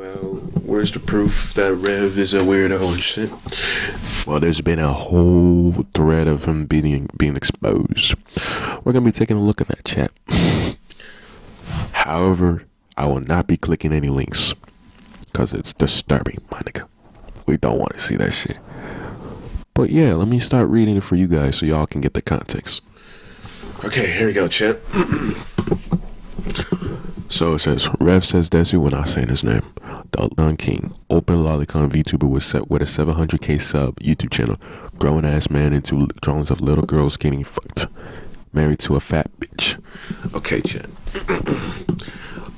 about where's the proof that Rev is a weirdo and shit. Well, there's been a whole thread of him being exposed. We're gonna be taking a look at that, chat. However, I will not be clicking any links because it's disturbing, my nigga. We don't want to see that shit. But yeah, let me start reading it for you guys so y'all can get the context. Okay, here we go, chat. So it says, Rev says desu when not saying his name. Dalton King, open lolicon VTuber with a 700k sub YouTube channel. Grown ass man into drawings of little girls getting fucked. Married to a fat bitch. Okay, chat.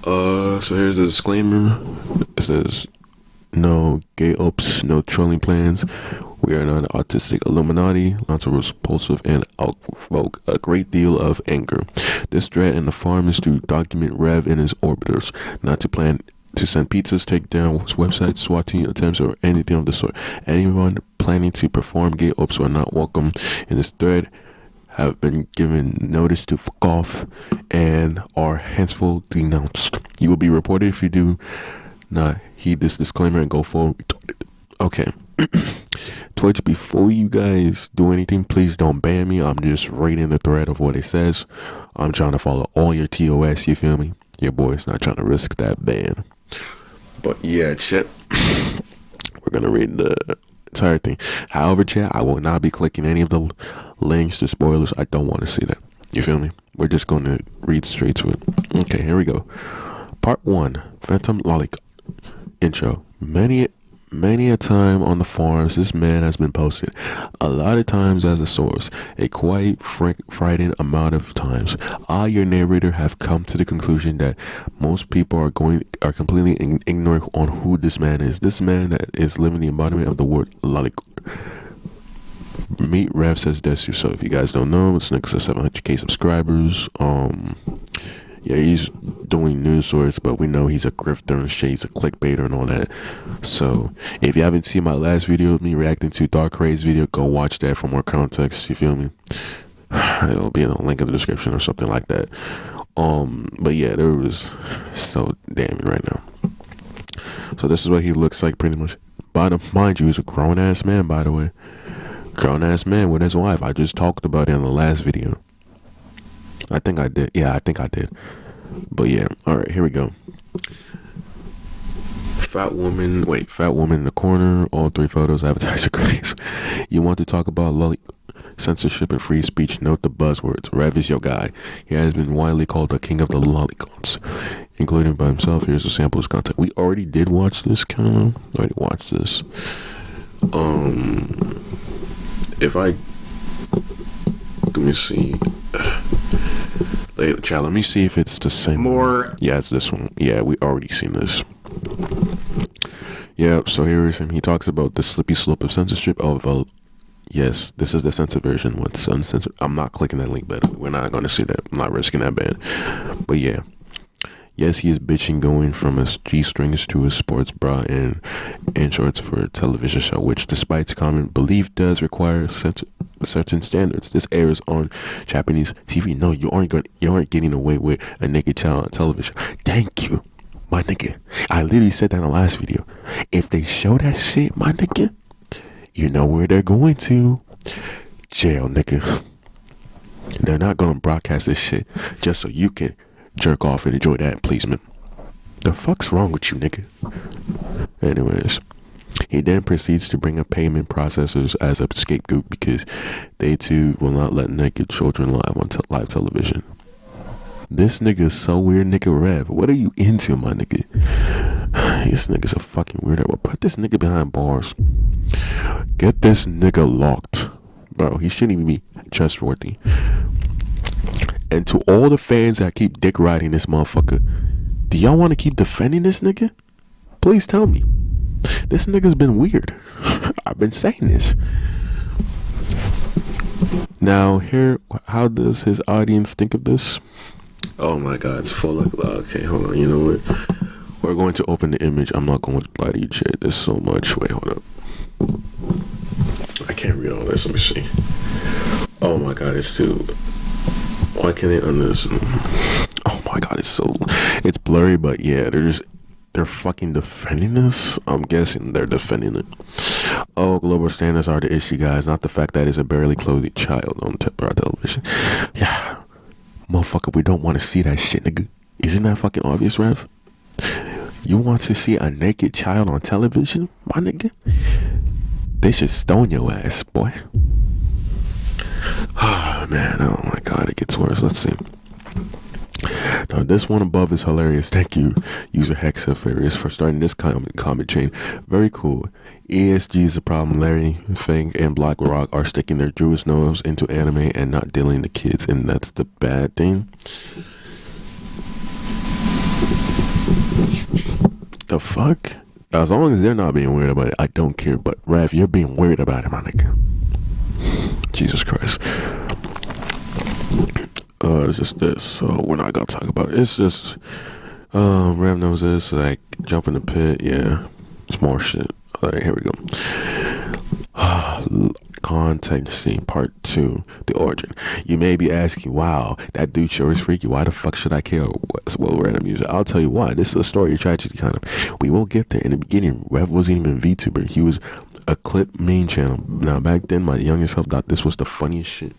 So here's the disclaimer. It says, no gay ops, no trolling plans. We are not autistic Illuminati, lots of repulsive and evoke a great deal of anger. This threat in the farm is to document Rev and his orbiters, not to plan to send pizzas, take down websites, SWAT team attempts, or anything of the sort. Anyone planning to perform gay ops are not welcome in this thread, have been given notice to fuck off, and are henceforth denounced. You will be reported if you do not heed this disclaimer and go full retarded. Okay. Twitch, before you guys do anything, please don't ban me. I'm just reading the thread of what it says. I'm trying to follow all your TOS, you feel me? Your boy's not trying to risk that ban. But yeah, chat. We're gonna read the entire thing. However, chat, I will not be clicking any of the links to spoilers. I don't want to see that. You feel me? We're just gonna read straight to it. Okay, here we go. Part 1. Phantom Lolicon. Intro. Many a time on the forums, this man has been posted. A lot of times as a source. A quite frightening amount of times. I, your narrator, have come to the conclusion that most people are completely ignorant on who this man is. This man that is living the embodiment of the word lolicon. Meet Rev says desu. So if you guys don't know, this nigga's 700k subscribers. Yeah, he's doing news source, but we know he's a grifter and shit. He's a clickbaiter and all that. So, if you haven't seen my last video of me reacting to Dark Craze video, go watch that for more context. You feel me? It'll be in the link in the description or something like that. But yeah, there was so damning right now. So this is what he looks like pretty much. Mind you, he's a grown ass man, by the way. Grown ass man with his wife. I just talked about it in the last video. I think I did. Yeah, I think I did. But yeah, alright, here we go. Fat woman in the corner, all 3 photos, advertiser grace. You want to talk about censorship and free speech, note the buzzwords. Rev is your guy. He has been widely called the king of the lolicons, including by himself. Here's a sample of his content. We already did watch this, already watched this. Let me see. Let me see if it's the same one. Yeah, it's this one. Yeah, we already seen this. Yeah, so here is him. He talks about the slippery slope of censorship of yes, this is the censored version. What's uncensored? I'm not clicking that link, but we're not going to see that. I'm not risking that ban. But yeah. Yes, he is bitching going from his G-strings to his sports bra and shorts for a television show, which, despite common belief, does require certain standards. This airs on Japanese TV. No, you aren't getting away with a naked child on television. Thank you, my nigga. I literally said that in the last video. If they show that shit, my nigga, you know where they're going to. Jail, nigga. They're not gonna broadcast this shit just so you can jerk off and enjoy that pleasement. The fuck's wrong with you, nigga? Anyways, he then proceeds to bring up payment processors as a scapegoat because they too will not let naked children live on live television. This nigga is so weird, nigga. Rev, what are you into, my nigga? This nigga's a fucking weirdo. Well, put this nigga behind bars. Get this nigga locked. Bro, he shouldn't even be trustworthy. And to all the fans that keep dick riding this motherfucker, do y'all want to keep defending this nigga? Please tell me. This nigga's been weird. I've been saying this. Now, how does his audience think of this? Oh my god, it's full of... Okay, hold on, you know what? We're going to open the image. I'm not going to lie to you, chat. There's so much. Wait, hold up. I can't read all this. Let me see. Oh my god, it's too... Why can't it understand? Oh my god, it's blurry, but yeah, they're fucking defending this. I'm guessing they're defending it. Oh, global standards are the issue, guys, not the fact that it's a barely clothed child on temporary television. Yeah, motherfucker, we don't want to see that shit, nigga. Isn't that fucking obvious, Rev? You want to see a naked child on television, my nigga? They should stone your ass, boy. Oh, man. Oh, my God. It gets worse. Let's see. Now, this one above is hilarious. Thank you, user Hexafarious, for starting this comment chain. Very cool. ESG is a problem. Larry, Fang, and Black Rock are sticking their Jewish nose into anime and not dealing the kids, and that's the bad thing. The fuck? As long as they're not being weird about it, I don't care. But Rav, you're being weird about it, my nigga. Jesus Christ. It's just this, so we're not gonna talk about it. It's just Rav knows this, like jump in the pit, yeah. It's more shit. Alright, here we go. Context scene part 2, the origin. You may be asking, wow, that dude sure is freaky. Why the fuck should I care what random user? I'll tell you why. This is a story of tragedy, kind of. We will get there. In the beginning, Rev wasn't even a VTuber. He was a clip meme channel. Now, back then, my youngest self thought this was the funniest shit.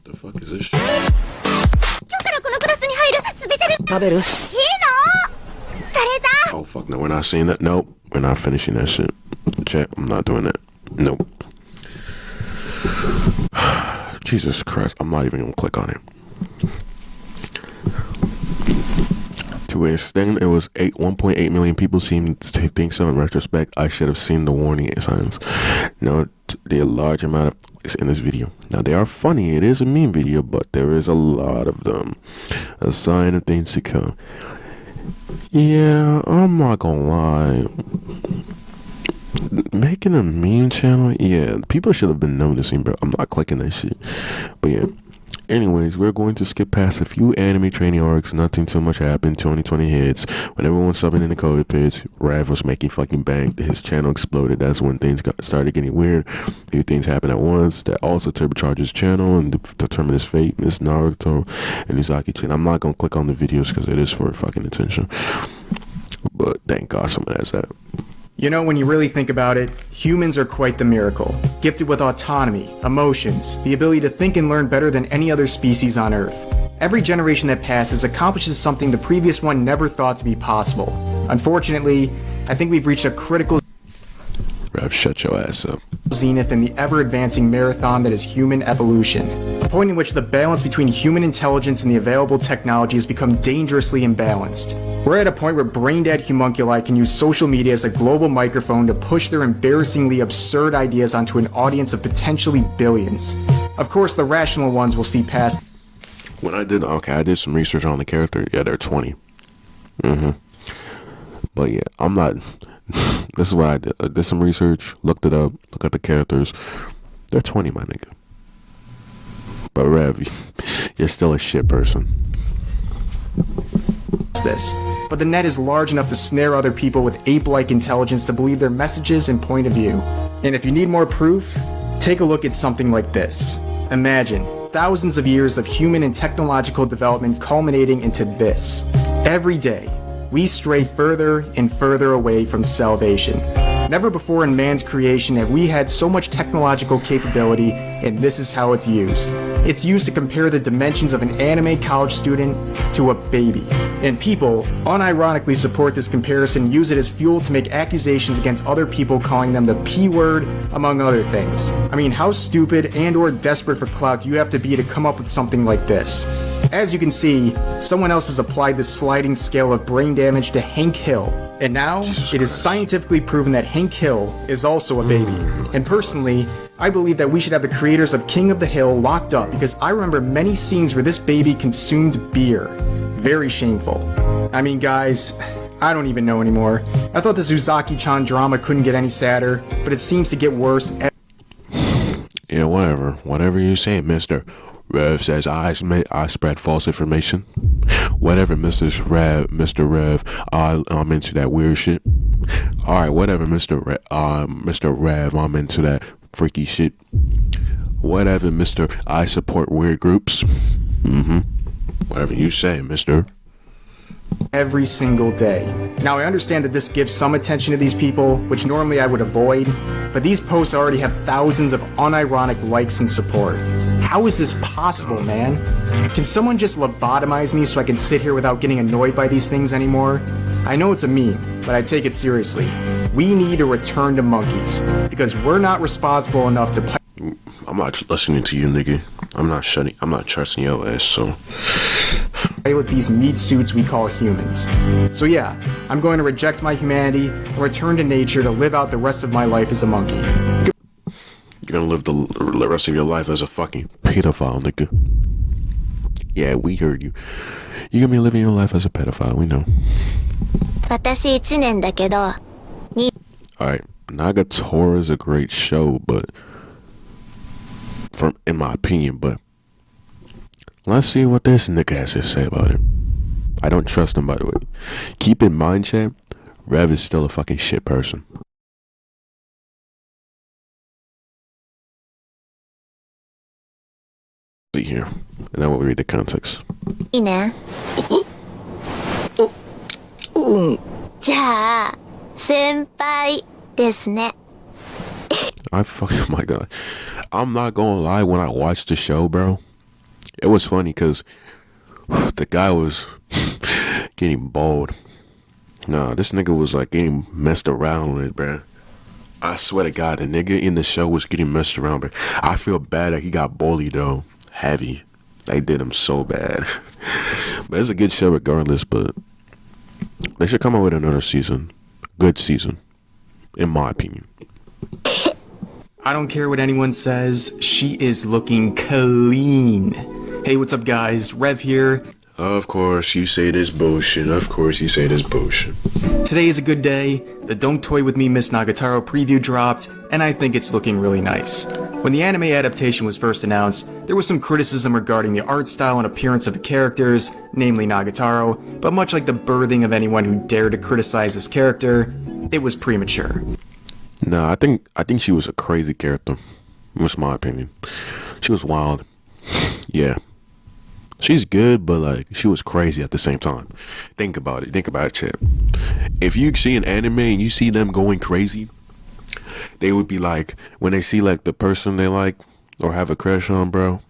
The fuck is this shit? Oh fuck no, we're not seeing that. Nope, we're not finishing that shit. Chat, I'm not doing that. Nope. Jesus Christ, I'm not even gonna click on it. To an extent, it was 1.8 million people seem to think so. In retrospect, I should have seen the warning signs. Note the large amount of is in this video. Now, they are funny. It is a meme video, but there is a lot of them. A sign of things to come. Yeah, I'm not gonna lie. Making a meme channel, yeah, people should have been noticing, bro. I'm not clicking that shit. But yeah. Anyways, we're going to skip past a few anime training arcs. Nothing too much happened. 2020 hits. When everyone was subbing in the COVID pits, Rav was making fucking bank. His channel exploded. That's when things started getting weird. A few things happened at once that also turbocharged his channel and determined his fate. Miss Naruto and Uzaki-chan. I'm not going to click on the videos because it is for fucking attention. But thank God someone has that. You know, when you really think about it, humans are quite the miracle. Gifted with autonomy, emotions, the ability to think and learn better than any other species on Earth. Every generation that passes accomplishes something the previous one never thought to be possible. Unfortunately, I think we've reached a critical Rev, shut your ass up. zenith in the ever-advancing marathon that is human evolution. A point in which the balance between human intelligence and the available technology has become dangerously imbalanced. We're at a point where brain-dead homunculi can use social media as a global microphone to push their embarrassingly absurd ideas onto an audience of potentially billions. Of course, the rational ones will see past. When I did some research on the character. Yeah, they're 20. But yeah, I'm not. This is what I did. I did some research, looked it up, look at the characters. They're 20, my nigga. But Rev, you're still a shit person. But the net is large enough to snare other people with ape-like intelligence to believe their messages and point of view. And if you need more proof, take a look at something like this. Imagine thousands of years of human and technological development culminating into this. Every day, we stray further and further away from salvation. Never before in man's creation have we had so much technological capability, and this is how it's used. It's used to compare the dimensions of an anime college student to a baby. And people unironically support this comparison and use it as fuel to make accusations against other people, calling them the P-word, among other things. I mean, how stupid and or desperate for clout do you have to be to come up with something like this? As you can see, someone else has applied this sliding scale of brain damage to Hank Hill. And now, it is scientifically proven that Hank Hill is also a baby. And personally, I believe that we should have the creators of King of the Hill locked up because I remember many scenes where this baby consumed beer. Very shameful. I mean, guys, I don't even know anymore. I thought the Uzaki-chan drama couldn't get any sadder, but it seems to get worse. Yeah, whatever. Whatever you say, mister. Rev says I spread false information. Whatever, Mr. Rev, I'm into that weird shit. Alright, whatever, Mr. Rev, I'm into that freaky shit. Whatever, Mr. I support weird groups. Whatever you say, mister. Every single day. Now, I understand that this gives some attention to these people, which normally I would avoid, but these posts already have thousands of unironic likes and support. How is this possible, man? Can someone just lobotomize me so I can sit here without getting annoyed by these things anymore? I know it's a meme, but I take it seriously. We need a return to monkeys, because we're not responsible enough to I'm not listening to you, nigga. I'm not trusting your ass, so. play with these meat suits we call humans. So yeah, I'm going to reject my humanity and return to nature to live out the rest of my life as a monkey. You're gonna live the rest of your life as a fucking pedophile, nigga. Yeah, we heard you. You're gonna be living your life as a pedophile, we know. 私1年だけど Alright, Nagatoro is a great show, but in my opinion, but let's see what this nigga has to say about it. I don't trust him, by the way. Keep in mind, chat, Rev is still a fucking shit person. See here, and then we'll read the context. いいねじゃあ先輩ですね Oh my god. I'm not gonna lie, when I watched the show, bro, it was funny because the guy was getting bald. Nah, this nigga was like getting messed around with, bro. I swear to God, the nigga in the show was getting messed around, but I feel bad that he got bullied though. Heavy. They did him so bad. But it's a good show regardless, but they should come out with another season. Good season. In my opinion. I don't care what anyone says, she is looking clean. Hey, what's up guys? Rev here. Of course you say this bullshit. Of course you say this bullshit. Today is a good day. The Don't Toy With Me Miss Nagatoro preview dropped, and I think it's looking really nice. When the anime adaptation was first announced, there was some criticism regarding the art style and appearance of the characters, namely Nagatoro, but much like the birthing of anyone who dared to criticize this character, it was premature. Nah, I think she was a crazy character. That's my opinion. She was wild. Yeah. She's good, but like she was crazy at the same time. Think about it, chat. If you see an anime and you see them going crazy, they would be like, when they see like the person they like or have a crush on, bro,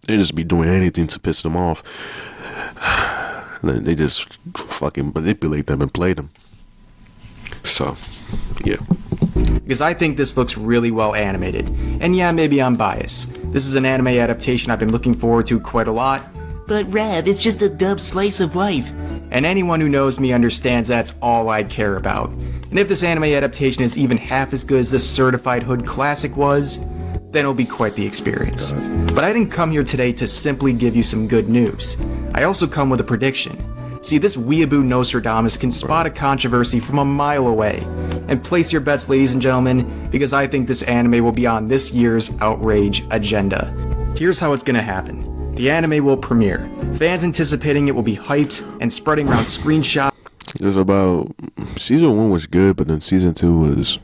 they just be doing anything to piss them off. And then they just fucking manipulate them and play them. So, yeah. Because I think this looks really well animated. And yeah, maybe I'm biased. This is an anime adaptation I've been looking forward to quite a lot. But Rev, it's just a dub slice of life. And anyone who knows me understands that's all I care about. And if this anime adaptation is even half as good as this Certified Hood classic was, then it'll be quite the experience. But I didn't come here today to simply give you some good news. I also come with a prediction. See, this weeaboo Nostradamus can spot a controversy from a mile away. And place your bets, ladies and gentlemen, because I think this anime will be on this year's Outrage agenda. Here's how it's gonna happen. The anime will premiere. Fans anticipating it will be hyped and spreading around screenshots. It was about, season 1 was good, but then season 2 was,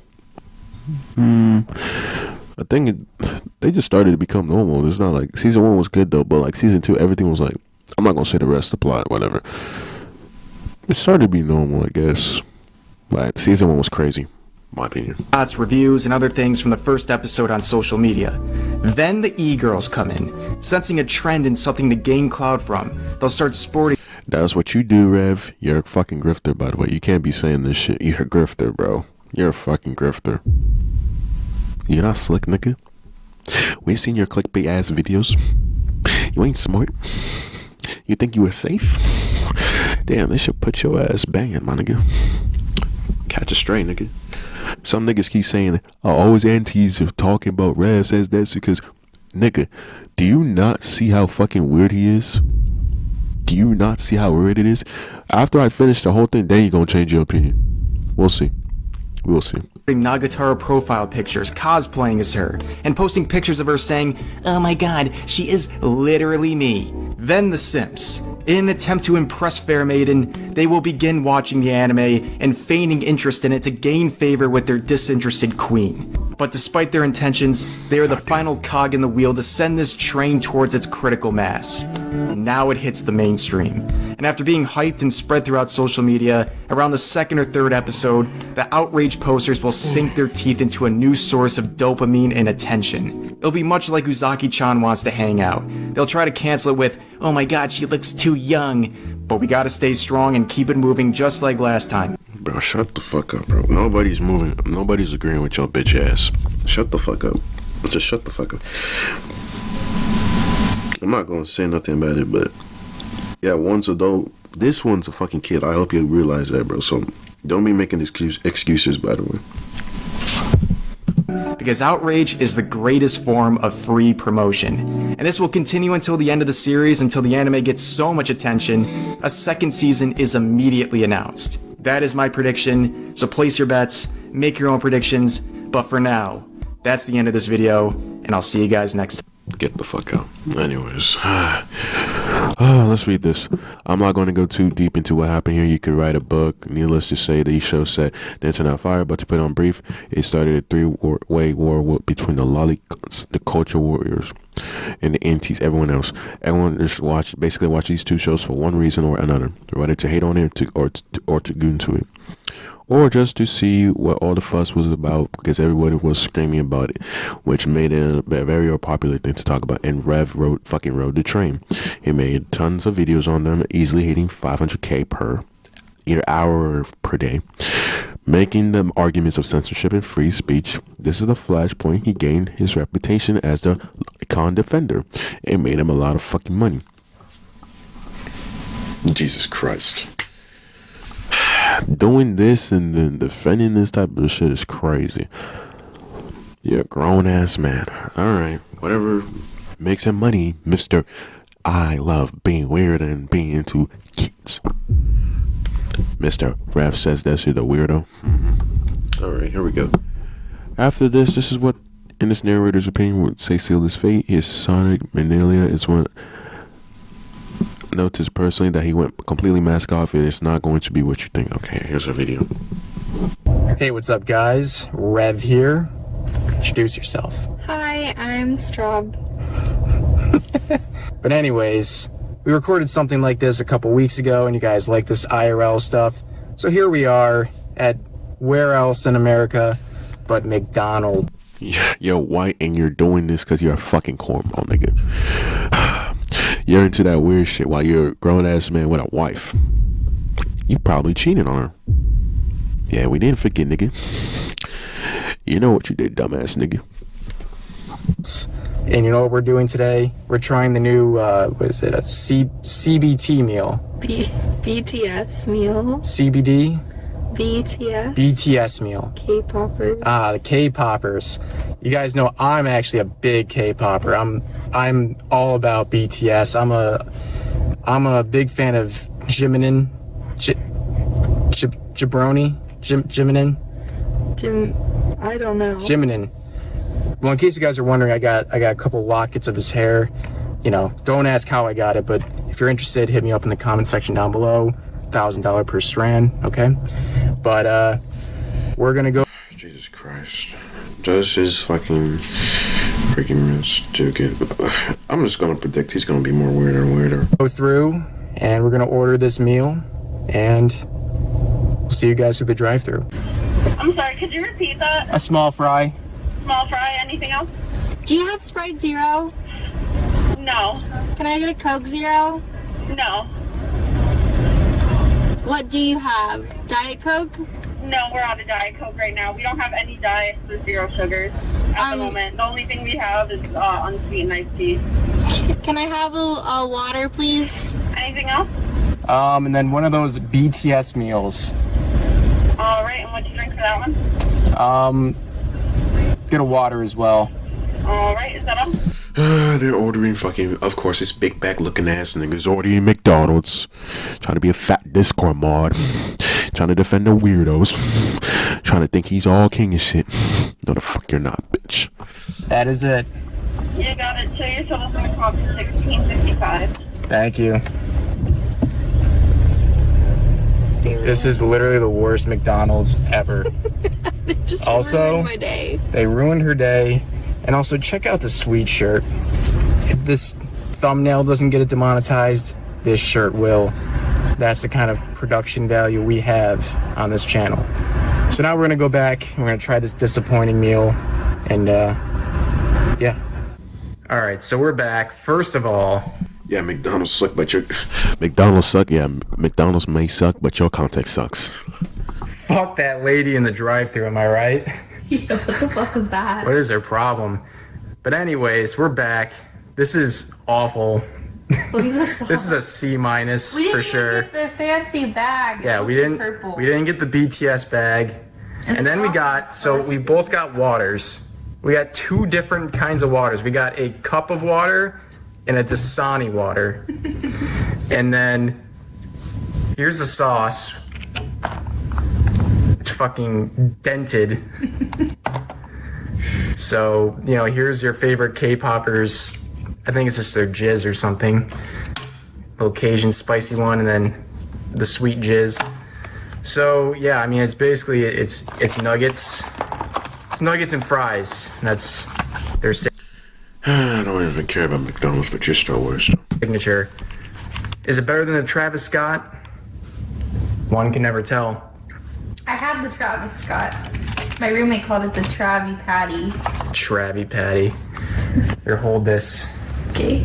I think they just started to become normal. It's not like, season 1 was good though, but like season 2, everything was like, I'm not gonna say the rest of the plot, whatever. It started to be normal, I guess. Like, season 1 was crazy, in my opinion. Reviews and other things from the first episode on social media. Then the e-girls come in, sensing a trend and something to gain clout from. They'll start sporting. That's what you do, Rev. You're a fucking grifter, by the way. You can't be saying this shit. You're a grifter, bro. You're a fucking grifter. You're not slick, nigga. We ain't seen your clickbait ass videos. You ain't smart. You think you were safe? Damn, they should put your ass banging, my nigga. Catch a stray, nigga. Some niggas keep saying, always aunties are talking about Rev says that's because, nigga, do you not see how fucking weird he is? Do you not see how weird it is? After I finish the whole thing, then you gonna change your opinion. We'll see. We'll see. Nagatoro profile pictures, cosplaying as her, and posting pictures of her saying, "Oh my god, she is literally me." Then the simps. In an attempt to impress Fair Maiden, they will begin watching the anime and feigning interest in it to gain favor with their disinterested queen. But despite their intentions, they are the final cog in the wheel to send this train towards its critical mass. now it hits the mainstream. And after being hyped and spread throughout social media, around the second or third episode, the outrage posters will sink their teeth into a new source of dopamine and attention. It'll be much like Uzaki-chan wants to hang out. They'll try to cancel it with, oh my god, she looks too young. But we gotta stay strong and keep it moving just like last time. Bro, shut the fuck up, bro. Nobody's moving. Nobody's agreeing with your bitch ass. Shut the fuck up. Just shut the fuck up. I'm not gonna say nothing about it, but yeah, one's adult. This one's a fucking kid. I hope you realize that, bro. So don't be making excuses, by the way. Because outrage is the greatest form of free promotion. And this will continue until the end of the series, until the anime gets so much attention, a second season is immediately announced. That is my prediction, so place your bets, make your own predictions, but for now, that's the end of this video, and I'll see you guys next time. Get the fuck out. Anyways. Let's read this. I'm not going to go too deep into what happened here. You could write a book. Needless to say, the show set the internet fire, but to put it on brief, it started a three-way war between the lollipops, the culture warriors, and the antis, everyone else. Everyone just basically watch these two shows for one reason or another. Whether to hate on it or to go into it. Or just to see what all the fuss was about, because everybody was screaming about it, which made it a very popular thing to talk about. And Rev rode the train. He made tons of videos on them, easily hitting 500k per either hour or per day, making them arguments of censorship and free speech. This is the flashpoint. He gained his reputation as the con defender. It made him a lot of fucking money. Jesus Christ. Doing this and then defending this type of shit is crazy. You're a grown ass man. Alright, whatever makes him money, Mr. I love being weird and being into kids. Mr. Rev says that shit a weirdo. Alright, here we go. After this is what, in this narrator's opinion, would say seal his fate. His sonic mania is one. Noticed personally that he went completely mask off, and it's not going to be what you think. Okay, here's a video. Hey, what's up, guys? Rev here. Introduce yourself. Hi, I'm Straub. But anyways, we recorded something like this a couple weeks ago, and you guys like this IRL stuff. So here we are at where else in America but McDonald's. You're white and you're doing this because you're a fucking cornball, nigga. You're into that weird shit while you're a grown-ass man with a wife. You probably cheated on her. Yeah, we didn't forget, nigga. You know what you did, dumbass nigga. And you know what we're doing today? We're trying the new, what is it, a CBT meal. BTS meal. CBD? BTS. BTS meal. K-poppers. The K-poppers. You guys know I'm actually a big K-popper. I'm all about BTS. I'm a big fan of Jimin. Jabroni? Jimin? I don't know. Jimin. Well, in case you guys are wondering, I got a couple lockets of his hair. You know, don't ask how I got it, but if you're interested, hit me up in the comment section down below. $1,000 per strand, okay? But we're gonna go. Jesus Christ. This is fucking freaking stupid. I'm just gonna predict he's gonna be more weirder and weirder. Go through and we're gonna order this meal, and we'll see you guys through the drive-thru. I'm sorry, could you repeat that? A small fry. Small fry, anything else? Do you have Sprite Zero? No. Can I get a Coke Zero? No. What do you have? Diet Coke? No, we're out of Diet Coke right now. We don't have any diets with zero sugars at the moment. The only thing we have is unsweetened iced tea. Can I have a water, please? Anything else? And then one of those BTS meals. All right, and what do you drink for that one? Get a water as well. All right, is that all? They're ordering fucking, of course, it's big back looking ass niggas ordering McDonald's. Trying to be a fat Discord mod. Trying to defend the weirdos. Trying to think he's all king and shit. No, the fuck you're not, bitch. That is it. You got it. So your total's gonna come up to $16.55. Thank you. This is literally the worst McDonald's ever. They just Also, ruined my day. They ruined her day. And also, check out the sweet shirt. This thumbnail doesn't get it demonetized, this shirt will. That's the kind of production value we have on this channel. So now we're gonna go back, we're gonna try this disappointing meal, and yeah. All right, so we're back. First of all, Yeah, McDonald's suck, but your McDonald's suck. Yeah, McDonald's may suck, but your context sucks. fuck that lady in the drive-thru, am I right? Yeah, what the fuck was that? What is their problem? But anyways, we're back. This is awful. Look at this. This is a C minus We didn't for even sure. get the fancy bag. It's Yeah, supposed we to be didn't. Purple. We didn't get the BTS bag, and then we got. So we both got waters. We got two different kinds of waters. We got a cup of water and a Dasani water, and then here's the sauce. It's fucking dented. So, you know, here's your favorite K-poppers. I think it's just their jizz or something. Little Cajun spicy one, and then the sweet jizz. So yeah, I mean, it's basically it's nuggets. It's nuggets and fries. That's their I don't even care about McDonald's, but your Star Wars. signature. Is it better than the Travis Scott? One can never tell. I have the Travis Scott. My roommate called it the Travie Patty. Travie Patty. Here, hold this Okay.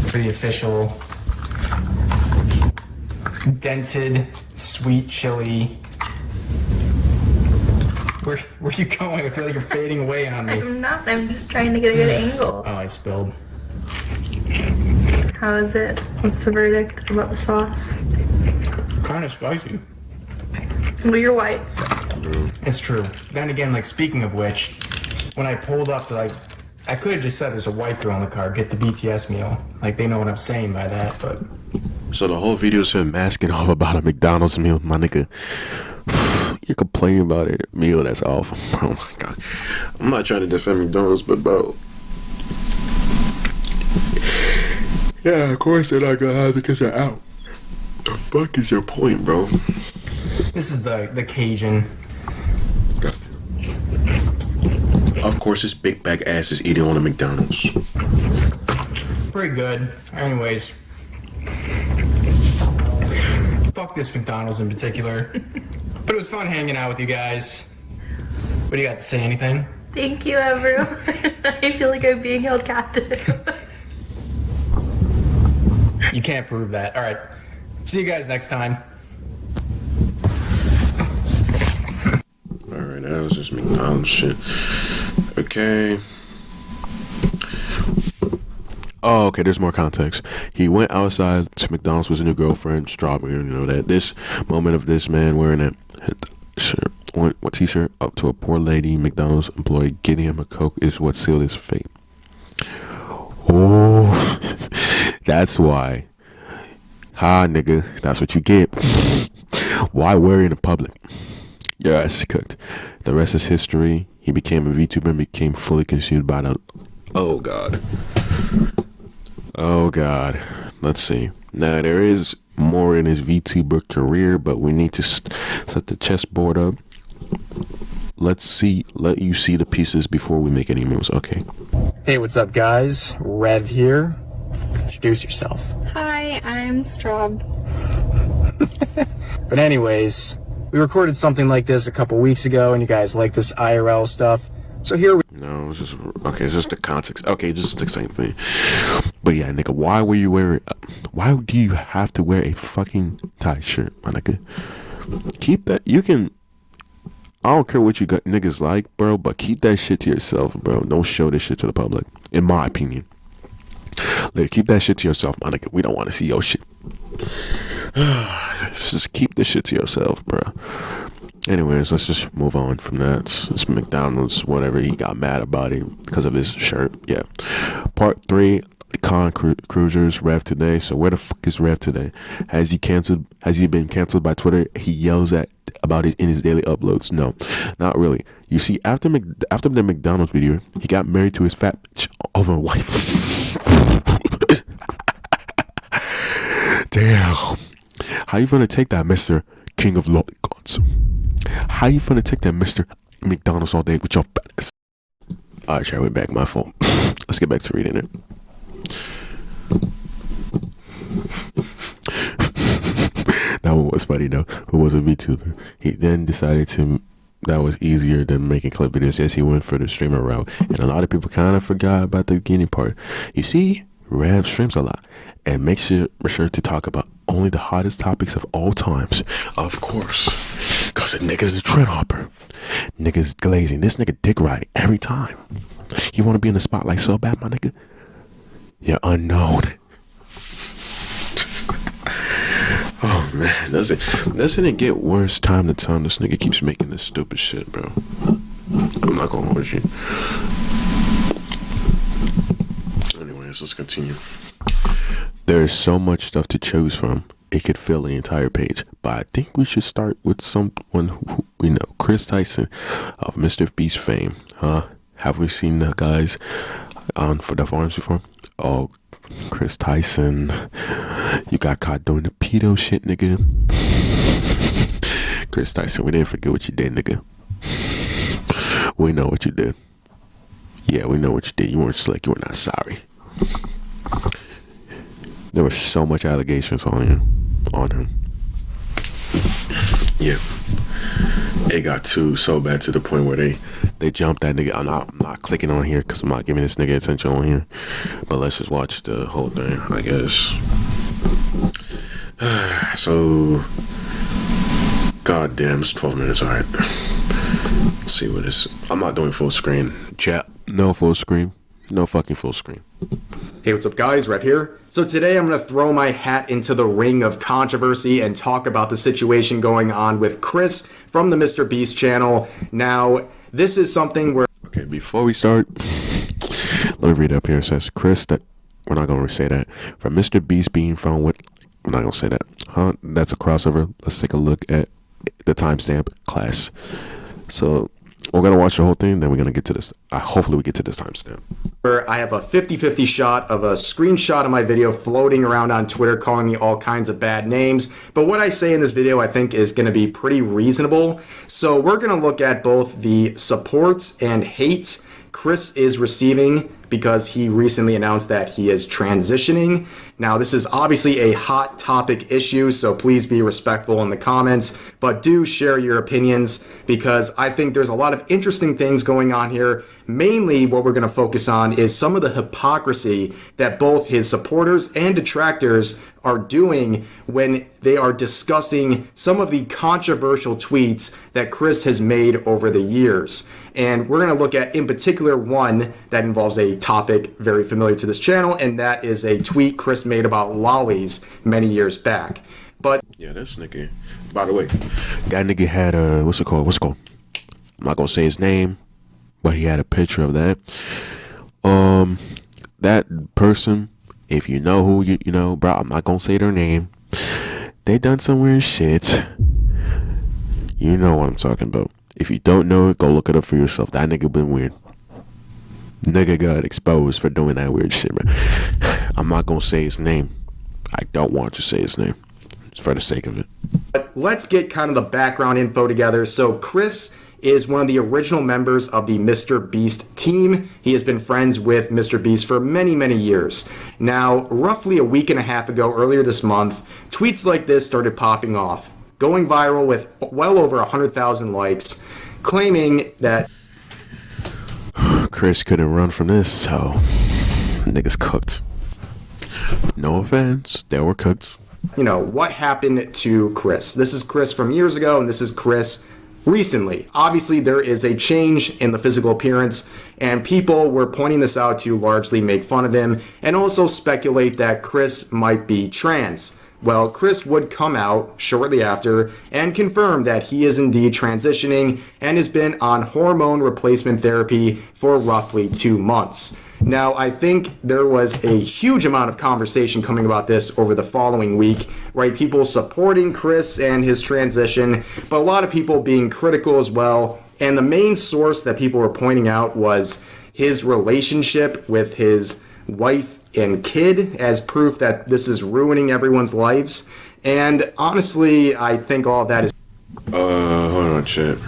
for the official dented sweet chili. Where you going? I feel like you're fading away on me. I'm not. I'm just trying to get a good angle. Oh, I spilled. How is it? What's the verdict about the sauce? Kind of spicy. Well, you're white. So. It's true. Then again, like, speaking of which, when I pulled up to, like, I could have just said there's a white girl in the car, get the BTS meal. Like, they know what I'm saying by that, but So the whole video is him masking off about a McDonald's meal, my nigga. You're complaining about a meal that's awful. Oh my god. I'm not trying to defend McDonald's, but bro. Yeah, of course they're not gonna have it because they're out. The fuck is your point, bro? this is the Cajun. Of course, this big bag ass is eating on a McDonald's. Pretty good. Anyways. Fuck this McDonald's in particular. But it was fun hanging out with you guys. What do you got to say? Anything? Thank you, everyone. I feel like I'm being held captive. You can't prove that. All right. See you guys next time. Alright, that was just McDonald's shit. Okay. Oh, okay, there's more context. He went outside to McDonald's with his new girlfriend, Strawberry, you know that. This moment of this man wearing that shirt, what t-shirt, up to a poor lady McDonald's employee getting him a Coke is what sealed his fate. Oh, that's why. Ha, nigga, that's what you get. Why worry in the public? Your ass is cooked. The rest is history. He became a VTuber and became fully consumed by the... Oh, God. Oh, God. Let's see. Now, there is more in his VTuber career, but we need to set the chessboard up. Let you see the pieces before we make any moves. Okay. Hey, what's up, guys? Rev here. Introduce yourself. Hi, I'm Straub. But anyways, we recorded something like this a couple weeks ago, and you guys like this IRL stuff. So here we... No, it's just... Okay, it's just the context. Okay, just the same thing. But yeah, nigga, why were you wearing... Why do you have to wear a fucking tight shirt, my nigga? Keep that... You can... I don't care what you got niggas like, bro, but keep that shit to yourself, bro. Don't show this shit to the public, in my opinion. Keep that shit to yourself, my nigga. We don't want to see your shit. Just keep this shit to yourself, bro. Anyways, let's just move on from that. It's McDonald's, whatever. He got mad about it because of his shirt. Yeah. Part 3, Con Cruisers, Rev today. So where the fuck is Rev today? Has he been canceled by Twitter? He yells about it in his daily uploads. No, not really. You see, after the McDonald's video, he got married to his fat bitch of a wife. Damn. How you gonna take that, Mr. King of Lollipops? How you gonna take that, Mr. McDonald's all day with your fat ass? Alright, we're back. My fault. Let's get back to reading it. That one was funny though. Who was a VTuber? He then decided to. That was easier than making clip videos. Yes, he went for the streamer route, and a lot of people kind of forgot about the beginning part. You see, Rev streams a lot, and make sure to talk about only the hottest topics of all times. Of course, cause a nigga's a trend hopper. Nigga's glazing. This nigga dick riding every time. You want to be in the spotlight so bad, my nigga? You're unknown. Oh man, doesn't it get worse time to time? This nigga keeps making this stupid shit, bro. I'm not gonna hold you. Anyways, let's continue. There's so much stuff to choose from. It could fill the entire page, but I think we should start with someone who we know, Chris Tyson of Mr. Beast fame. Have we seen the guys on for the forums before? Oh, Chris Tyson, you got caught doing the pedo shit, nigga. Chris Tyson, we didn't forget what you did, nigga. We know what you did. Yeah, we know what you did. You weren't slick. You were not sorry. There was so much allegations on him. Yeah. It got so bad to the point where they jumped that nigga. I'm not clicking on here because I'm not giving this nigga attention on here. But let's just watch the whole thing, I guess. So, goddamn, it's 12 minutes. All right. Let's see what this. I'm not doing full screen. Chat. No full screen. No fucking full screen. Hey, what's up guys, Rev here. So today I'm going to throw my hat into the ring of controversy and talk about the situation going on with Chris from the Mr. Beast channel. Now, this is something where... Okay, before we start, let me read up here. It says, Chris, that... We're not going to say that. From Mr. Beast being found with... I'm not going to say that. That's a crossover. Let's take a look at the timestamp class. So... we're going to watch the whole thing, then we're going to get to this. Hopefully we get to this timestamp. Where I have a 50-50 shot of a screenshot of my video floating around on Twitter calling me all kinds of bad names. But what I say in this video I think is going to be pretty reasonable. So we're going to look at both the supports and hates Chris is receiving because he recently announced that he is transitioning. Now, this is obviously a hot topic issue, so please be respectful in the comments, but do share your opinions because I think there's a lot of interesting things going on here. Mainly what we're going to focus on is some of the hypocrisy that both his supporters and detractors are doing when they are discussing some of the controversial tweets that Chris has made over the years. And we're going to look at, in particular, one that involves a topic very familiar to this channel, and that is a tweet Chris made about lollies many years back. But yeah, this nigga, by the way, that nigga had what's it called? I'm not gonna say his name, but he had a picture of that. That person, if you know who you know, bro, I'm not gonna say their name. They done some weird shit. You know what I'm talking about. If you don't know it, go look it up for yourself. That nigga been weird. Nigga got exposed for doing that weird shit, man. I'm not gonna say his name. I don't want to say his name. Just for the sake of it. But let's get kind of the background info together. So Chris is one of the original members of the Mr. Beast team. He has been friends with Mr. Beast for many, many years. Now, roughly a week and a half ago, earlier this month, tweets like this started popping off, going viral with well over 100,000 likes, claiming that Chris couldn't run from this, so niggas cooked. No offense, they were cooked. You know, what happened to Chris? This is Chris from years ago, and this is Chris recently. Obviously, there is a change in the physical appearance, and people were pointing this out to largely make fun of him and also speculate that Chris might be trans. Well, Chris would come out shortly after and confirm that he is indeed transitioning and has been on hormone replacement therapy for roughly 2 months. Now, I think there was a huge amount of conversation coming about this over the following week, right? People supporting Chris and his transition, but a lot of people being critical as well. And the main source that people were pointing out was his relationship with his wife and kid as proof that this is ruining everyone's lives. And honestly, I think all of that is... Hold on, chat.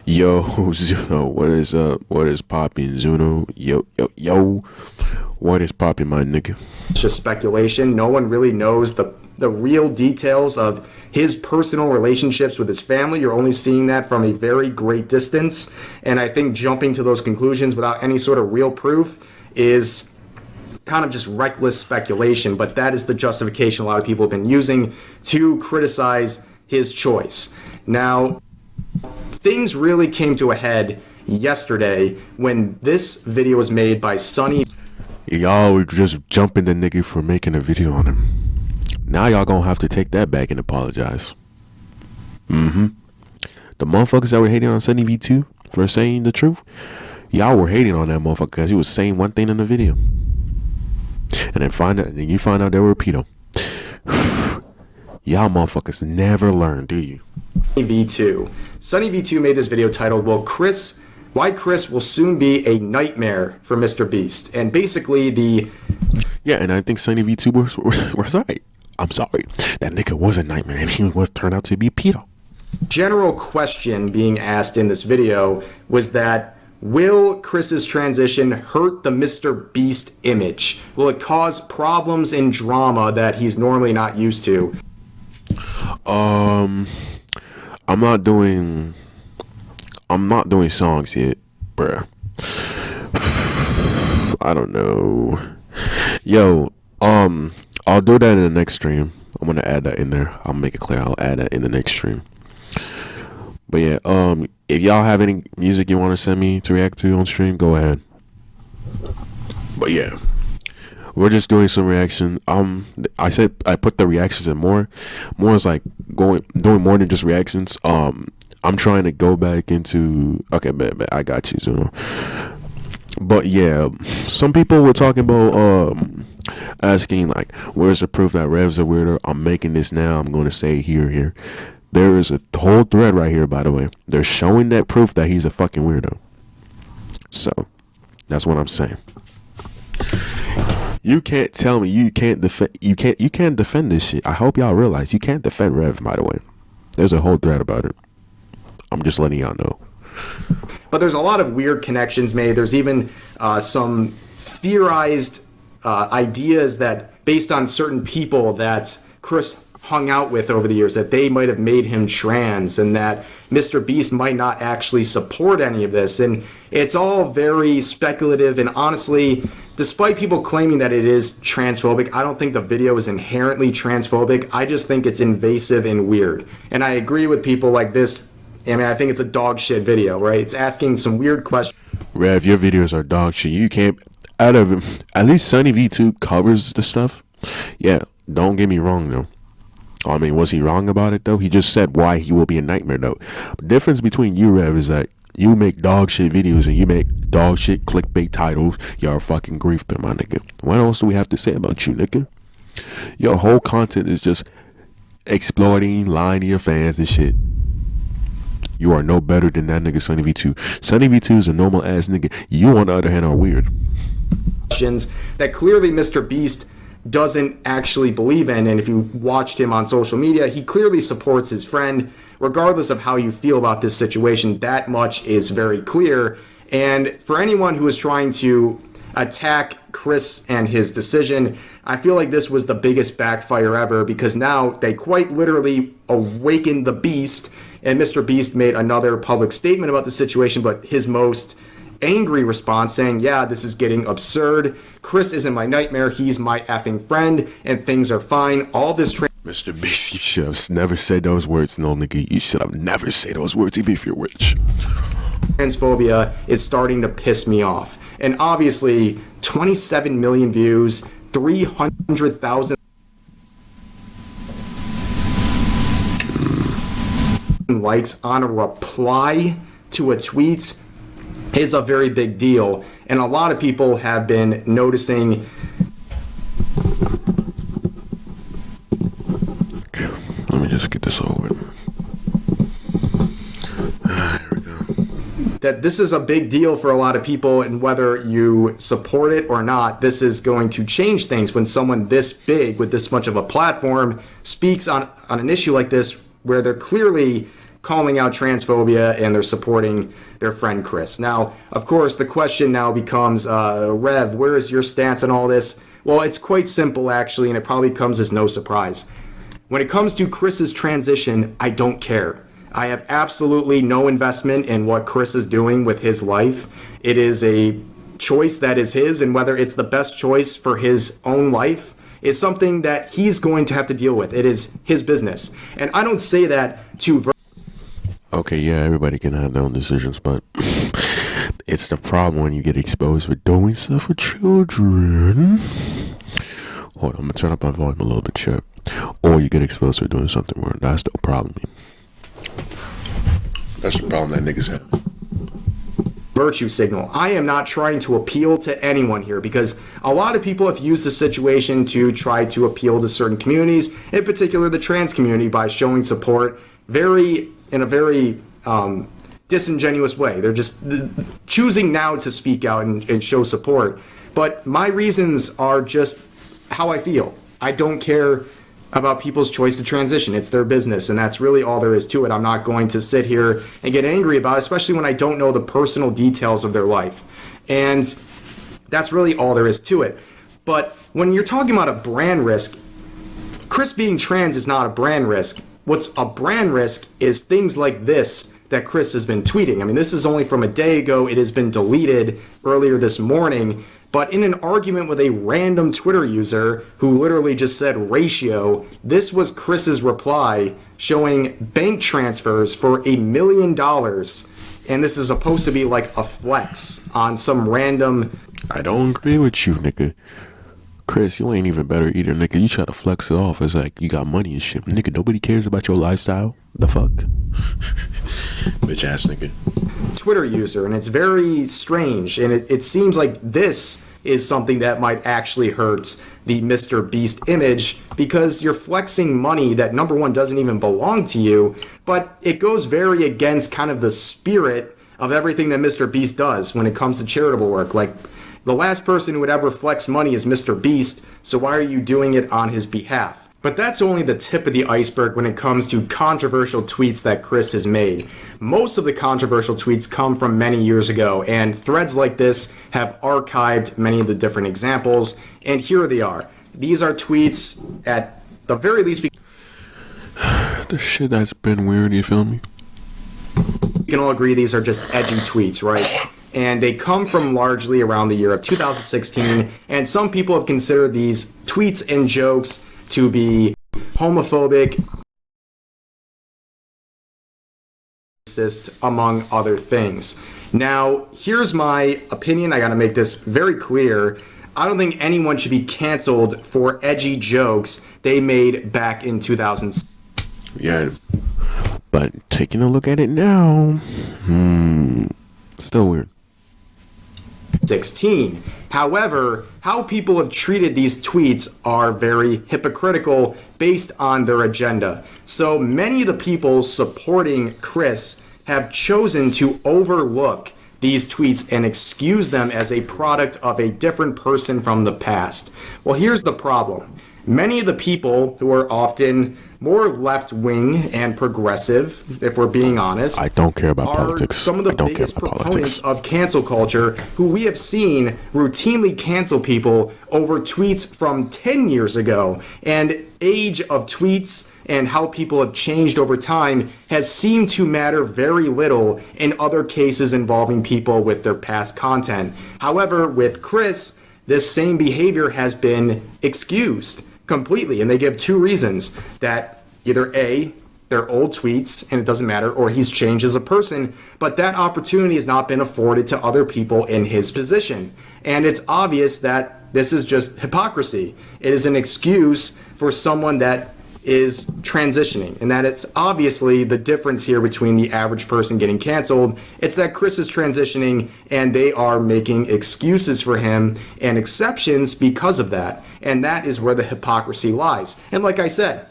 Yo, Zuno, what is up? What is poppin', Zuno? Yo, what is poppin', my nigga? just speculation. No one really knows the real details of his personal relationships with his family. You're only seeing that from a very great distance. And I think jumping to those conclusions without any sort of real proof is kind of just reckless speculation. But that is the justification a lot of people have been using to criticize his choice. Now, things really came to a head yesterday when this video was made by Sunny. Y'all were just jumping the nigga for making a video on him. Now y'all gonna have to take that back and apologize. The motherfuckers that were hating on Sunny V2 for saying the truth, y'all were hating on that motherfucker because he was saying one thing in the video, and then you find out they were a pedo. Y'all motherfuckers never learn, do you? Sunny V2 made this video titled, Why Chris Will Soon Be a Nightmare for Mr. Beast. And basically Yeah, and I think Sunny V2 was right. I'm sorry. That nigga was a nightmare and he was turned out to be pedo. General question being asked in this video was that, will Chris's transition hurt the Mr. Beast image? Will it cause problems and drama that he's normally not used to? I'm not doing songs yet, bruh. I don't know. Yo, I'll do that in the next stream. I'm gonna add that in there. I'll make it clear. I'll add that in the next stream. But yeah, if y'all have any music you want to send me to react to on stream, go ahead. But yeah, we're just doing some reaction. I said I put the reactions in more. More is like doing more than just reactions. I'm trying to go back into. Okay, bet I got you, Zuno. But yeah, some people were talking about asking like, where's the proof that Rev's a weirdo? I'm making this now. I'm going to say here. There is a whole thread right here, by the way. They're showing that proof that he's a fucking weirdo. So that's what I'm saying. You can't tell me you can't defend this shit. I hope y'all realize you can't defend Rev, by the way. There's a whole thread about it. I'm just letting y'all know. But there's a lot of weird connections made. There's even some theorized ideas that based on certain people that Chris hung out with over the years, that they might have made him trans and that Mr. Beast might not actually support any of this. And it's all very speculative, and honestly, despite people claiming that it is transphobic, I don't think the video is inherently transphobic. I just think it's invasive and weird. And I agree with people like this. I mean, I think it's a dog shit video, right? It's asking some weird questions. Rev, your videos are dog shit. You can't, out of at least Sunny V2 covers the stuff. Yeah, don't get me wrong though. I mean, was he wrong about it though? He just said why he will be a nightmare though. The difference between you, Rev, is that you make dog shit videos and you make dog shit clickbait titles. You're a fucking griefer, my nigga. What else do we have to say about you, nigga? Your whole content is just exploiting, lying to your fans and shit. You are no better than that nigga Sunny V2. Sunny V2 is a normal ass nigga. You, on the other hand, are weird. That clearly Mr. Beast doesn't actually believe in, and if you watched him on social media, he clearly supports his friend. Regardless of how you feel about this situation, that much is very clear. And for anyone who is trying to attack Chris and his decision, I feel like this was the biggest backfire ever, because now they quite literally awakened the beast, and Mr. Beast made another public statement about the situation, but his most angry response saying, yeah, this is getting absurd. Chris isn't my nightmare. He's my effing friend, and things are fine. All this Mr. Beast, you should have never said those words, no nigga. You should have never said those words, even if you're rich. Transphobia is starting to piss me off. And obviously, 27 million views, 300,000 likes on a reply to a tweet is a very big deal. And a lot of people have been noticing. Let me just get this over with. Here we go. That this is a big deal for a lot of people, and whether you support it or not, this is going to change things when someone this big with this much of a platform speaks on an issue like this, where they're clearly calling out transphobia and they're supporting their friend Chris. Now, of course, the question now becomes, Rev, where is your stance on all this? Well, it's quite simple, actually, and it probably comes as no surprise. When it comes to Chris's transition, I don't care. I have absolutely no investment in what Chris is doing with his life. It is a choice that is his, and whether it's the best choice for his own life is something that he's going to have to deal with. It is his business. And I don't say that to... Okay, yeah, everybody can have their own decisions, but it's the problem when you get exposed for doing stuff with children. Hold on, I'm gonna turn up my volume a little bit, Chip. Or you get exposed for doing something wrong. That's the problem. That's the problem that niggas have. Virtue signal. I am not trying to appeal to anyone here, because a lot of people have used the situation to try to appeal to certain communities, in particular the trans community, by showing support in a very disingenuous way. They're just choosing now to speak out and show support. But my reasons are just how I feel. I don't care about people's choice to transition. It's their business, and that's really all there is to it. I'm not going to sit here and get angry about it, especially when I don't know the personal details of their life. And that's really all there is to it. But when you're talking about a brand risk, Chris being trans is not a brand risk. What's a brand risk is things like this that Chris has been tweeting. I mean, this is only from a day ago. It has been deleted earlier this morning. But in an argument with a random Twitter user who literally just said ratio, this was Chris's reply showing bank transfers for $1 million. And this is supposed to be like a flex on some random... I don't agree with you, nigga. Chris, you ain't even better either, nigga. You try to flex it off as like you got money and shit. Nigga, nobody cares about your lifestyle. The fuck? Bitch ass nigga. Twitter user, and it's very strange, and it seems like this is something that might actually hurt the Mr. Beast image, because you're flexing money that, number one, doesn't even belong to you, but it goes very against kind of the spirit of everything that Mr. Beast does when it comes to charitable work. Like, the last person who would ever flex money is Mr. Beast, so why are you doing it on his behalf? But that's only the tip of the iceberg when it comes to controversial tweets that Chris has made. Most of the controversial tweets come from many years ago, and threads like this have archived many of the different examples, and here they are. These are tweets, at the very least, The shit that's been weird, you feel me? we can all agree these are just edgy tweets, right? And they come from largely around the year of 2016, and some people have considered these tweets and jokes to be homophobic, racist, among other things. Now, here's my opinion. I gotta make this very clear. I don't think anyone should be canceled for edgy jokes they made back in 2006. Yeah, but taking a look at it now, still weird. 16. However, how people have treated these tweets are very hypocritical based on their agenda. So many of the people supporting Chris have chosen to overlook these tweets and excuse them as a product of a different person from the past. Well, here's the problem. Many of the people who are often more left-wing and progressive, if we're being honest, I don't care about politics. Some of the biggest proponents of cancel culture who we have seen routinely cancel people over tweets from 10 years ago. And age of tweets and how people have changed over time has seemed to matter very little in other cases involving people with their past content. However, with Chris, this same behavior has been excused completely, and they give two reasons: that either A, they're old tweets and it doesn't matter, or he's changed as a person, but that opportunity has not been afforded to other people in his position. And it's obvious that this is just hypocrisy. It is an excuse for someone that is transitioning, and that it's obviously the difference here between the average person getting canceled. It's that Chris is transitioning and they are making excuses for him and exceptions because of that, and that is where the hypocrisy lies. And like I said,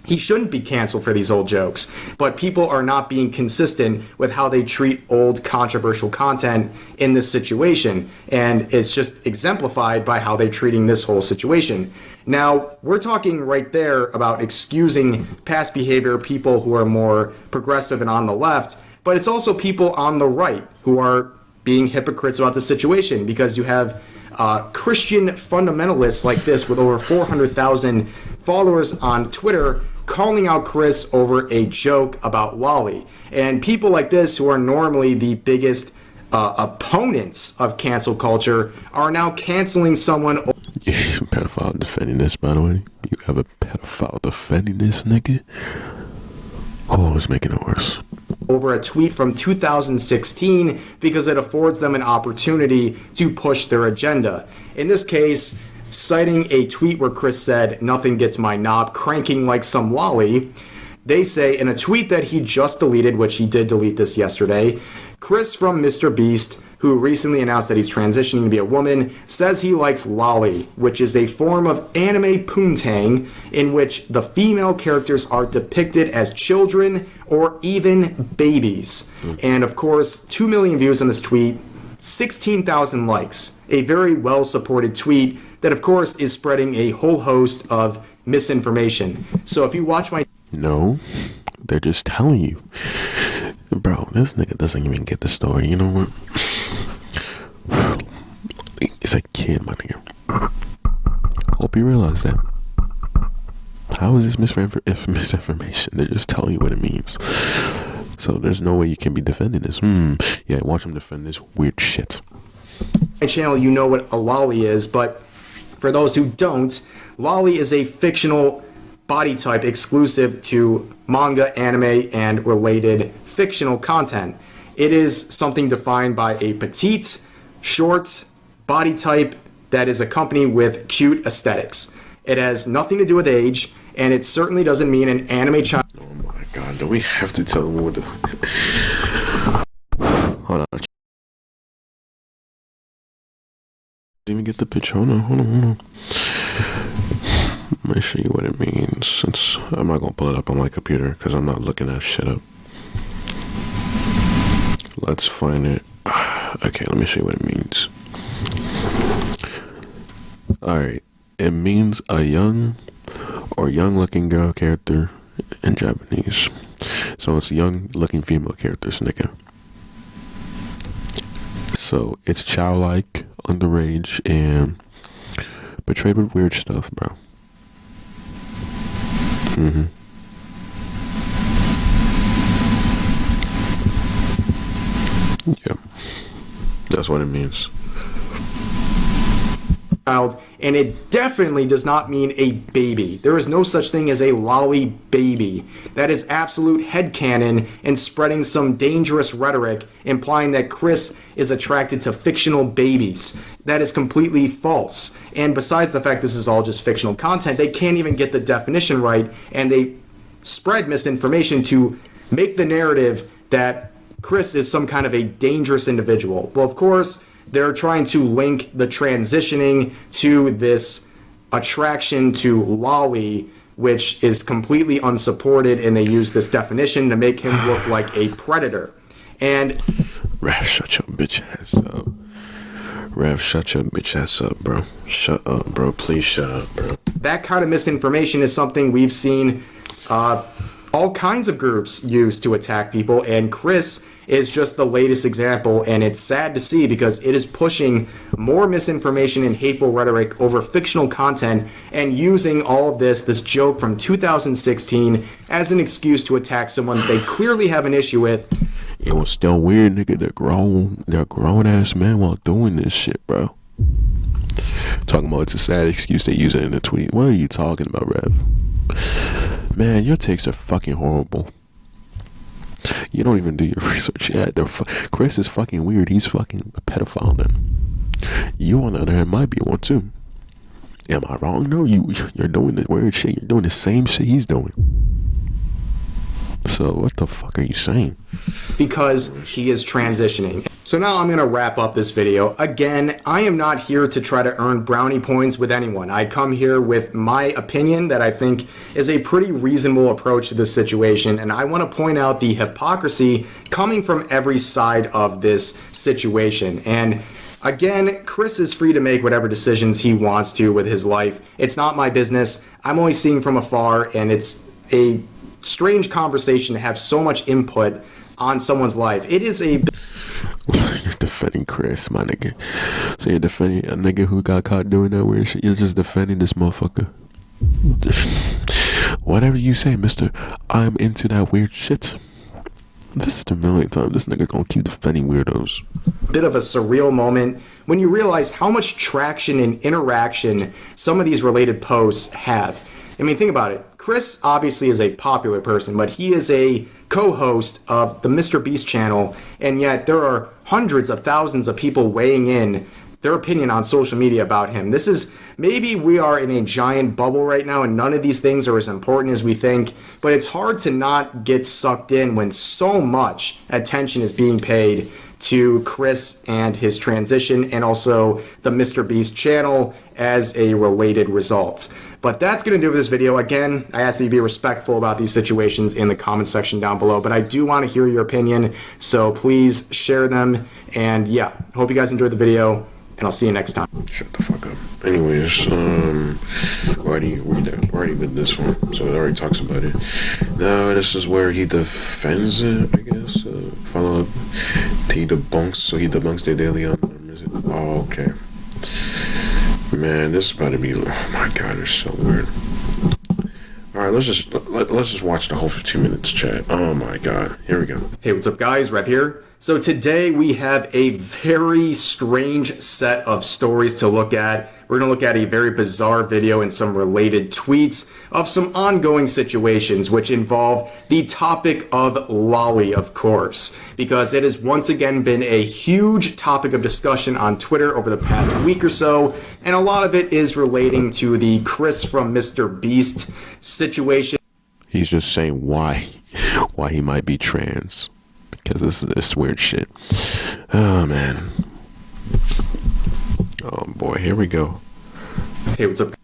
he shouldn't be canceled for these old jokes, but people are not being consistent with how they treat old controversial content in this situation, and it's just exemplified by how they're treating this whole situation. Now, we're talking right there about excusing past behavior, people who are more progressive and on the left, but it's also people on the right who are being hypocrites about the situation, because you have Christian fundamentalists like this with over 400,000 followers on Twitter calling out Chris over a joke about Wally. And people like this, who are normally the biggest opponents of cancel culture, are now canceling someone. Pedophile defending this, by the way. You have a pedophile defending this, nigga? Oh, it's making it worse. Over a tweet from 2016 because it affords them an opportunity to push their agenda. In this case, citing a tweet where Chris said, "Nothing gets my knob cranking like some lolly," they say in a tweet that he just deleted, which he did delete this yesterday, Chris from Mr. Beast, who recently announced that he's transitioning to be a woman, says he likes lolly, which is a form of anime poontang in which the female characters are depicted as children or even babies. And of course, 2 million views on this tweet, 16,000 likes. A very well-supported tweet that, of course, is spreading a whole host of misinformation. So if you watch my... No, they're just telling you. Bro, this nigga doesn't even get the story. You know what? It's a kid, my nigga. Hope you realize that. How is this misinformation? They're just telling you what it means. So there's no way you can be defending this. Yeah, watch him defend this weird shit. My channel, you know what a lolly is, but for those who don't, lolly is a fictional body type exclusive to manga, anime, and related fictional content. It is something defined by a petite, short body type that is accompanied with cute aesthetics. It has nothing to do with age, and it certainly doesn't mean an anime child. Oh my god, do we have to tell them what the... Hold on. Didn't even get the picture. Hold on. Let me show you what it means, since I'm not gonna pull it up on my computer because I'm not looking that shit up. Let's find it. Okay, let me show you what it means. Alright, it means a young or young-looking girl character in Japanese. So it's young-looking female characters, nigga. So it's childlike, underage, and portrayed with weird stuff, bro. Yeah, that's what it means. And it definitely does not mean a baby. There is no such thing as a lolly baby. That is absolute headcanon and spreading some dangerous rhetoric implying that Chris is attracted to fictional babies. That is completely false. And besides the fact this is all just fictional content, they can't even get the definition right, and they spread misinformation to make the narrative that Chris is some kind of a dangerous individual. Well, of course, they're trying to link the transitioning to this attraction to lolly, which is completely unsupported, and they use this definition to make him look like a predator. And Rev, shut your bitch ass up. Rev, shut your bitch ass up, bro. Shut up, bro. Please shut up, bro. That kind of misinformation is something we've seen all kinds of groups use to attack people, and Chris is just the latest example, and it's sad to see because it is pushing more misinformation and hateful rhetoric over fictional content and using all of this joke from 2016 as an excuse to attack someone they clearly have an issue with. It was still weird, nigga. They're grown ass men while doing this shit, bro. Talking about it's a sad excuse, they use it in a tweet. What are you talking about, Rev? Man, your takes are fucking horrible. You don't even do your research yet. Chris is fucking weird. He's fucking a pedophile then. You, on the other hand, might be one too. Am I wrong? No, you're doing the weird shit. You're doing the same shit he's doing. So what the fuck are you saying? Because he is transitioning. So now I'm going to wrap up this video. Again, I am not here to try to earn brownie points with anyone. I come here with my opinion that I think is a pretty reasonable approach to this situation, and I want to point out the hypocrisy coming from every side of this situation. And again, Chris is free to make whatever decisions he wants to with his life. It's not my business. I'm only seeing from afar, and it's a strange conversation to have so much input on someone's life. It is a... You're defending Chris, my nigga. So you're defending a nigga who got caught doing that weird shit. You're just defending this motherfucker. Whatever you say, mister. I'm into that weird shit. This is the millionth time this nigga gonna keep defending weirdos. Bit of a surreal moment when you realize how much traction and interaction some of these related posts have. I mean, think about it. Chris obviously is a popular person, but he is a co-host of the Mr. Beast channel, and yet there are hundreds of thousands of people weighing in their opinion on social media about him. This is, maybe we are in a giant bubble right now and none of these things are as important as we think, but it's hard to not get sucked in when so much attention is being paid to Chris and his transition and also the Mr. Beast channel as a related result. But that's going to do it for this video. Again, I ask that you be respectful about these situations in the comment section down below, but I do want to hear your opinion, so please share them. And yeah, hope you guys enjoyed the video, and I'll see you next time. Shut the fuck up. Anyways, already did this one, so it already talks about it. Now this is where he defends it, I guess. Follow up. He debunks their daily Oh, okay. Man, this is about to be. Oh my god, it's so weird. All right, let's just watch the whole 15 minutes, chat. Oh my god, here we go. Hey, what's up, guys? Rev here. So today we have a very strange set of stories to look at. We're going to look at a very bizarre video and some related tweets of some ongoing situations which involve the topic of lolly, of course, because it has once again been a huge topic of discussion on Twitter over the past week or so, and a lot of it is relating to the Chris from Mr. Beast situation. He's just saying why he might be trans. Because this weird shit. Oh, man. Oh, boy. Here we go. Hey, what's up?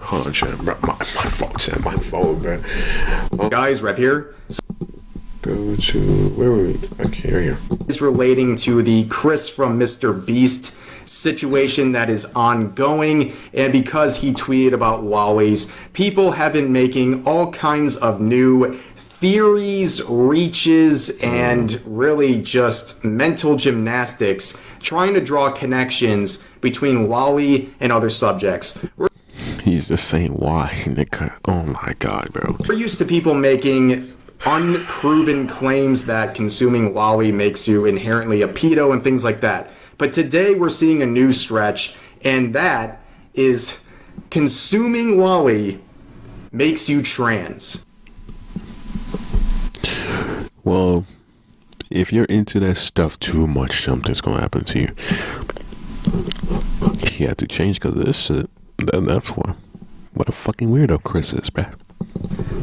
Hold on, chat. My phone, chat. My phone, man. Oh. Guys, Rev here. Go to... Where were we? Okay, here we go. It's relating to the Chris from Mr. Beast situation that is ongoing, and because he tweeted about lollies, people have been making all kinds of new theories, reaches, and really just mental gymnastics trying to draw connections between lolly and other subjects. He's just saying why, nigga. Oh my god, bro. We're used to people making unproven claims that consuming lolly makes you inherently a pedo and things like that. But today we're seeing a new stretch, and that is consuming lolly makes you trans. Well, if you're into that stuff too much, something's gonna happen to you. He had to change because of this shit. That's why. What a fucking weirdo Chris is, bruh.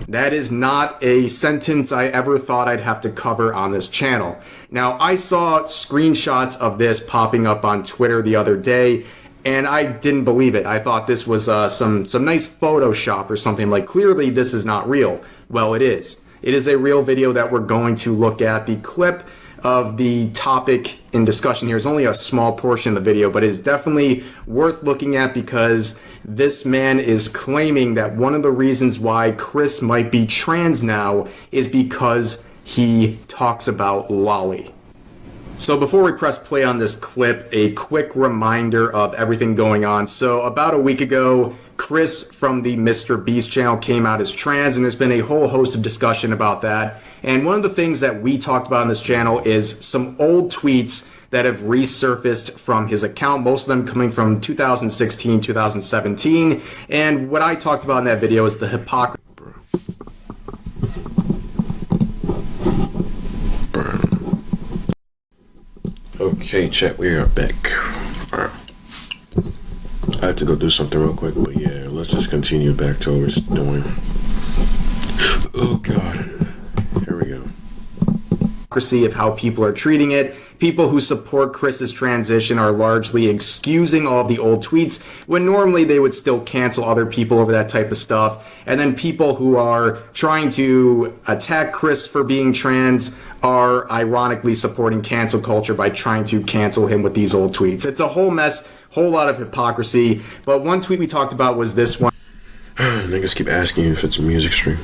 That is not a sentence I ever thought I'd have to cover on this channel. Now, I saw screenshots of this popping up on Twitter the other day, and I didn't believe it. I thought this was some nice Photoshop or something. Like, clearly this is not real. Well, it is. It is a real video that we're going to look at. The clip of the topic in discussion here is only a small portion of the video, but it is definitely worth looking at because this man is claiming that one of the reasons why Chris might be trans now is because he talks about lolly. So before we press play on this clip, a quick reminder of everything going on. So about a week ago, Chris from the Mr. Beast channel came out as trans, and there's been a whole host of discussion about that. And one of the things that we talked about on this channel is some old tweets that have resurfaced from his account, most of them coming from 2016, 2017. And what I talked about in that video is the hypocrisy. Okay, chat, we are back. Alright. I had to go do something real quick, but yeah, let's just continue back to what we're doing. Oh god. Here we go. Of how people are treating it. People who support Chris's transition are largely excusing all of the old tweets when normally they would still cancel other people over that type of stuff. And then people who are trying to attack Chris for being trans are ironically supporting cancel culture by trying to cancel him with these old tweets. It's a whole mess, whole lot of hypocrisy. But one tweet we talked about was this one. Niggas keep asking you if it's a music stream.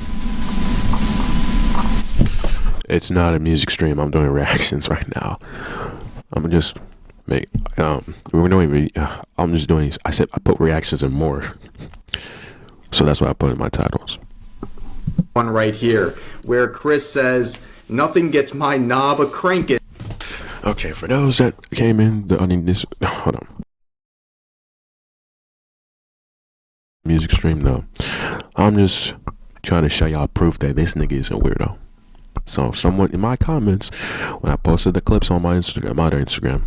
It's not a music stream. I'm doing reactions right now. I'm just we're doing. I'm just doing. I put reactions and more, so that's what I put in my titles. One right here, where Chris says, "Nothing gets my knob a crankin'." Okay, for those that came in, hold on. Music stream, no. I'm just trying to show y'all proof that this nigga is a weirdo. So someone in my comments, when I posted the clips on my other Instagram,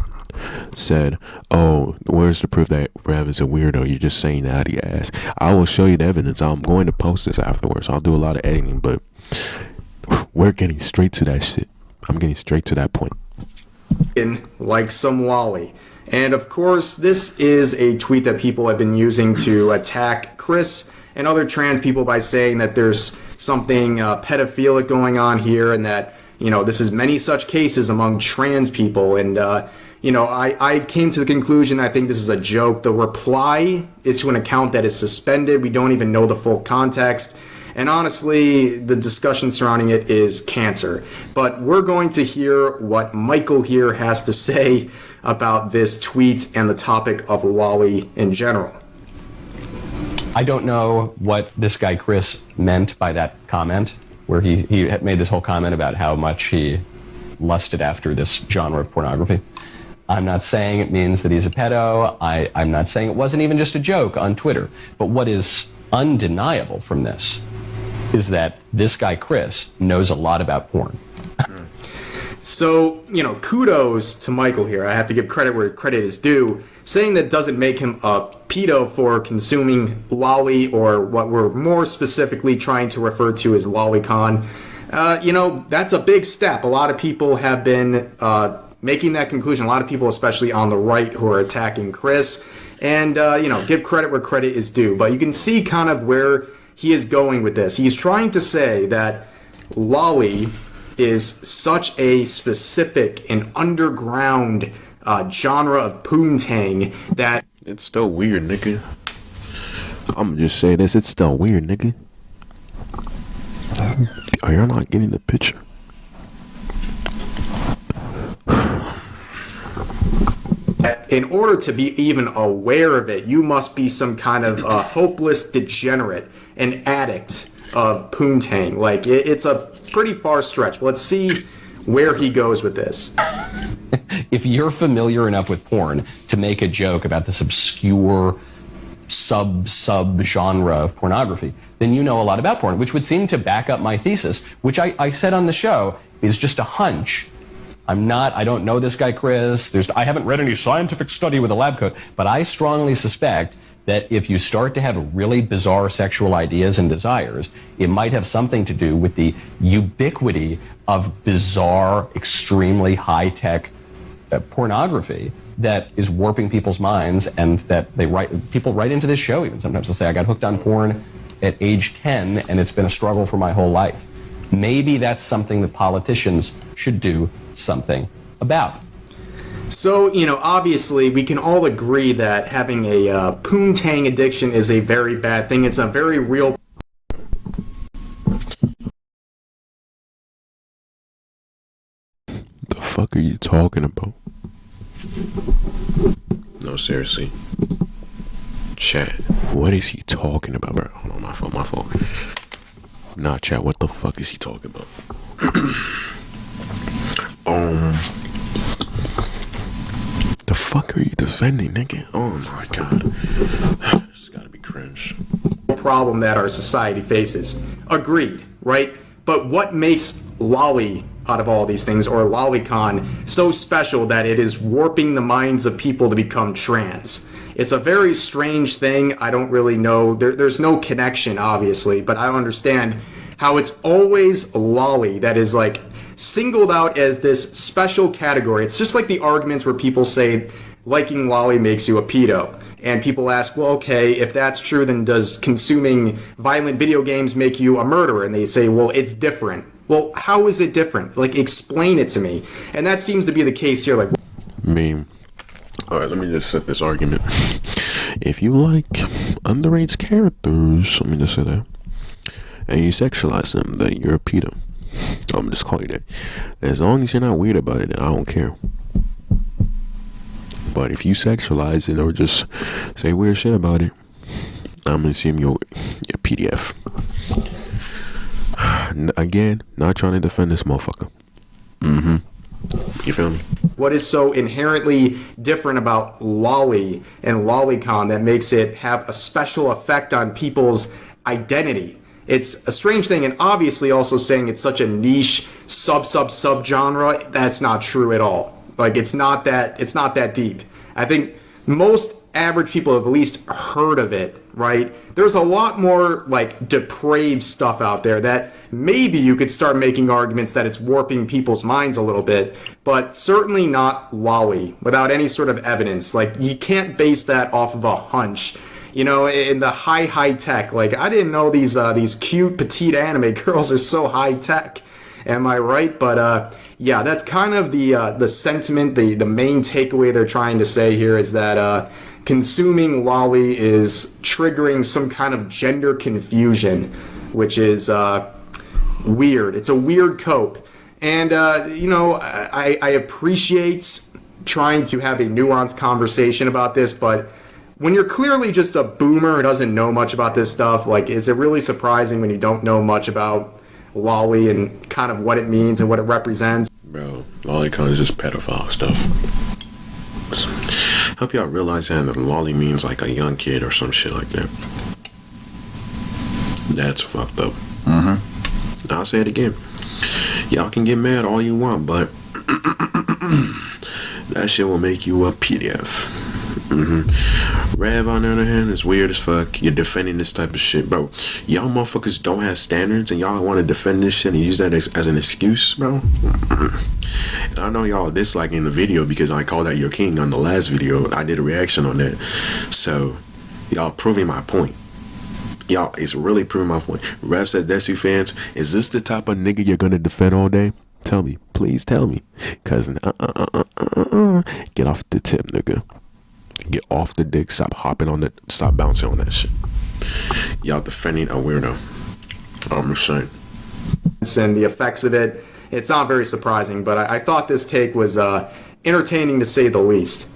said, "Oh, where's the proof that Rev is a weirdo? You're just saying that out of your ass." I will show you the evidence. I'm going to post this afterwards. I'll do a lot of editing, but we're getting straight to that shit. I'm getting straight to that point. Like some lolly. And of course, this is a tweet that people have been using to attack Chris and other trans people by saying that there's something pedophilic going on here, and that, this is many such cases among trans people. And, I came to the conclusion, I think this is a joke. The reply is to an account that is suspended. We don't even know the full context. And honestly, the discussion surrounding it is cancer. But we're going to hear what Michael here has to say about this tweet and the topic of lolly in general. I don't know what this guy Chris meant by that comment, where he had made this whole comment about how much he lusted after this genre of pornography. I'm not saying it means that he's a pedo. I'm not saying it wasn't even just a joke on Twitter. But what is undeniable from this is that this guy Chris knows a lot about porn. So, kudos to Michael here. I have to give credit where credit is due. Saying that doesn't make him a pedo for consuming lolly, or what we're more specifically trying to refer to as lolicon. That's a big step. A lot of people have been making that conclusion. A lot of people, especially on the right, who are attacking Chris. And, give credit where credit is due. But you can see kind of where he is going with this. He's trying to say that lolly is such a specific and underground genre of poontang that it's still weird, nigga. I'm gonna just say this, it's still weird, nigga. Are you not getting the picture? in order to be even aware of it, you must be some kind of hopeless degenerate, an addict of poontang. Like, it's a pretty far stretch. But let's see where he goes with this. If you're familiar enough with porn to make a joke about this obscure sub-genre of pornography, then you know a lot about porn, which would seem to back up my thesis, which I said on the show is just a hunch. I don't know this guy, Chris. I haven't read any scientific study with a lab coat, but I strongly suspect that if you start to have really bizarre sexual ideas and desires, it might have something to do with the ubiquity of bizarre, extremely high-tech pornography that is warping people's minds, and that people write into this show even. Sometimes they'll say, I got hooked on porn at age 10, and it's been a struggle for my whole life. Maybe that's something that politicians should do something about. So, obviously we can all agree that having a poontang addiction is a very bad thing. It's a very real... The fuck are you talking about? No, seriously. Chat, what is he talking about, bro? Hold on, my fault. Nah, chat, what the fuck is he talking about? The fuck are you defending, nigga? Oh my god. This has gotta be cringe. Problem that our society faces. Agreed, right? But what makes lolly out of all these things, or lolicon, so special that it is warping the minds of people to become trans? It's a very strange thing. I don't really know. There's no connection, obviously, but I don't understand how it's always lolly that is like singled out as this special category. It's just like the arguments where people say liking lolly makes you a pedo. And people ask, well, okay, if that's true, then does consuming violent video games make you a murderer? And they say, well, it's different. Well, how is it different? Like, explain it to me. And that seems to be the case here. Like, alright, let me just set this argument. If you like underage characters, let me just say that, and you sexualize them, then you're a pedo. I'm just calling you that. As long as you're not weird about it, then I don't care. But if you sexualize it or just say weird shit about it, I'm gonna assume your PDF. Again, not trying to defend this motherfucker. You feel me? What is so inherently different about Lolly and lolicon that makes it have a special effect on people's identity? It's a strange thing, and obviously also saying it's such a niche sub-genre, that's not true at all. Like, it's not that deep. I think most average people have at least heard of it, right? There's a lot more, like, depraved stuff out there that maybe you could start making arguments that it's warping people's minds a little bit, but certainly not Lolly, without any sort of evidence. Like, you can't base that off of a hunch. You know, in the high tech, like, I didn't know these cute petite anime girls are so high tech. Am I right? But yeah, that's kind of the sentiment, the main takeaway they're trying to say here is that consuming Lolly is triggering some kind of gender confusion, which is weird. It's a weird cope. And, you know, I appreciate trying to have a nuanced conversation about this, but when you're clearly just a boomer who doesn't know much about this stuff, like, is it really surprising when you don't know much about Lolly and kind of what it means and what it represents? Bro, lolicon is just pedophile stuff. Hope y'all realize that lolly means like a young kid or some shit like that. That's fucked up. I'll say it again. Y'all can get mad all you want, but that shit will make you a PDF. Rev, on the other hand, is weird as fuck. You're defending this type of shit, bro. Y'all motherfuckers don't have standards, and y'all want to defend this shit and use that as an excuse, bro. And I know y'all disliking the video because I called out your king on the last video. I did a reaction on that, so y'all proving my point. Y'all, it's really proving my point. Rev said, desu fans, is this the type of nigga you're gonna defend all day? Tell me, please tell me, cause get off the tip, nigga. Get off the dick. Stop hopping on it. Stop bouncing on that shit. Y'all defending a weirdo. I'm saying. And the effects of it, it's not very surprising, but I thought this take was entertaining to say the least.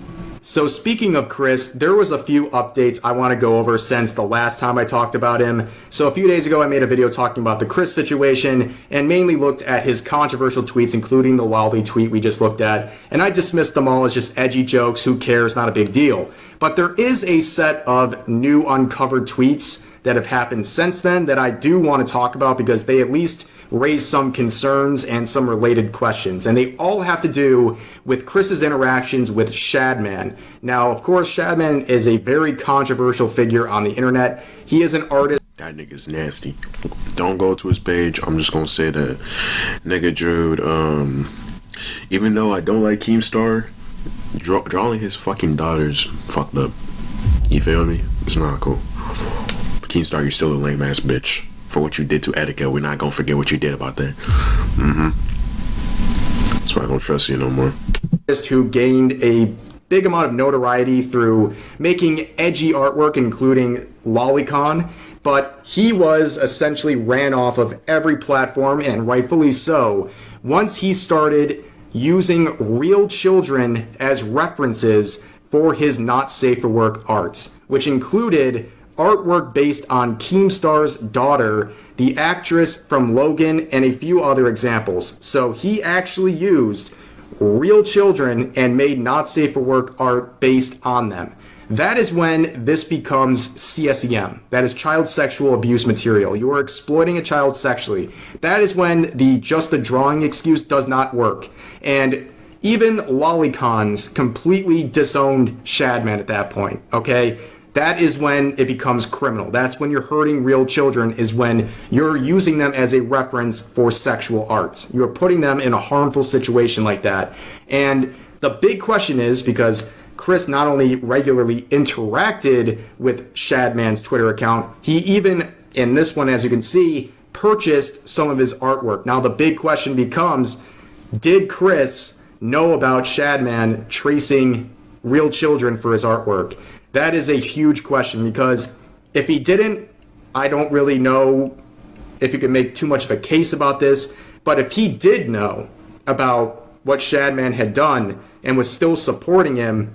So speaking of Chris, there was a few updates I want to go over since the last time I talked about him. So a few days ago, I made a video talking about the Chris situation and mainly looked at his controversial tweets, including the Lolly tweet we just looked at. And I dismissed them all as just edgy jokes. Who cares? Not a big deal. But there is a set of new uncovered tweets that have happened since then that I do want to talk about because they at least raise some concerns and some related questions. And they all have to do with Chris's interactions with Shadman. Now, of course, Shadman is a very controversial figure on the internet. He is an artist. That nigga's nasty. Don't go to his page. I'm just gonna say that nigga drew, even though I don't like Keemstar, drawing his fucking daughters fucked up. You feel me? It's not cool. Keemstar, you're still a lame ass bitch. For what you did to Etika, we're not gonna forget what you did about that. That's why I don't trust you no more. Who gained a big amount of notoriety through making edgy artwork, including lolicon, but he was essentially ran off of every platform, and rightfully so, once he started using real children as references for his not safe for work arts, which included artwork based on Keemstar's daughter, the actress from Logan, and a few other examples. So he actually used real children and made not safe for work art based on them. That is when this becomes CSEM. That is child sexual abuse material. You are exploiting a child sexually. That is when the just a drawing excuse does not work. And even lolicons completely disowned Shadman at that point, okay? That is when it becomes criminal. That's when you're hurting real children, is when you're using them as a reference for sexual arts. You're putting them in a harmful situation like that. And the big question is, because Chris not only regularly interacted with Shadman's Twitter account, he even, in this one, as you can see, purchased some of his artwork. Now the big question becomes, did Chris know about Shadman tracing real children for his artwork? That is a huge question, because if he didn't, I don't really know if you can make too much of a case about this. But if he did know about what Shadman had done and was still supporting him,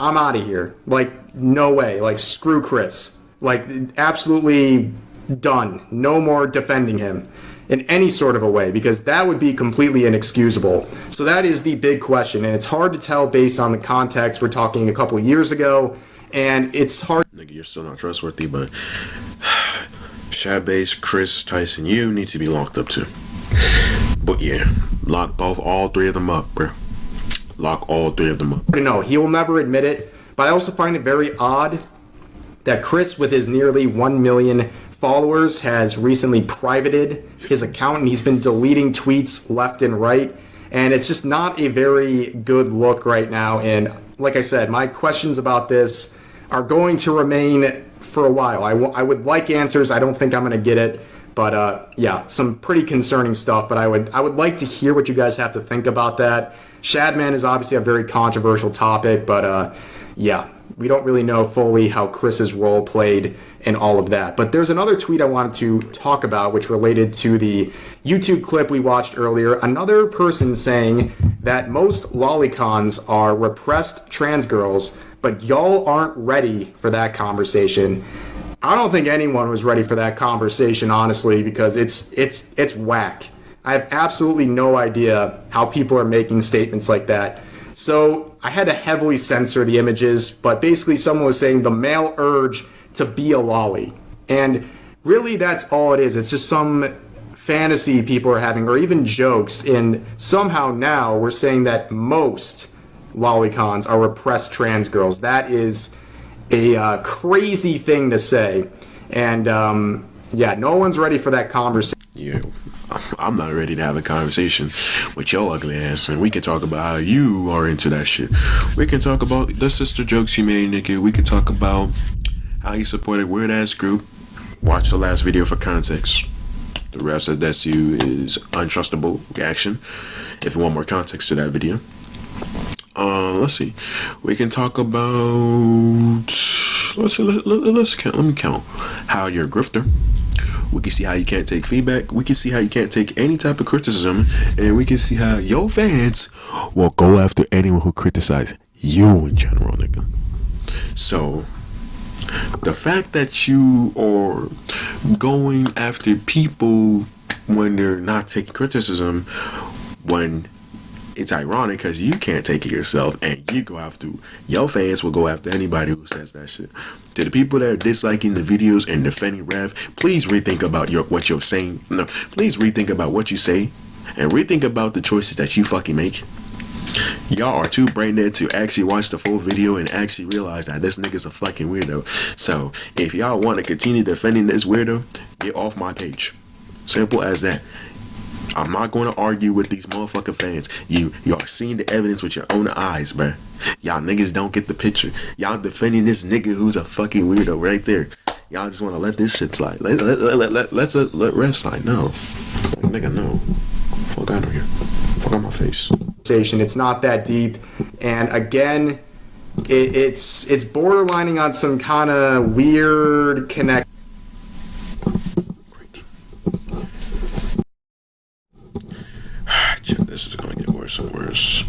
I'm out of here. Like, no way. Like, screw Chris. Like, absolutely done. No more defending him in any sort of a way, because that would be completely inexcusable. So that is the big question, and it's hard to tell based on the context. We're talking a couple years ago, and it's hard. Nigga, you're still not trustworthy, but Shad Base, Chris, Tyson, you need to be locked up too. But yeah, lock all three of them up, bro. Lock all three of them up. No, he will never admit it, but I also find it very odd that Chris, with his nearly 1 million followers, has recently privated his account, and he's been deleting tweets left and right, and it's just not a very good look right now. And like I said, my questions about this are going to remain for a while. I would like answers. I don't think I'm going to get it, but yeah, some pretty concerning stuff. But I would like to hear what you guys have to think about that. Shadman is obviously a very controversial topic, but yeah, we don't really know fully how Chris's role played in all of that. But there's another tweet I wanted to talk about, which related to the YouTube clip we watched earlier. Another person saying that most lolicons are repressed trans girls, but y'all aren't ready for that conversation. I don't think anyone was ready for that conversation, honestly, because it's whack. I have absolutely no idea how people are making statements like that. So I had to heavily censor the images, but basically someone was saying the male urge to be a lolly. And really that's all it is. It's just some fantasy people are having, or even jokes. And somehow now we're saying that most lolicons are repressed trans girls. That is a crazy thing to say. And yeah, no one's ready for that conversation. Yeah, I'm not ready to have a conversation with your ugly ass, and we can talk about how you are into that shit. We can talk about the sister jokes you made, nigga. We can talk about how you supported weird ass group. Watch the last video for context. The ref says desu is untrustable reaction. If you want more context to that video, let's see. We can talk about let's count. Let me count how you're a grifter. We can see how you can't take feedback. We can see how you can't take any type of criticism. And we can see how your fans will go after anyone who criticizes you in general, nigga. So, the fact that you are going after people when they're not taking criticism, when it's ironic because you can't take it yourself, and you go after, your fans will go after anybody who says that shit. To the people that are disliking the videos and defending Rev, please rethink about what you're saying. No, please rethink about what you say, and rethink about the choices that you fucking make. Y'all are too brain dead to actually watch the full video and actually realize that this nigga's a fucking weirdo. So if y'all want to continue defending this weirdo, get off my page. Simple as that. I'm not going to argue with these motherfucking fans. You are seeing the evidence with your own eyes, bruh. Y'all niggas don't get the picture. Y'all defending this nigga who's a fucking weirdo right there. Y'all just want to let this shit slide. Let ref slide. No. Like, nigga, no. Fuck out of here. Fuck out my face. It's not that deep. And again, it's borderlining on some kind of weird connect. This is going to get worse and worse.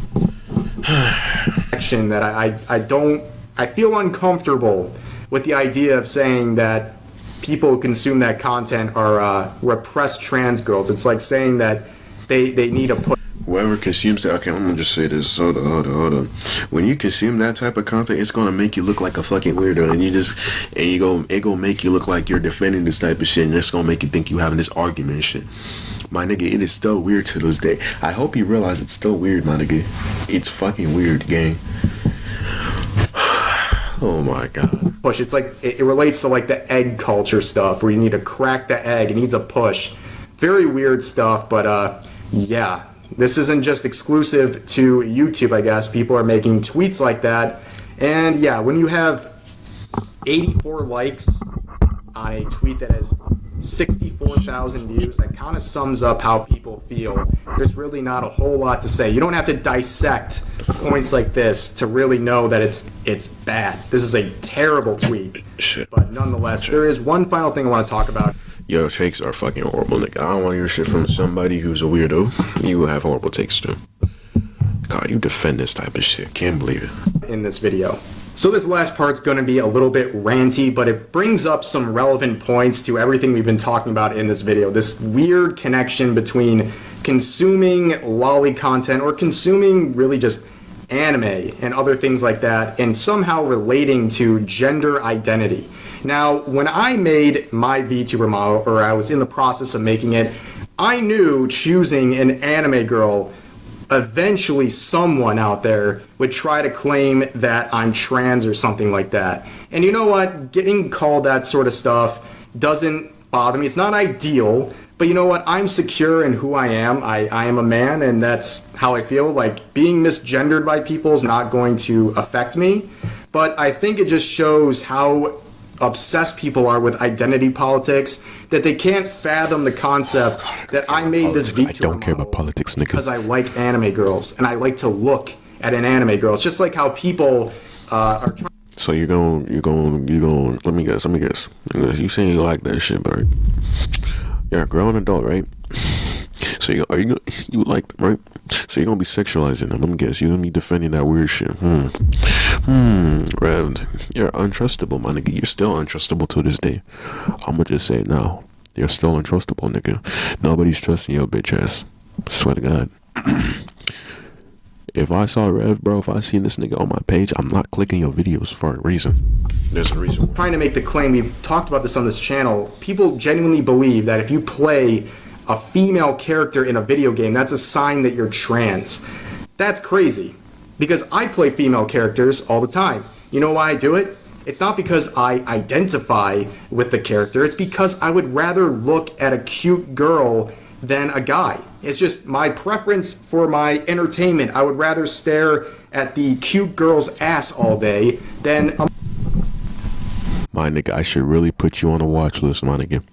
That I feel uncomfortable with the idea of saying that people who consume that content are repressed trans girls. It's like saying that they need a push. Whoever consumes that, okay, I'm gonna just say this. Hold on. When you consume that type of content, it's gonna make you look like a fucking weirdo, and it gonna make you look like you're defending this type of shit, and it's gonna make you think you having this argument and shit. My nigga, it is still weird to this day. I hope you realize it's still weird, my nigga. It's fucking weird, gang. Oh my god. Push. It's like it relates to like the egg culture stuff, where you need to crack the egg. It needs a push. Very weird stuff, but yeah. This isn't just exclusive to YouTube, I guess. People are making tweets like that. And yeah, when you have 84 likes on a tweet that has 64,000 views, that kind of sums up how people feel. There's really not a whole lot to say. You don't have to dissect points like this to really know that it's bad. This is a terrible tweet. Shit. But nonetheless, there is one final thing I want to talk about. Your takes are fucking horrible, nigga. I don't want to hear shit from somebody who's a weirdo. You have horrible takes too. God, you defend this type of shit. Can't believe it. In this video. So this last part's going to be a little bit ranty, but it brings up some relevant points to everything we've been talking about in this video. This weird connection between consuming lolly content or consuming really just anime and other things like that, and somehow relating to gender identity. Now, when I made my VTuber model, or I was in the process of making it, I knew choosing an anime girl, eventually someone out there would try to claim that I'm trans or something like that. And you know what? Getting called that sort of stuff doesn't bother me. It's not ideal, but you know what? I'm secure in who I am. I am a man, and that's how I feel. Like, being misgendered by people is not going to affect me. But I think it just shows how obsessed people are with identity politics, that they can't fathom the concept that I made this VTuber I don't care about politics, nigga. because I like anime girls and I like to look at an anime girl. It's just like how people are trying. So you're going, let me guess. You saying you like that shit, but you're a grown adult, right? So you like them, right? So you're gonna be sexualizing them. Let me guess. You're gonna be defending that weird shit. Rev, you're untrustable, my nigga. You're still untrustable to this day. I'ma just say no. You're still untrustable, nigga. Nobody's trusting your bitch ass. Swear to God. If I saw Rev, bro, if I seen this nigga on my page, I'm not clicking your videos for a reason. There's a reason. Trying to make the claim, we've talked about this on this channel, people genuinely believe that if you play a female character in a video game, that's a sign that you're trans. That's crazy, because I play female characters all the time. You know why I do it? It's not because I identify with the character, it's because I would rather look at a cute girl than a guy. It's just my preference for my entertainment. I would rather stare at the cute girl's ass all day than My nigga, I should really put you on a watch list, my nigga.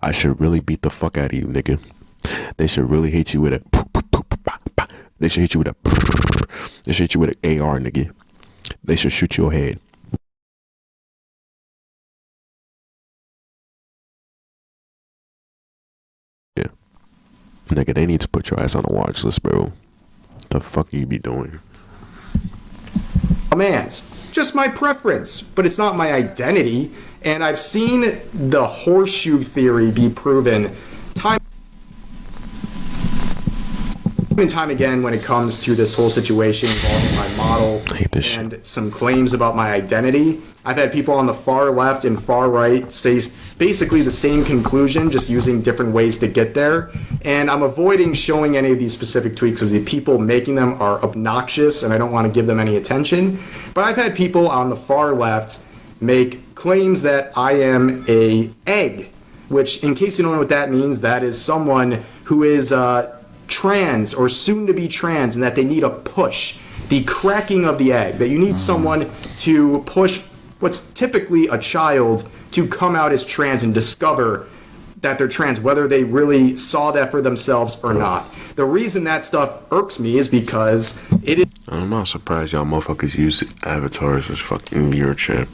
I should really beat the fuck out of you, nigga. They should really hit you with a. They should hit you with a. They should hit you with an AR, nigga. They should shoot your head. Yeah, nigga, they need to put your ass on a watch list, bro. The fuck you be doing? a man's. Just my preference, but it's not my identity. And I've seen the horseshoe theory be proven time and time again when it comes to this whole situation involving my model and some claims about my identity. I've had people on the far left and far right say basically the same conclusion, just using different ways to get there. And I'm avoiding showing any of these specific tweets because the people making them are obnoxious and I don't want to give them any attention. But I've had people on the far left make claims that I am a egg, which, in case you don't know what that means, that is someone who is trans or soon to be trans, and that they need a push, the cracking of the egg, that you need someone to push what's typically a child to come out as trans and discover that they're trans, whether they really saw that for themselves or not. The reason that stuff irks me is because it is... I'm not surprised y'all motherfuckers use avatars as fucking VR chat.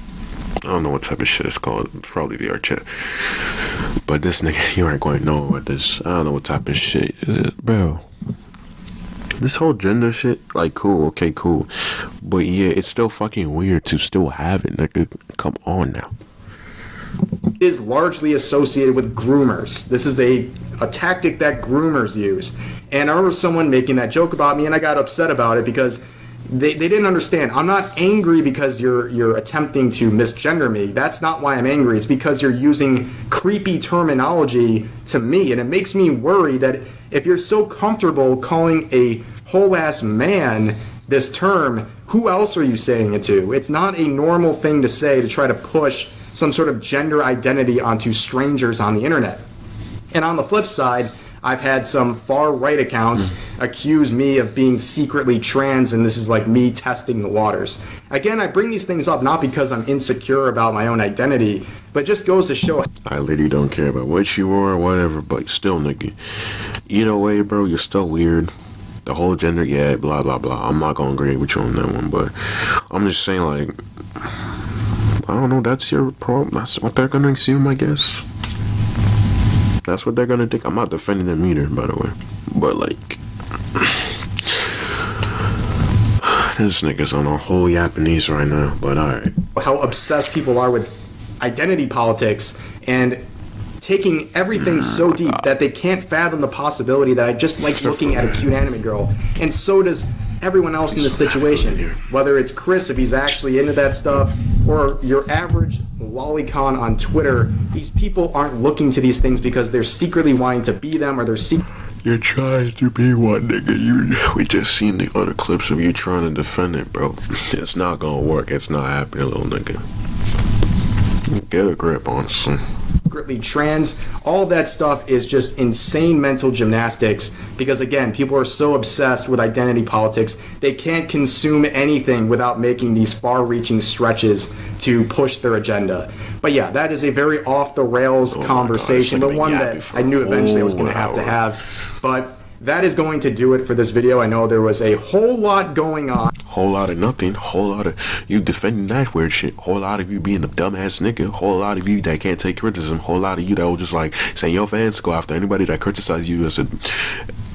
I don't know what type of shit it's called. It's probably VR chat. But this nigga, you ain't going to know what this... I don't know what type of shit is it, bro. This whole gender shit, like, cool, okay, cool. But yeah, it's still fucking weird to still have it, nigga. Come on now. Is largely associated with groomers. This is a tactic that groomers use. And I remember someone making that joke about me, and I got upset about it because they didn't understand. I'm not angry because you're attempting to misgender me. That's not why I'm angry. It's because you're using creepy terminology to me, and it makes me worry that if you're so comfortable calling a whole-ass man this term, who else are you saying it to? It's not a normal thing to say to try to push some sort of gender identity onto strangers on the internet. And on the flip side, I've had some far-right accounts accuse me of being secretly trans, and this is like me testing the waters. Again, I bring these things up not because I'm insecure about my own identity, but it just goes to show... I literally don't care about what you are or whatever, but still, nigga. Either way, bro, you're still weird. The whole gender, yeah, blah, blah, blah. I'm not gonna agree with you on that one, but I'm just saying, like... I don't know, that's your problem. That's what they're gonna assume, I guess. That's what they're gonna think. I'm not defending them either, by the way. But, like... This nigga's on a whole Japanese right now, but alright. How obsessed people are with identity politics and taking everything so deep that they can't fathom the possibility that I just like looking at a cute anime girl. And so does everyone else in this situation. Whether it's Chris, if he's actually into that stuff, or your average lolicon on Twitter, these people aren't looking to these things because they're secretly wanting to be them, or they're You're trying to be one, nigga. We just seen the other clips of you trying to defend it, bro. It's not gonna work. It's not happening, little nigga. Get a grip, honestly. secretly trans. All that stuff is just insane mental gymnastics because, again, people are so obsessed with identity politics, they can't consume anything without making these far-reaching stretches to push their agenda. But yeah, that is a very off-the-rails conversation, but one that I knew eventually I was going to have. But that is going to do it for this video. I know there was a whole lot going on. Whole lot of nothing. Whole lot of you defending that weird shit. Whole lot of you being a dumbass nigga. Whole lot of you that can't take criticism. Whole lot of you that will just like say your fans go after anybody that criticizes you as a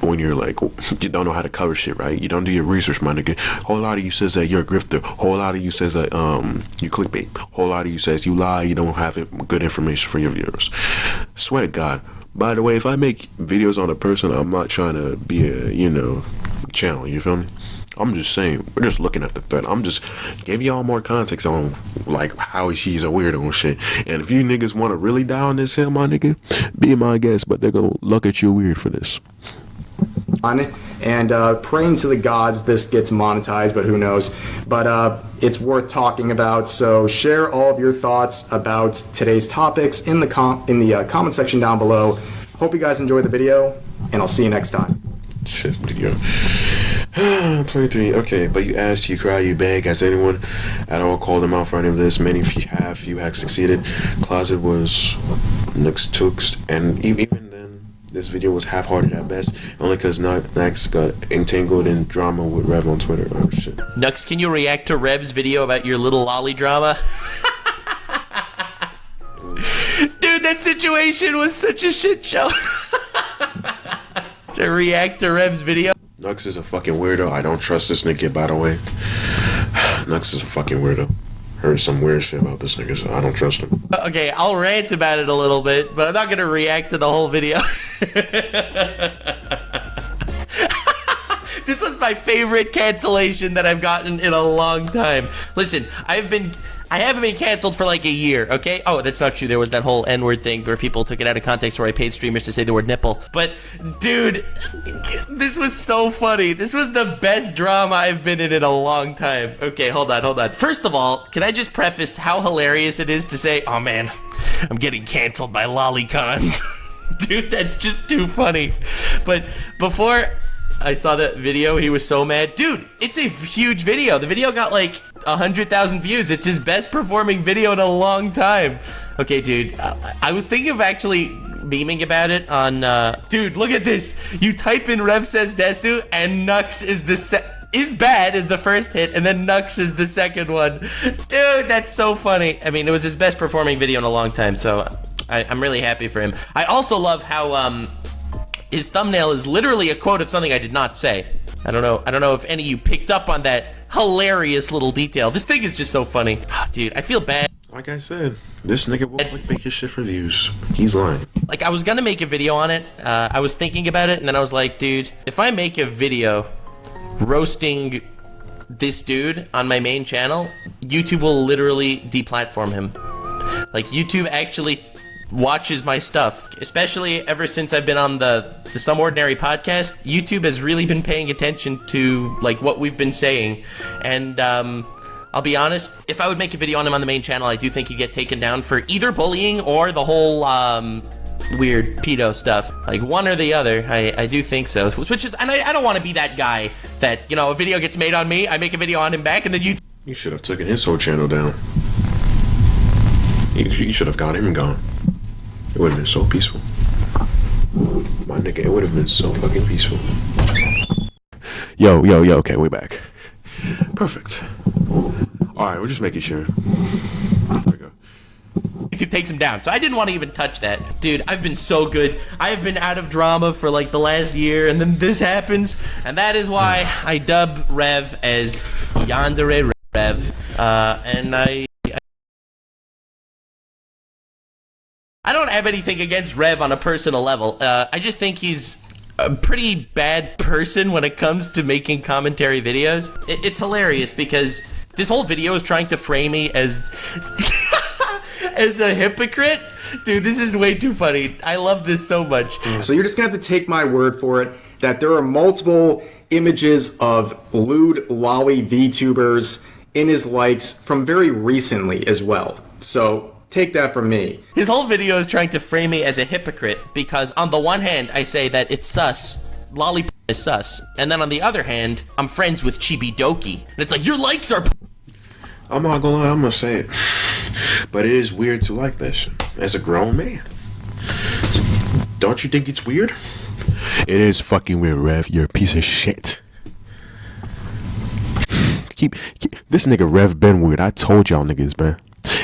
when you're like you don't know how to cover shit, right? You don't do your research, my nigga. Whole lot of you says that you're a grifter. Whole lot of you says that you clickbait. Whole lot of you says you lie. You don't have good information for your viewers. Swear to God. By the way, if I make videos on a person, I'm not trying to be a, channel, you feel me? I'm just saying, we're just looking at the thread. I'm just giving y'all more context on, like, how she's a weirdo and shit. And if you niggas want to really die on this hill, my nigga, be my guest, but they're going to look at you weird for this. And praying to the gods this gets monetized, but who knows. But it's worth talking about, so share all of your thoughts about today's topics in the comment section down below. Hope you guys enjoyed the video, and I'll see you next time. Shit, video. 23. Okay, but you ask, you cry, you beg. Has anyone at all called him out for any of this? Many of you have. Few have succeeded. Closet was next tooks, and even then, this video was half-hearted at best, only because Nax got entangled in drama with Rev on Twitter. Oh shit. Nux, can you react to Rev's video about your little lolly drama? Dude, that situation was such a shit show. To react to Rev's video. Nux is a fucking weirdo. I don't trust this nigga, by the way. Nux is a fucking weirdo. Heard some weird shit about this nigga, so I don't trust him. Okay, I'll rant about it a little bit, but I'm not gonna react to the whole video. This was my favorite cancellation that I've gotten in a long time. Listen, I haven't been canceled for like a year, okay? Oh, that's not true. There was that whole N-word thing where people took it out of context where I paid streamers to say the word nipple. But, dude, this was so funny. This was the best drama I've been in a long time. Okay, hold on. First of all, can I just preface how hilarious it is to say, oh man, I'm getting canceled by lolicons. Dude, that's just too funny. But before I saw that video, he was so mad. Dude, it's a huge video. The video got like 100,000 views. It's his best performing video in a long time. Okay, dude, I was thinking of actually memeing about it on, dude, look at this. You type in Rev says desu, and Nux is is bad is the first hit, and then Nux is the second one. Dude, that's so funny. I mean, it was his best performing video in a long time, so I'm really happy for him. I also love how, his thumbnail is literally a quote of something I did not say. I don't know if any of you picked up on that hilarious little detail. This thing is just so funny. Dude, I feel bad. Like I said, this nigga will clickbait his shit for views. He's lying. Like, I was gonna make a video on it. I was thinking about it, and then I was like, dude, if I make a video roasting this dude on my main channel, YouTube will literally deplatform him. Like, YouTube actually watches my stuff, especially ever since I've been on the Some Ordinary podcast. YouTube has really been paying attention to like what we've been saying, and I'll be honest, if I would make a video on him on the main channel, I do think he'd get taken down for either bullying or the whole weird pedo stuff, like one or the other. I do think so, which is, and I don't want to be that guy that, a video gets made on me, I make a video on him back, and then you should have taken his whole channel down. You should have got him gone. It would have been so peaceful. My nigga, it would have been so fucking peaceful. Yo, okay, we're back. Perfect. Alright, we're just making sure. There we go. YouTube takes him down, so I didn't want to even touch that. Dude, I've been so good. I have been out of drama for like the last year, and then this happens, and that is why I dub Rev as Yandere Rev, and I don't have anything against Rev on a personal level. I just think he's a pretty bad person when it comes to making commentary videos. It's hilarious because this whole video is trying to frame me as as a hypocrite. Dude, this is way too funny. I love this so much. So you're just gonna have to take my word for it that there are multiple images of lewd lolly VTubers in his likes from very recently as well. So take that from me. His whole video is trying to frame me as a hypocrite because on the one hand, I say that it's sus. Lolly is sus. And then on the other hand, I'm friends with Chibi Doki. And it's like, your likes are... I'm not gonna lie, I'm gonna say it. But it is weird to like that shit as a grown man. Don't you think it's weird? It is fucking weird, Rev. You're a piece of shit. Keep this nigga Rev been weird. I told y'all niggas, man.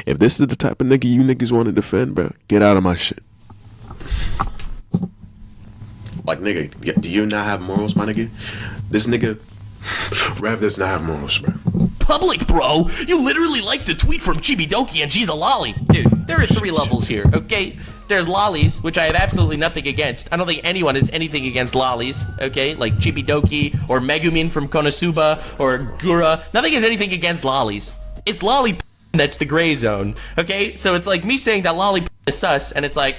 If this is the type of nigga you niggas want to defend, bro, get out of my shit. Like, nigga, do you not have morals, my nigga? This nigga, Rev does not have morals, bro. Public, bro! You literally liked the tweet from Chibi Doki and she's a lolly. Dude, there are 3 levels here, okay? There's lollies, which I have absolutely nothing against. I don't think anyone has anything against lollies, okay? Like Chibi Doki or Megumin from Konosuba or Gura. Nothing has anything against lollies. It's lolly that's the gray zone, okay? So it's like me saying that lolly is sus, and it's like,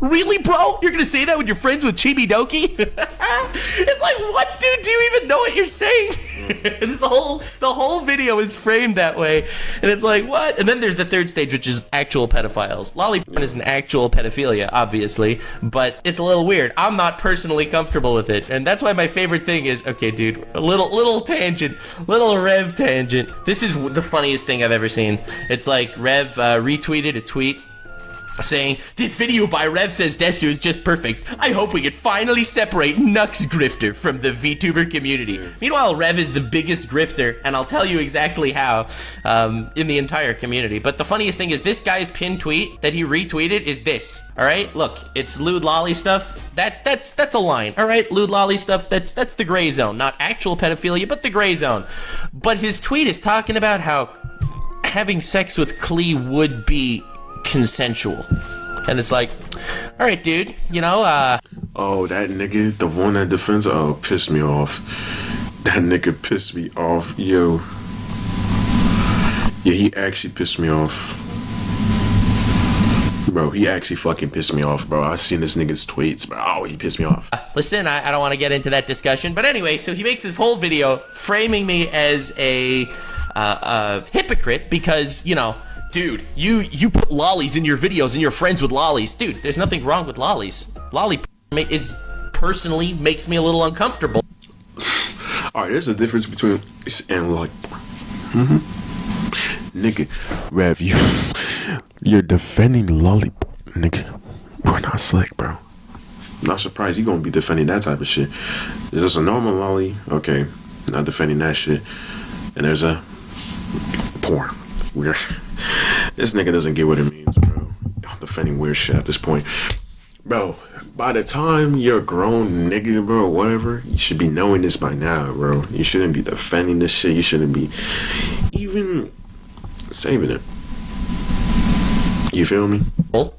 really, bro? You're gonna say that when you're friends with Chibi Doki? It's like, what, dude? Do you even know what you're saying? The whole video is framed that way, and it's like, what? And then there's the third stage, which is actual pedophiles. Lolly is an actual pedophilia, obviously, but it's a little weird. I'm not personally comfortable with it, and that's why my favorite thing is, okay, dude, a little tangent, little Rev tangent. This is the funniest thing I've ever seen. It's like Rev retweeted a tweet saying, this video by Rev Says Desu is just perfect. I hope we can finally separate Nux Grifter from the VTuber community. Meanwhile, Rev is the biggest grifter, and I'll tell you exactly how in the entire community. But the funniest thing is this guy's pinned tweet that he retweeted is this. All right, look, it's lewd lolly stuff. That's a line. All right, lewd lolly stuff. That's the gray zone, not actual pedophilia, but the gray zone. But his tweet is talking about how having sex with Klee would be consensual, and it's like, all right, dude, you know, oh, that nigga, the one that defends, oh, pissed me off. That nigga pissed me off, yo. Yeah, he actually pissed me off, bro. He actually fucking pissed me off, bro. I've seen this nigga's tweets, but oh, he pissed me off. Listen, I don't want to get into that discussion, but anyway, so he makes this whole video framing me as a hypocrite because, you know, dude, you put lollies in your videos and you're friends with lollies. Dude, there's nothing wrong with lollies. Lolly is personally makes me a little uncomfortable. Alright, there's a difference between and like, nigga, Rev, you're defending lolly, nigga. We're not slick, bro. Not surprised you gonna be defending that type of shit. There's just a normal lolly, okay, not defending that shit, and there's a porn. Weird. This nigga doesn't get what it means, bro. I'm defending weird shit at this point. Bro, by the time you're a grown nigga, bro, whatever, you should be knowing this by now, bro. You shouldn't be defending this shit. You shouldn't be even saving it. You feel me?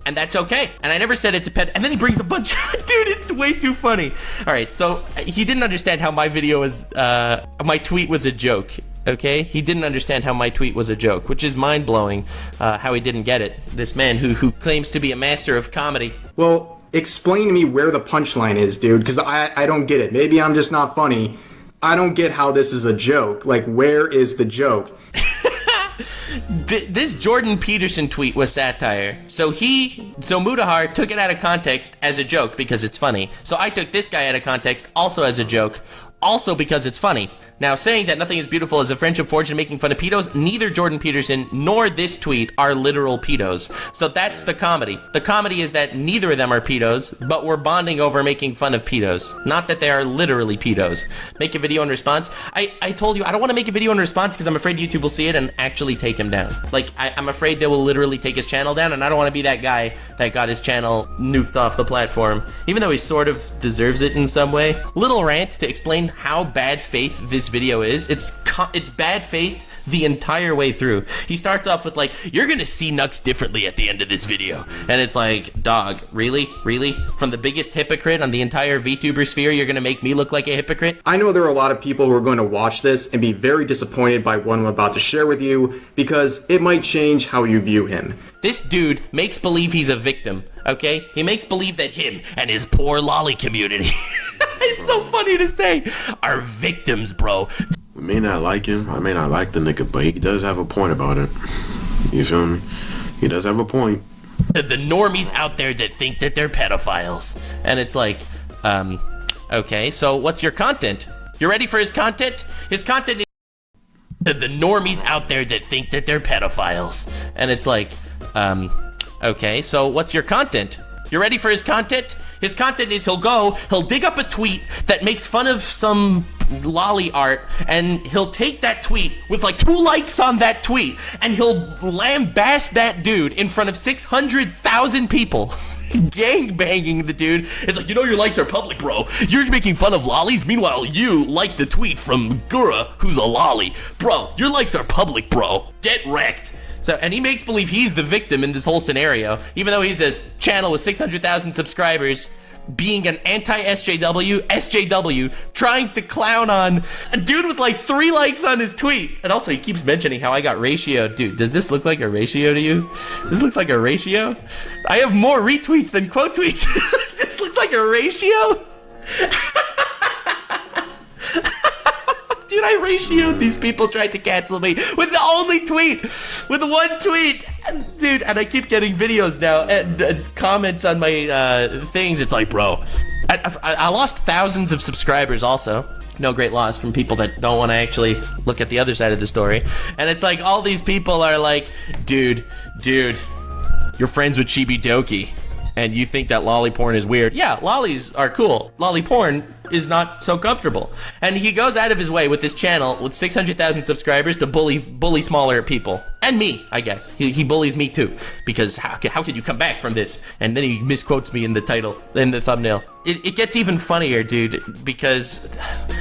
And that's okay. And I never said it's a pet. And then he brings a bunch of... Dude, it's way too funny. All right, so he didn't understand how my video was... my tweet was a joke. Okay, he didn't understand how my tweet was a joke, which is mind-blowing, how he didn't get it. This man who claims to be a master of comedy. Well, explain to me where the punchline is, dude, because I don't get it. Maybe I'm just not funny. I don't get how this is a joke. Like, where is the joke? This Jordan Peterson tweet was satire. So Mudahar took it out of context as a joke because it's funny. So I took this guy out of context also as a joke, also because it's funny. Now, saying that nothing is beautiful as a friendship forged in making fun of pedos, neither Jordan Peterson nor this tweet are literal pedos. So that's the comedy. The comedy is that neither of them are pedos, but we're bonding over making fun of pedos. Not that they are literally pedos. Make a video in response. I told you, I don't want to make a video in response because I'm afraid YouTube will see it and actually take him down. Like, I'm afraid they will literally take his channel down, and I don't want to be that guy that got his channel nuked off the platform, even though he sort of deserves it in some way. Little rant to explain how bad faith this video is. It's it's bad faith the entire way through. He starts off with like, you're gonna see Nux differently at the end of this video, and it's like, dog, really from the biggest hypocrite on the entire VTuber sphere, you're gonna make me look like a hypocrite? I know there are a lot of people who are going to watch this and be very disappointed by what I'm about to share with you, because it might change how you view him. This dude makes believe he's a victim, okay? He makes believe that him and his poor lolly community, it's so funny to say, are victims, bro. We may not like him, I may not like the nigga, but he does have a point about it. You feel me? He does have a point. The normies out there that think that they're pedophiles. And it's like, okay, so what's your content? You ready for his content? His content is the normies out there that think that they're pedophiles. And it's like, okay, so what's your content? You ready for his content? His content is he'll dig up a tweet that makes fun of some lolly art, and he'll take that tweet with like 2 likes on that tweet, and he'll lambast that dude in front of 600,000 people. Gang banging the dude. It's like, you know your likes are public, bro. You're making fun of lollies. Meanwhile, you like the tweet from Gura, who's a lolly. Bro, your likes are public, bro. Get wrecked. So, and he makes believe he's the victim in this whole scenario, even though he's a channel with 600,000 subscribers, being an anti-SJW, trying to clown on a dude with like 3 likes on his tweet. And also he keeps mentioning how I got ratio. Dude, does this look like a ratio to you? This looks like a ratio? I have more retweets than quote tweets. This looks like a ratio? Dude, I ratioed these people tried to cancel me with the only tweet, with 1 tweet. Dude, and I keep getting videos now and comments on my things. It's like, bro, I lost thousands of subscribers also. No great loss from people that don't want to actually look at the other side of the story. And it's like all these people are like, dude, you're friends with Chibi Doki and you think that lolly porn is weird. Yeah, lollies are cool. Lolly porn is not so comfortable. And he goes out of his way with this channel with 600,000 subscribers to bully smaller people. And me, I guess. He bullies me too. Because how could you come back from this? And then he misquotes me in the title, in the thumbnail. It gets even funnier, dude, because,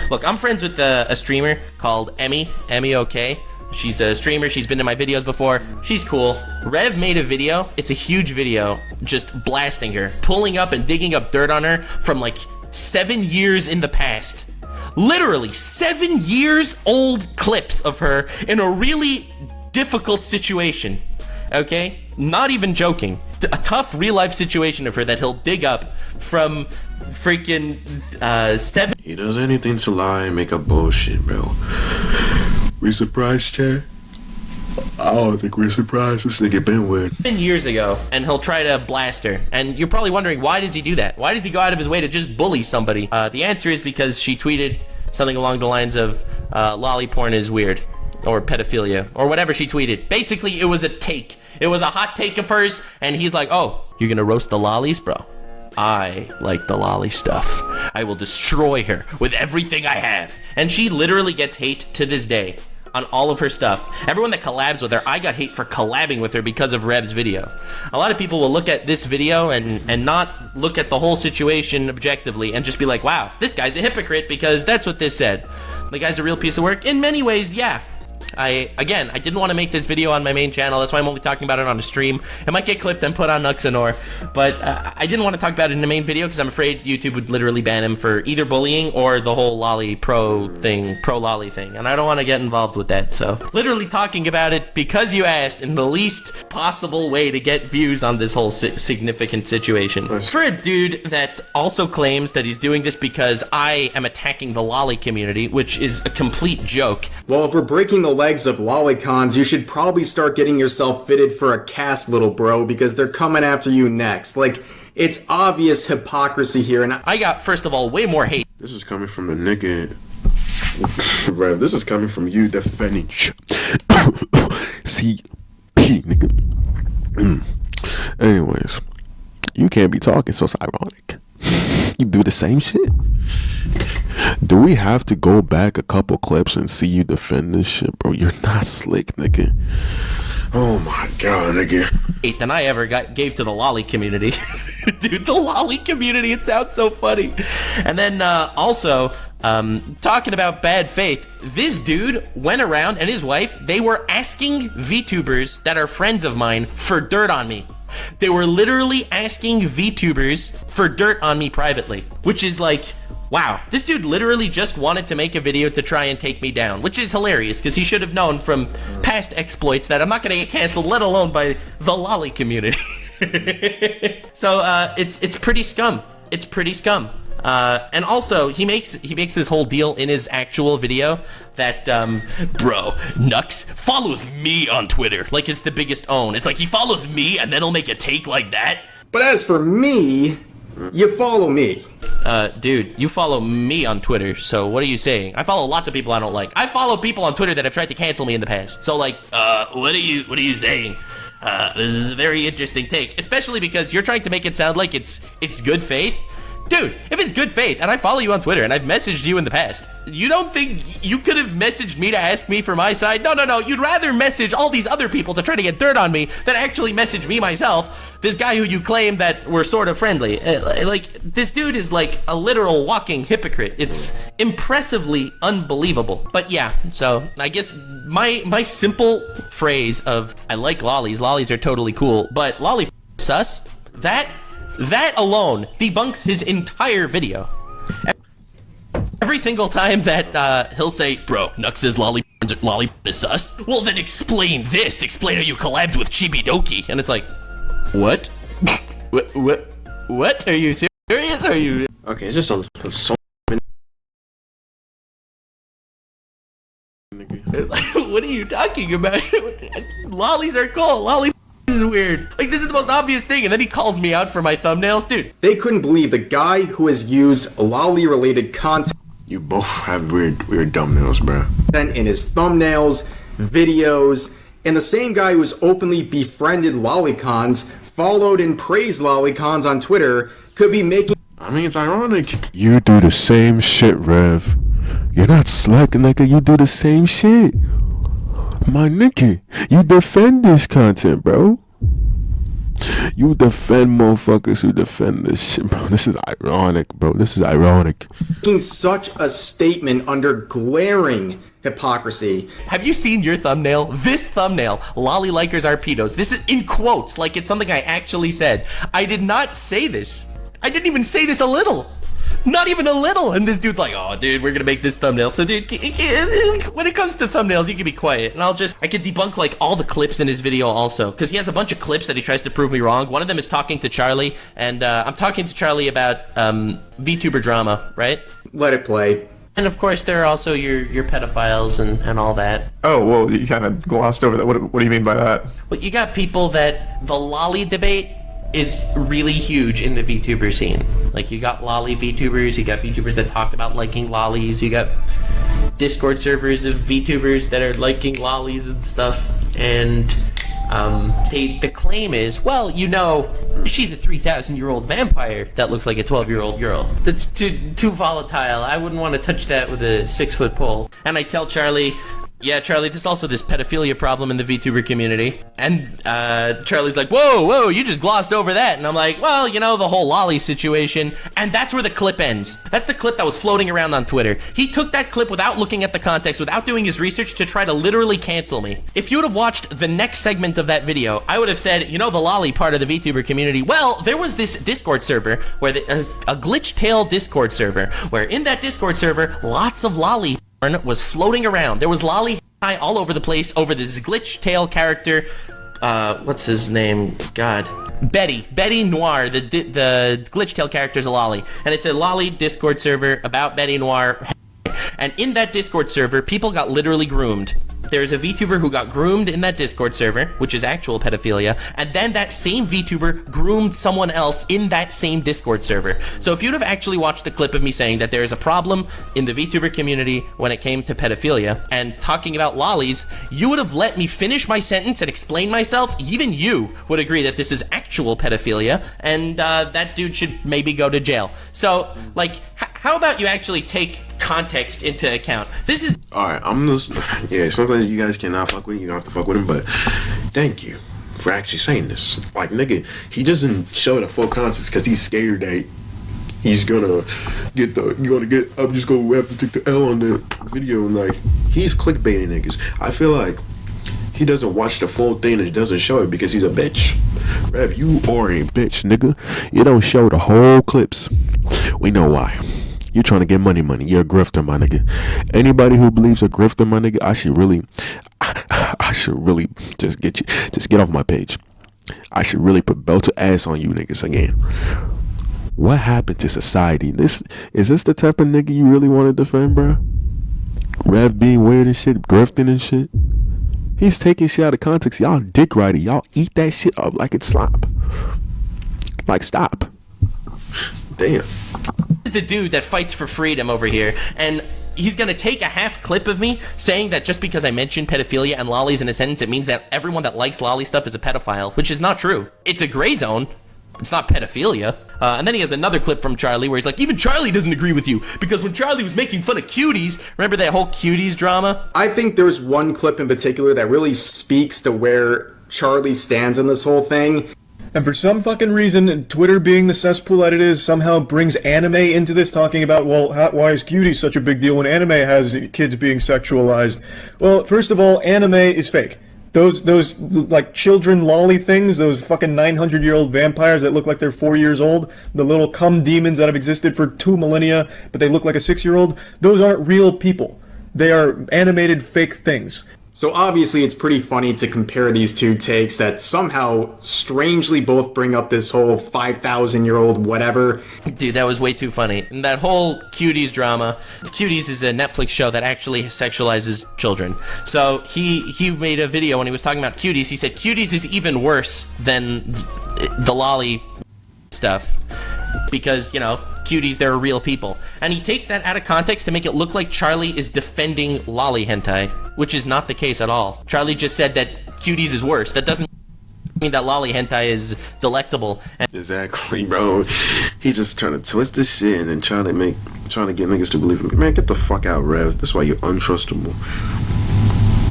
look, I'm friends with a streamer called Emmy OK. She's a streamer. She's been in my videos before. She's cool. Rev made a video. It's a huge video, just blasting her, pulling up and digging up dirt on her from like 7 years in the past. Literally 7 years old clips of her in a really difficult situation. Okay? Not even joking. A tough real life situation of her that he'll dig up from freaking 7. He does anything to lie and make up bullshit, bro. We surprised, Chad? I don't think we're surprised. This nigga been weird. 7 years ago, and he'll try to blast her. And you're probably wondering, why does he do that? Why does he go out of his way to just bully somebody? The answer is because she tweeted something along the lines of, lolly porn is weird. Or pedophilia. Or whatever she tweeted. Basically, it was a take. It was a hot take of hers, and he's like, oh, you're gonna roast the lollies, bro? I like the lolly stuff. I will destroy her with everything I have. And she literally gets hate to this day on all of her stuff. Everyone that collabs with her, I got hate for collabing with her because of Rev's video. A lot of people will look at this video and not look at the whole situation objectively and just be like, wow, this guy's a hypocrite because that's what this said. The guy's a real piece of work. In many ways, yeah. I didn't want to make this video on my main channel. That's why I'm only talking about it on a stream. It might get clipped and put on Nuxanor, but I didn't want to talk about it in the main video because I'm afraid YouTube would literally ban him for either bullying or the whole lolly pro lolly thing, and I don't want to get involved with that. So literally talking about it because you asked in the least possible way to get views on this whole significant situation. For a dude that also claims that he's doing this because I am attacking the lolly community, which is a complete joke. Well, if we're breaking the legs of lolicons, you should probably start getting yourself fitted for a cast, little bro, because they're coming after you next. Like, it's obvious hypocrisy here, and I got, first of all, way more hate. This is coming from the nigga. Rev, this is coming from you defending CP, nigga. Anyways, you can't be talking, so it's ironic. You do the same shit. Do we have to go back a couple clips and see you defend this shit, bro? You're not slick, nigga. Oh my god, nigga. Than I ever gave to the lolly community. Dude, the lolly community, it sounds so funny. And then also, talking about bad faith, this dude went around, and his wife, they were asking VTubers that are friends of mine for dirt on me. They were literally asking VTubers for dirt on me privately, which is like, wow, this dude literally just wanted to make a video to try and take me down, which is hilarious because he should have known from past exploits that I'm not going to get canceled, let alone by the lolly community. So it's pretty scum. It's pretty scum. And also, he makes this whole deal in his actual video that, bro, Nux follows me on Twitter like it's the biggest own. It's like he follows me and then he'll make a take like that. But as for me, you follow me. Dude, you follow me on Twitter, so what are you saying? I follow lots of people I don't like. I follow people on Twitter that have tried to cancel me in the past. So like, what are you saying? This is a very interesting take, especially because you're trying to make it sound like it's good faith. Dude, if it's good faith, and I follow you on Twitter, and I've messaged you in the past, you don't think you could have messaged me to ask me for my side? No. You'd rather message all these other people to try to get dirt on me than actually message me myself, this guy who you claim that we're sort of friendly. Like, this dude is like a literal walking hypocrite. It's impressively unbelievable. But yeah, so I guess my simple phrase of, I like lollies are totally cool, but lolly sus, that alone debunks his entire video. Every single time that he'll say, bro, Nux's lolly is sus, well then explain this. Explain how you collabed with Chibidoki. And it's like, what? What? Are you serious? Are you... Okay, it's just a so What are you talking about? Lollies are cool. Lolly is weird. Like, this is the most obvious thing, and then he calls me out for my thumbnails. Dude. They couldn't believe the guy who has used lolly-related content You both have weird thumbnails, bro. in his thumbnails, videos, and the same guy who has openly befriended lolicons, followed and praised lolicons on Twitter, could be making... I mean, it's ironic. You do the same shit, Rev. You're not slacking, nigga. You do the same shit. My nigga, you defend this content, bro. You defend motherfuckers who defend this shit, bro. This is ironic, bro. This is ironic. Making such a statement under glaring hypocrisy. Have you seen your thumbnail? This thumbnail, lolly likers are pedos. This is in quotes, like it's something I actually said. I did not say this. I didn't even say this a little. Not even a little. And this dude's like, oh, dude, we're gonna make this thumbnail. So, dude, when it comes to thumbnails, you can be quiet. And I can debunk, like, all the clips in his video also. Because he has a bunch of clips that he tries to prove me wrong. One of them is talking to Charlie. And I'm talking to Charlie about VTuber drama, right? Let it play. And, of course, there are also your pedophiles and all that. Oh, well, you kind of glossed over that. What do you mean by that? Well, you got people that the lolly debate is really huge in the VTuber scene. Like, you got lolly VTubers, you got VTubers that talk about liking lollies, you got Discord servers of VTubers that are liking lollies and stuff, and the claim is, well, you know, she's a 3,000-year-old vampire that looks like a 12-year-old girl. That's too volatile. I wouldn't want to touch that with a 6-foot pole. And I tell Charlie, yeah, Charlie, there's also this pedophilia problem in the VTuber community. And Charlie's like, whoa, you just glossed over that. And I'm like, well, you know, the whole lolly situation. And that's where the clip ends. That's the clip that was floating around on Twitter. He took that clip without looking at the context, without doing his research to try to literally cancel me. If you would have watched the next segment of that video, I would have said, you know, the lolly part of the VTuber community. Well, there was this Discord server where a glitch tail Discord server, where in that Discord server, lots of lolly was floating around. There was lolly all over the place over this glitch tail character. What's his name? God. Betty Noir. The glitch tail character's a lolly. And it's a lolly Discord server about Betty Noir. And in that Discord server, people got literally groomed. There's a VTuber who got groomed in that Discord server, which is actual pedophilia, and then that same VTuber groomed someone else in that same Discord server. So if you'd have actually watched the clip of me saying that there is a problem in the VTuber community when it came to pedophilia and talking about lollies, you would have let me finish my sentence and explain myself. Even you would agree that this is actual pedophilia, and that dude should maybe go to jail. So, like, how about you actually take context into account? This is... Alright, I'm just... Yeah, sometimes you guys cannot fuck with him. You don't have to fuck with him, but thank you for actually saying this. Like, nigga, he doesn't show the full context because he's scared that he's gonna I'm just gonna have to take the L on the video, and like, he's clickbaiting niggas. I feel like he doesn't watch the full thing and doesn't show it because he's a bitch. Rev, you are a bitch, nigga. You don't show the whole clips. We know why. You trying to get money. You're a grifter, my nigga. Anybody who believes a grifter, my nigga, I should really just get off my page. I should really put belt to ass on you niggas again. What happened to society? Is this the type of nigga you really want to defend, bro? Rev being weird and shit, grifting and shit. He's taking shit out of context. Y'all dick riding. Y'all eat that shit up like it's slop. Like, stop. Damn. This is the dude that fights for freedom over here, and he's gonna take a half clip of me saying that just because I mentioned pedophilia and lollies in a sentence, it means that everyone that likes lolly stuff is a pedophile, which is not true. It's a gray zone. It's not pedophilia. And then he has another clip from Charlie where he's like, even Charlie doesn't agree with you, because when Charlie was making fun of cuties, remember that whole cuties drama? I think there's one clip in particular that really speaks to where Charlie stands in this whole thing. And for some fucking reason, Twitter being the cesspool that it is somehow brings anime into this, talking about, well, why is cutie such a big deal when anime has kids being sexualized? Well, first of all, anime is fake. Those like children lolly things, those fucking 900-year-old vampires that look like they're 4 years old, the little cum demons that have existed for 2 millennia, but they look like a 6-year-old, those aren't real people. They are animated fake things. So obviously it's pretty funny to compare these two takes that somehow strangely both bring up this whole 5,000-year-old whatever. Dude, that was way too funny. And that whole Cuties drama, Cuties is a Netflix show that actually sexualizes children. So he made a video when he was talking about Cuties. He said Cuties is even worse than the lolly stuff. Because, you know, cuties, they're real people. And he takes that out of context to make it look like Charlie is defending lolly hentai, which is not the case at all. Charlie just said that cuties is worse. That doesn't mean that lolly hentai is delectable. Exactly, bro. He's just trying to twist this shit and then trying to get niggas to believe him. Man, get the fuck out, Rev. That's why you're untrustable.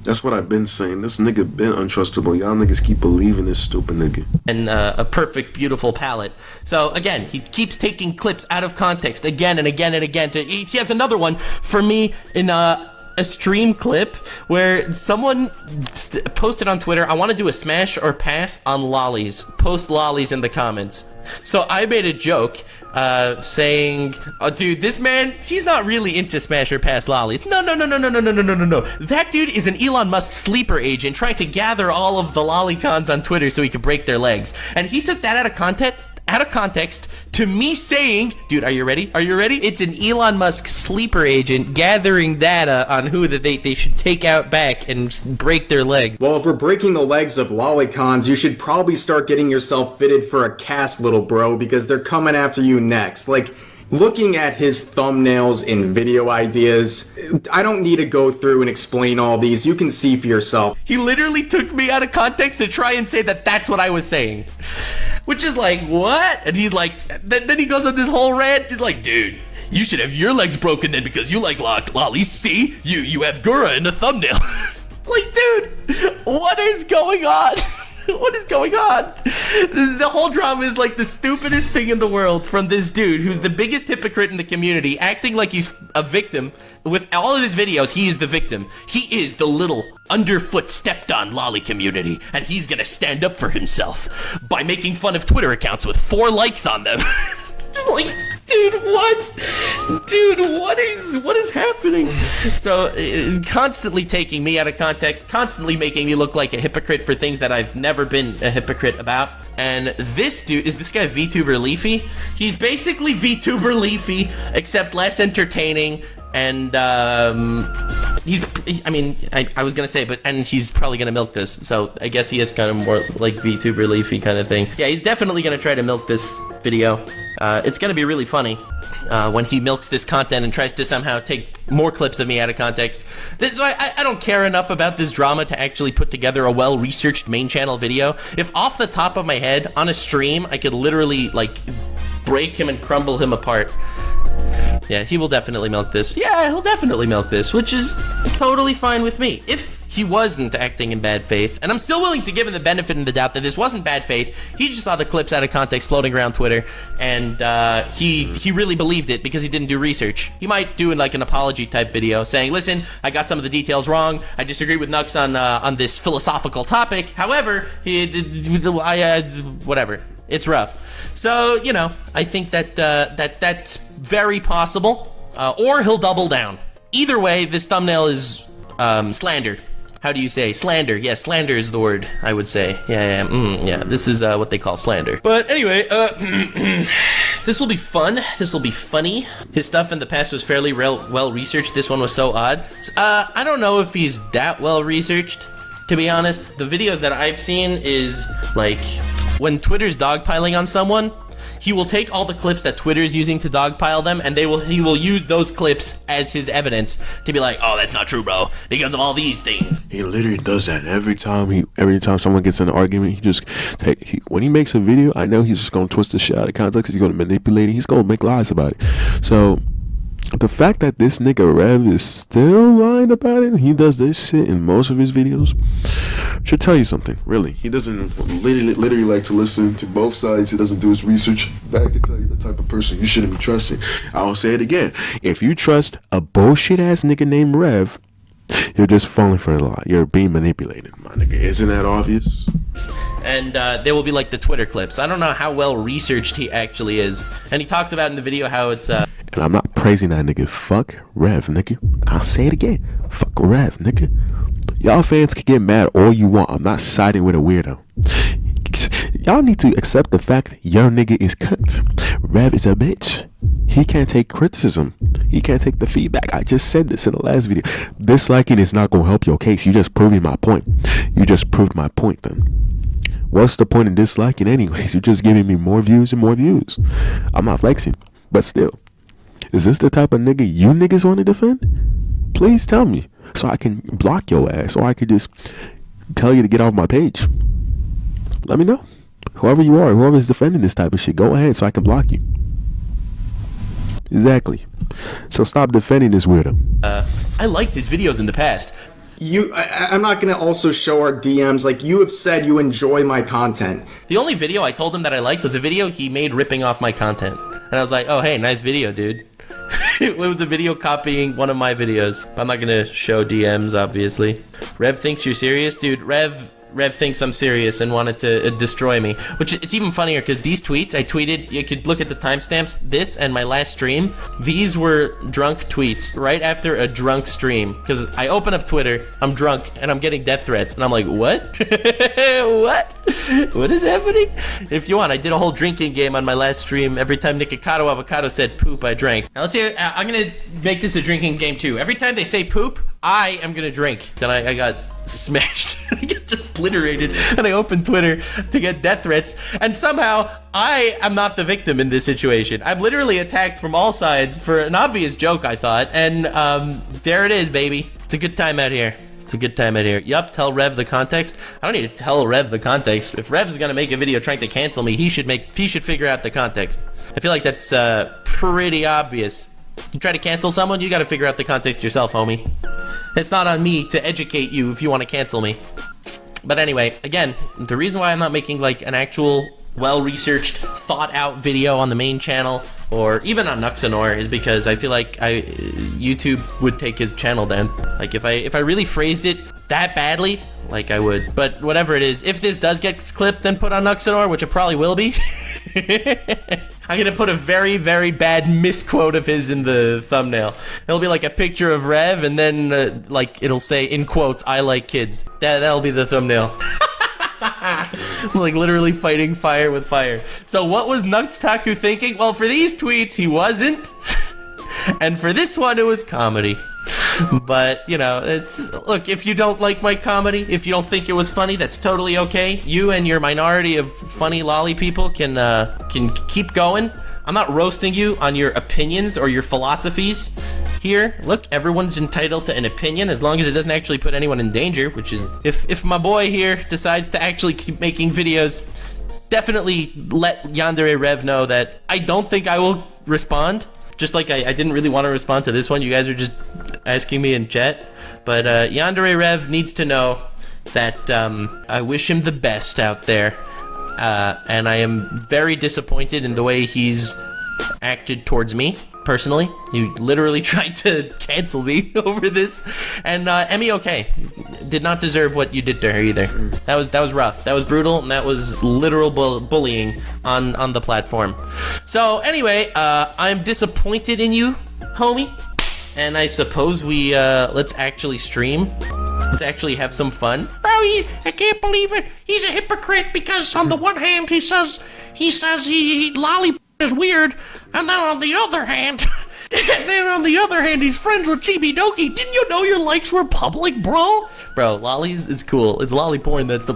That's what I've been saying. This nigga been untrustable. Y'all niggas keep believing this stupid nigga. And a perfect, beautiful palette. So again, he keeps taking clips out of context again and again and again. He has another one for me in a stream clip where someone posted on Twitter, I want to do a smash or pass on lollies. Post lollies in the comments. So I made a joke saying, oh dude, this man, he's not really into smash or pass lollies. No. That dude is an Elon Musk sleeper agent trying to gather all of the lollicons on Twitter so he could break their legs. And he took that out of context to me saying, dude, are you ready? It's an Elon Musk sleeper agent gathering data on who that they should take out back and break their legs. Well, if we're breaking the legs of lollicons, you should probably start getting yourself fitted for a cast, little bro, because they're coming after you next. Like, looking at his thumbnails and video ideas, I don't need to go through and explain all these. You can see for yourself. He literally took me out of context to try and say that that's what I was saying. Which is like, what? And he's like, then he goes on this whole rant. He's like, dude, you should have your legs broken then because you like lollies. See? You have Gura in the thumbnail. Like, dude, what is going on? What is going on? The whole drama is like the stupidest thing in the world from this dude who's the biggest hypocrite in the community, acting like he's a victim. With all of his videos, he is the victim. He is the little underfoot stepped on lolly community, and he's gonna stand up for himself by making fun of Twitter accounts with 4 likes on them. Just like, dude, what? Dude, what is happening? So, constantly taking me out of context, constantly making me look like a hypocrite for things that I've never been a hypocrite about. And this dude, is this guy VTuber Leafy? He's basically VTuber Leafy, except less entertaining. And I was gonna say, and he's probably gonna milk this, so I guess he is kind of more like VTuber Leafy kind of thing. Yeah, he's definitely gonna try to milk this video. It's gonna be really funny when he milks this content and tries to somehow take more clips of me out of context. So I don't care enough about this drama to actually put together a well-researched main channel video. If off the top of my head, on a stream, I could literally, like, break him and crumble him apart. Yeah, he will definitely milk this. Yeah, he'll definitely milk this, which is totally fine with me. If he wasn't acting in bad faith, and I'm still willing to give him the benefit of the doubt that this wasn't bad faith. He just saw the clips out of context floating around Twitter, and he really believed it because he didn't do research. He might do like an apology type video saying, listen, I got some of the details wrong, I disagree with Nux on this philosophical topic, however, whatever, it's rough. So, you know, I think that's very possible, or he'll double down. Either way, this thumbnail is slander. How do you say? Slander. Yeah, slander is the word, I would say. Yeah, this is what they call slander. But anyway, this will be fun. This will be funny. His stuff in the past was fairly well researched. This one was so odd. I don't know if he's that well researched, to be honest. The videos that I've seen is like when Twitter's dogpiling on someone, he will take all the clips that Twitter is using to dogpile them, and he will use those clips as his evidence to be like, oh, that's not true, bro, because of all these things. He literally does that every time someone gets in an argument. When he makes a video, I know he's just gonna twist the shit out of context. He's gonna manipulate it. He's gonna make lies about it. So the fact that this nigga Rev is still lying about it, he does this shit in most of his videos, should tell you something, really. He doesn't literally like to listen to both sides. He doesn't do his research. That can tell you the type of person you shouldn't be trusting. I'll say it again. If you trust a bullshit ass nigga named Rev, you're just falling for a lie. You're being manipulated, my nigga. Isn't that obvious? And there will be like the Twitter clips. I don't know how well researched he actually is. And he talks about in the video how it's and I'm not praising that nigga. Fuck Rev, nigga. I'll say it again. Fuck Rev, nigga. Y'all fans can get mad all you want. I'm not siding with a weirdo. Y'all need to accept the fact your nigga is cooked. Rev is a bitch. He can't take criticism. He can't take the feedback. I just said this in the last video. Disliking is not going to help your case. You just proving my point. You just proved my point then. What's the point of disliking anyways? You're just giving me more views and more views. I'm not flexing. But still, is this the type of nigga you niggas want to defend? Please tell me so I can block your ass, or I could just tell you to get off my page. Let me know. Whoever you are, whoever's defending this type of shit, go ahead so I can block you. Exactly. So stop defending this weirdo. I liked his videos in the past. I'm not going to also show our DMs. Like, you have said you enjoy my content. The only video I told him that I liked was a video he made ripping off my content. And I was like, oh, hey, nice video, dude. It was a video copying one of my videos. I'm not going to show DMs, obviously. Rev thinks you're serious? Dude, Rev thinks I'm serious and wanted to destroy me. Which, it's even funnier because these tweets I tweeted, you could look at the timestamps, this and my last stream. These were drunk tweets right after a drunk stream. Because I open up Twitter, I'm drunk, and I'm getting death threats. And I'm like, what? What? What is happening? If you want, I did a whole drinking game on my last stream. Every time Nikocado Avocado said poop, I drank. Now let's see, I'm going to make this a drinking game too. Every time they say poop, I am going to drink. Then I got smashed. I get obliterated, and I open Twitter to get death threats, and somehow I am not the victim in this situation. I'm literally attacked from all sides for an obvious joke, I thought, and there it is, baby. It's a good time out here. It's a good time out here. Yup, tell Rev the context. I don't need to tell Rev the context. If Rev's gonna make a video trying to cancel me, he should figure out the context. I feel like that's pretty obvious. You try to cancel someone, you gotta figure out the context yourself, homie. It's not on me to educate you if you want to cancel me. But anyway, again, the reason why I'm not making like an actual well-researched, thought-out video on the main channel or even on Nuxanor is because I feel like YouTube would take his channel down. Like if I really phrased it that badly, like I would. But whatever it is, if this does get clipped and put on Nuxanor, which it probably will be, I'm gonna put a very, very bad misquote of his in the thumbnail. It'll be like a picture of Rev, and then like it'll say in quotes, "I like kids." That'll be the thumbnail. Like literally fighting fire with fire. So what was Nuxtaku thinking? Well, for these tweets, he wasn't. And for this one, it was comedy. But, you know, look, if you don't like my comedy, if you don't think it was funny, that's totally okay. You and your minority of funny lolly people can keep going. I'm not roasting you on your opinions or your philosophies here. Look, everyone's entitled to an opinion as long as it doesn't actually put anyone in danger, which is, if my boy here decides to actually keep making videos, definitely let Yandere Rev know that I don't think I will respond. Just like I didn't really want to respond to this one. You guys are just asking me in chat, but Yandere Rev needs to know that I wish him the best out there, and I am very disappointed in the way he's acted towards me. Personally, you literally tried to cancel me over this, and Emmy did not deserve what you did to her either. That was rough. That was brutal, and that was literal bullying on the platform. So anyway, I'm disappointed in you, homie, and I suppose we let's actually stream. Let's actually have some fun. Bro, I can't believe it. He's a hypocrite because on the one hand he says he lolly is weird, and then on the other hand, he's friends with Chibi Doki. Didn't you know your likes were public, bro? Bro, lollies is cool. It's lolly porn that's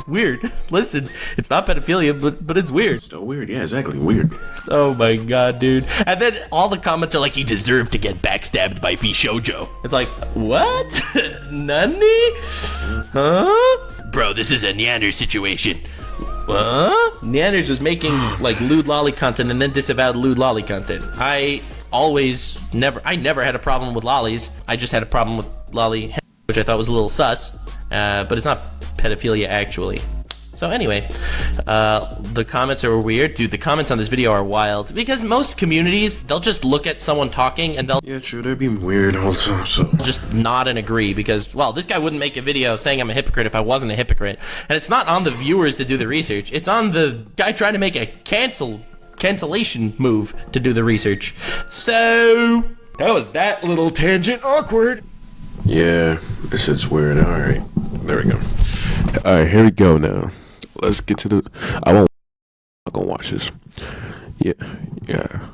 weird. Listen, it's not pedophilia, but it's weird. Still weird, yeah, exactly, weird. Oh my god, dude. And then all the comments are like, he deserved to get backstabbed by Shoujo. It's like, what? Nani? Huh? Bro, this is a Neander situation. Huh? Neanders was making like lewd lolly content and then disavowed lewd lolly content. I never had a problem with lollies. I just had a problem with lolly, which I thought was a little sus, but it's not pedophilia actually. So anyway, the comments are weird. Dude, the comments on this video are wild. Because most communities, they'll just look at someone talking and they'll... Yeah, true, they're being weird all the time, so... just nod and agree because, well, this guy wouldn't make a video saying I'm a hypocrite if I wasn't a hypocrite. And it's not on the viewers to do the research. It's on the guy trying to make a cancellation move to do the research. So, that was that little tangent awkward. Yeah, this shit's weird. Alright, there we go. Alright, here we go now. Let's get to the... I'm gonna watch this. Yeah,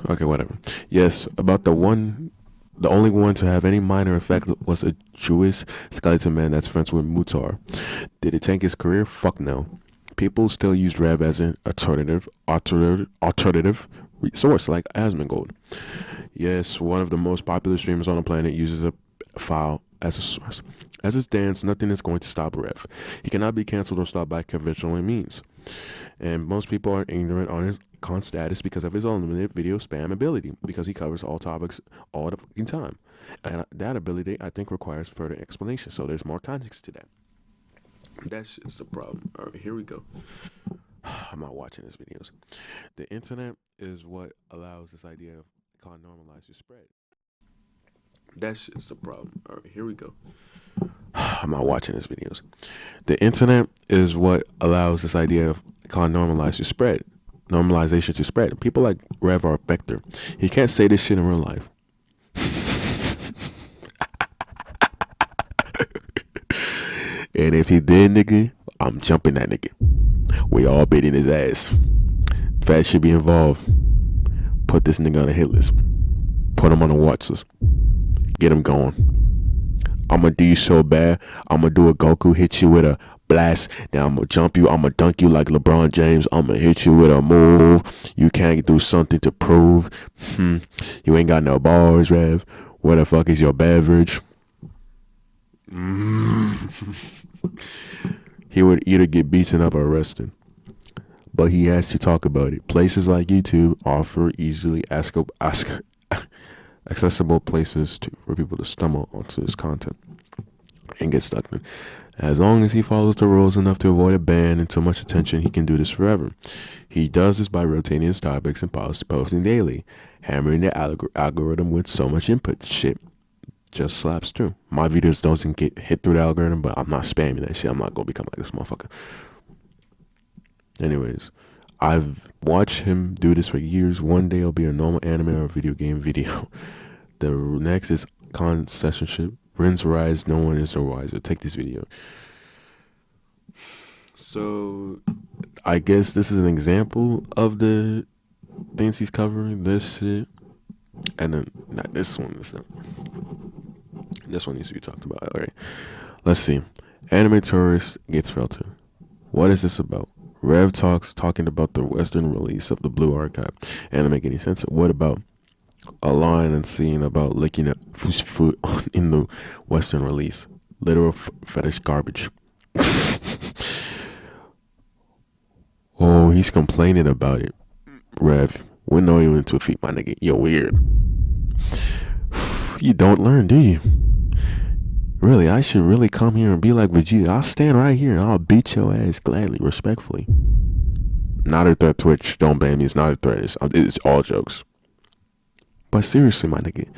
okay, whatever. Yes, about the only one to have any minor effect was a Jewish skeleton man that's friends with Mutar. Did it tank his career? Fuck no. People still use Rev as an alternative source like Asmongold. Yes, one of the most popular streamers on the planet uses a file as a source. As it stands, nothing is going to stop Rev. He cannot be cancelled or stopped by conventional means. And most people are ignorant on his con status because of his unlimited video spam ability, because he covers all topics all the fucking time. And that ability, I think, requires further explanation, so there's more context to that. That's just the problem. All right, here we go. I'm not watching his videos. The internet is what allows this idea of con normalize to spread. That's just the problem. All right, here we go. I'm not watching his videos. The internet is what allows this idea of con normalize to spread. Normalization to spread. People like Rev are a vector. He can't say this shit in real life. And if he did, nigga, I'm jumping that nigga. We all beating his ass. Fat should be involved. Put this nigga on a hit list. Put him on a watch list. Get him going. I'ma do you so bad. I'ma do a Goku, hit you with a blast. Then I'ma jump you. I'ma dunk you like LeBron James. I'ma hit you with a move. You can't do something to prove. You ain't got no bars, Rev. Where the fuck is your beverage? He would either get beaten up or arrested. But he has to talk about it. Places like YouTube offer easily accessible places for people to stumble onto his content and get stuck in. As long as he follows the rules enough to avoid a ban and too much attention, he can do this forever. He does this by rotating his topics and posting daily, hammering the algorithm with so much input. Shit just slaps through. My videos doesn't get hit through the algorithm, but I'm not spamming that shit. I'm not gonna become like this motherfucker. Anyways, I've watched him do this for years. One day it'll be a normal anime or video game video. The next is concessionship. Rinse rise, no one is the wiser. Take this video. So, I guess this is an example of the things he's covering. This shit. And then, not this one. This one needs to be talked about. Alright. Let's see. Anime tourist gets filtered. What is this about? Rev talking about the Western release of the Blue Archive. And to make any sense, what about a line and scene about licking up food in the Western release? Literal fetish garbage. Oh, he's complaining about it. Rev, when know you into feet, my nigga? You're weird. You don't learn, do you? Really, I should really come here and be like Vegeta. I'll stand right here and I'll beat your ass gladly, respectfully. Not a threat, Twitch. Don't ban me. It's not a threat. It's all jokes. But seriously, my nigga,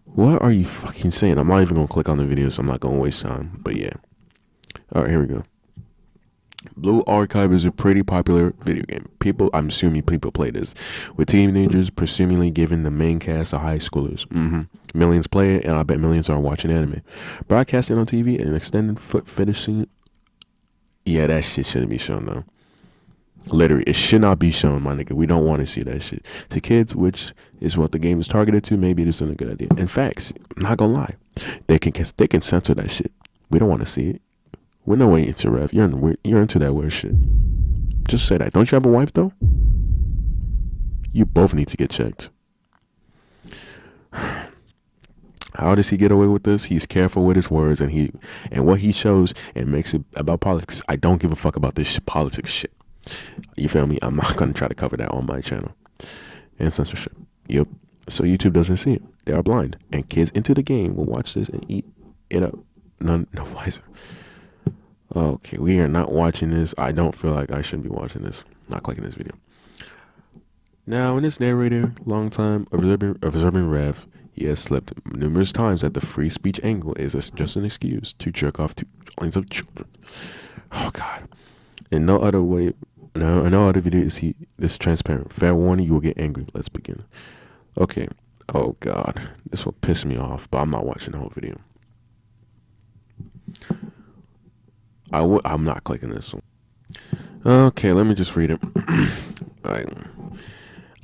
what are you fucking saying? I'm not even gonna click on the video, so I'm not gonna waste time. But yeah. Alright, here we go. Blue Archive is a pretty popular video game. I'm assuming people play this, with teenagers presumably given the main cast of high schoolers. Millions play it, and I bet millions are watching anime. Broadcasting on TV and extended foot fetish scene. Yeah, that shit shouldn't be shown though. Literally, it should not be shown, my nigga. We don't want to see that shit. To kids, which is what the game is targeted to, maybe it isn't a good idea. In fact, I'm not gonna lie, they can censor that shit. We don't want to see it. We're no way into Rev. You're into that weird shit. Just say that. Don't you have a wife though? You both need to get checked. How does he get away with this? He's careful with his words and what he shows and makes it about politics. I don't give a fuck about this politics shit. You feel me? I'm not gonna try to cover that on my channel. And censorship. Yep. So YouTube doesn't see it. They are blind. And kids into the game will watch this and eat it up. No wiser. Okay, we are not watching this. I don't feel like I should be watching this. Not clicking this video. Now, in this narrator, long time observing Rev, he has slipped numerous times that the free speech angle is just an excuse to jerk off to millions of children. Oh God. In no other video is he this transparent. Fair warning, you will get angry. Let's begin. Okay. Oh God. This will piss me off, but I'm not watching the whole video. I'm not clicking this one. Okay, let me just read it.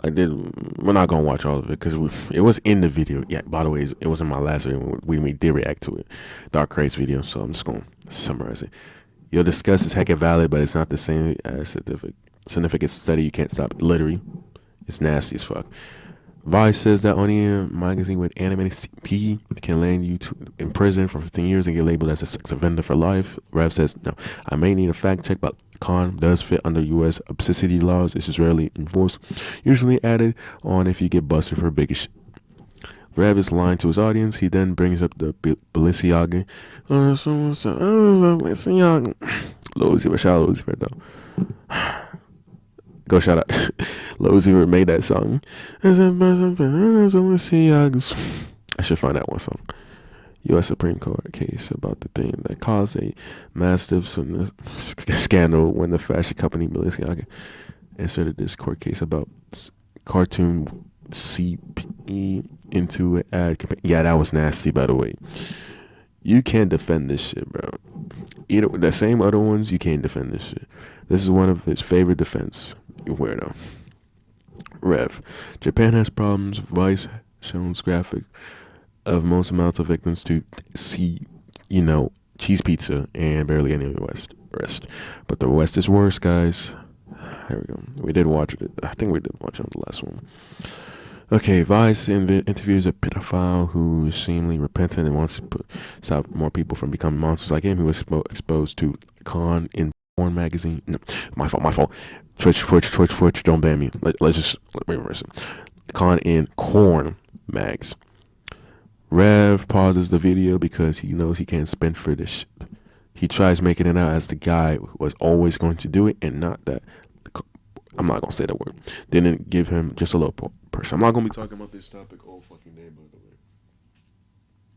We're not gonna watch all of it because it was in the video. Yeah, by the way, it was in my last video. We did react to it, Dark Craze video. So I'm just gonna summarize it. Your disgust is heckin' valid, but it's not the same as significant study. You can't stop. Literally, it's nasty as fuck. Vice says that only a magazine with animated CP can land you in prison for 15 years and get labeled as a sex offender for life. Rev says, no, I may need a fact check, but con does fit under U.S. obscenity laws. It's just rarely enforced. Usually added on if you get busted for bigger shit. Rev is lying to his audience. He then brings up the Balenciaga. Balenciaga. Lucifer, shout out Lucifer though. Go shout out. Lucifer made that song. I should find that one song. U.S. Supreme Court case about the thing that caused a massive scandal when the fashion company Balenciaga inserted this court case about cartoon CP into an ad campaign. Yeah, that was nasty, by the way. You can't defend this shit, bro. Either the same other ones, you can't defend this shit. This is one of his favorite defense. You weirdo. Rev. Japan has problems. Vice shows graphic of most amounts of victims to see, cheese pizza and barely any of the rest. But the West is worse, guys. Here we go. We did watch it. I think we did watch it on the last one. Okay, Vice interviews a pedophile who is seemingly repentant and wants to stop more people from becoming monsters like him. He was exposed to con in porn magazine. No, my fault. Twitch, don't ban me. Let's reverse it. Con in corn mags. Rev pauses the video because he knows he can't spend for this shit. He tries making it out as the guy who was always going to do it and not that. I'm not going to say that word. Didn't give him just a little pressure. I'm not going to be talking about this topic all fucking day, by the way.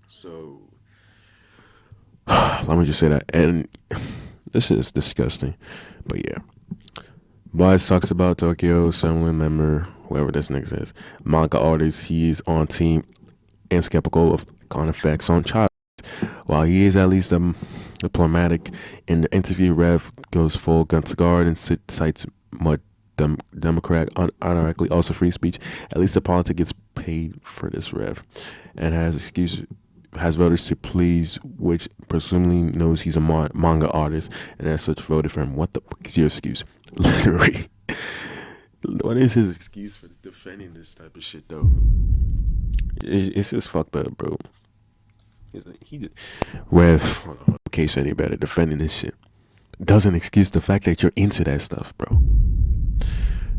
So, let me just say that. And this is disgusting. But yeah. Vice talks about Tokyo Assembly member, whoever this nigga is, manga artist. He's on team and skeptical of con effects on child. While he is at least diplomatic, in the interview, Rev goes full guns guard and cites mud Democrat unironically also free speech. At least the politic gets paid for this, Rev, and has voters to please, which presumably knows he's a manga artist and as such voted for him. What the fuck is your excuse? Literally, what is his excuse for defending this type of shit though? It's just fucked up, bro. Rev, in case any better, defending this shit doesn't excuse the fact that you're into that stuff, bro.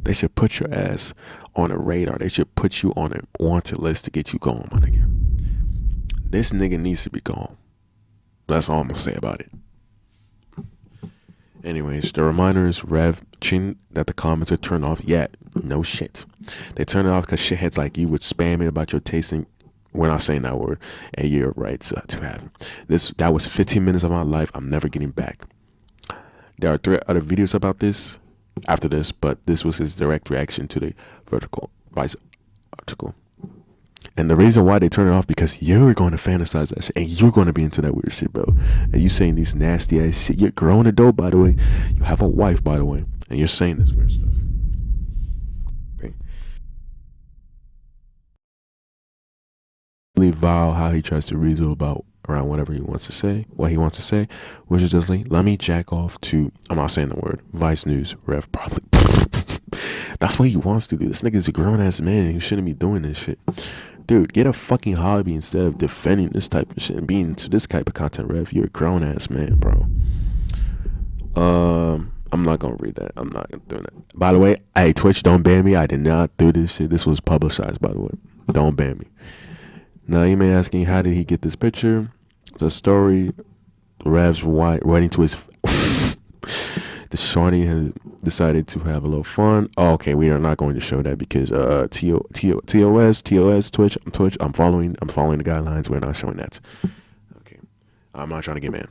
They should put your ass on a radar. They should put you on a wanted list to get you gone, my nigga. This nigga needs to be gone. That's all I'm gonna say about it. Anyways, the reminder is Rev Chin that the comments are turned off yet. No shit. They turn it off because shitheads like you would spam it about your tasting. We're not saying that word. And you're right to have this. That was 15 minutes of my life I'm never getting back. There are 3 other videos about this after this, but this was his direct reaction to the vertical Vice article. And the reason why they turn it off because you're going to fantasize that shit and you're going to be into that weird shit, bro. And you saying these nasty ass shit. You're grown adult, by the way. You have a wife, by the way, and you're saying this weird stuff. Okay. Really vile how he tries to reason about around whatever he wants to say, what he wants to say, which is just like, let me jack off to, I'm not saying the word, Vice News, Rev probably. That's what he wants to do. This nigga's a grown ass man. He shouldn't be doing this shit. Dude, get a fucking hobby instead of defending this type of shit and being into this type of content, Rev. You're a grown ass man, bro. I'm not gonna read that. I'm not gonna do that. By the way, hey, Twitch, don't ban me. I did not do this shit. This was publicized, by the way. Don't ban me. Now, you may ask me, how did he get this picture? The story, Rev's writing to his... The shorty has decided to have a little fun. Oh, okay, we are not going to show that because TOS, Twitch, I'm following the guidelines. We're not showing that. Okay, I'm not trying to get mad.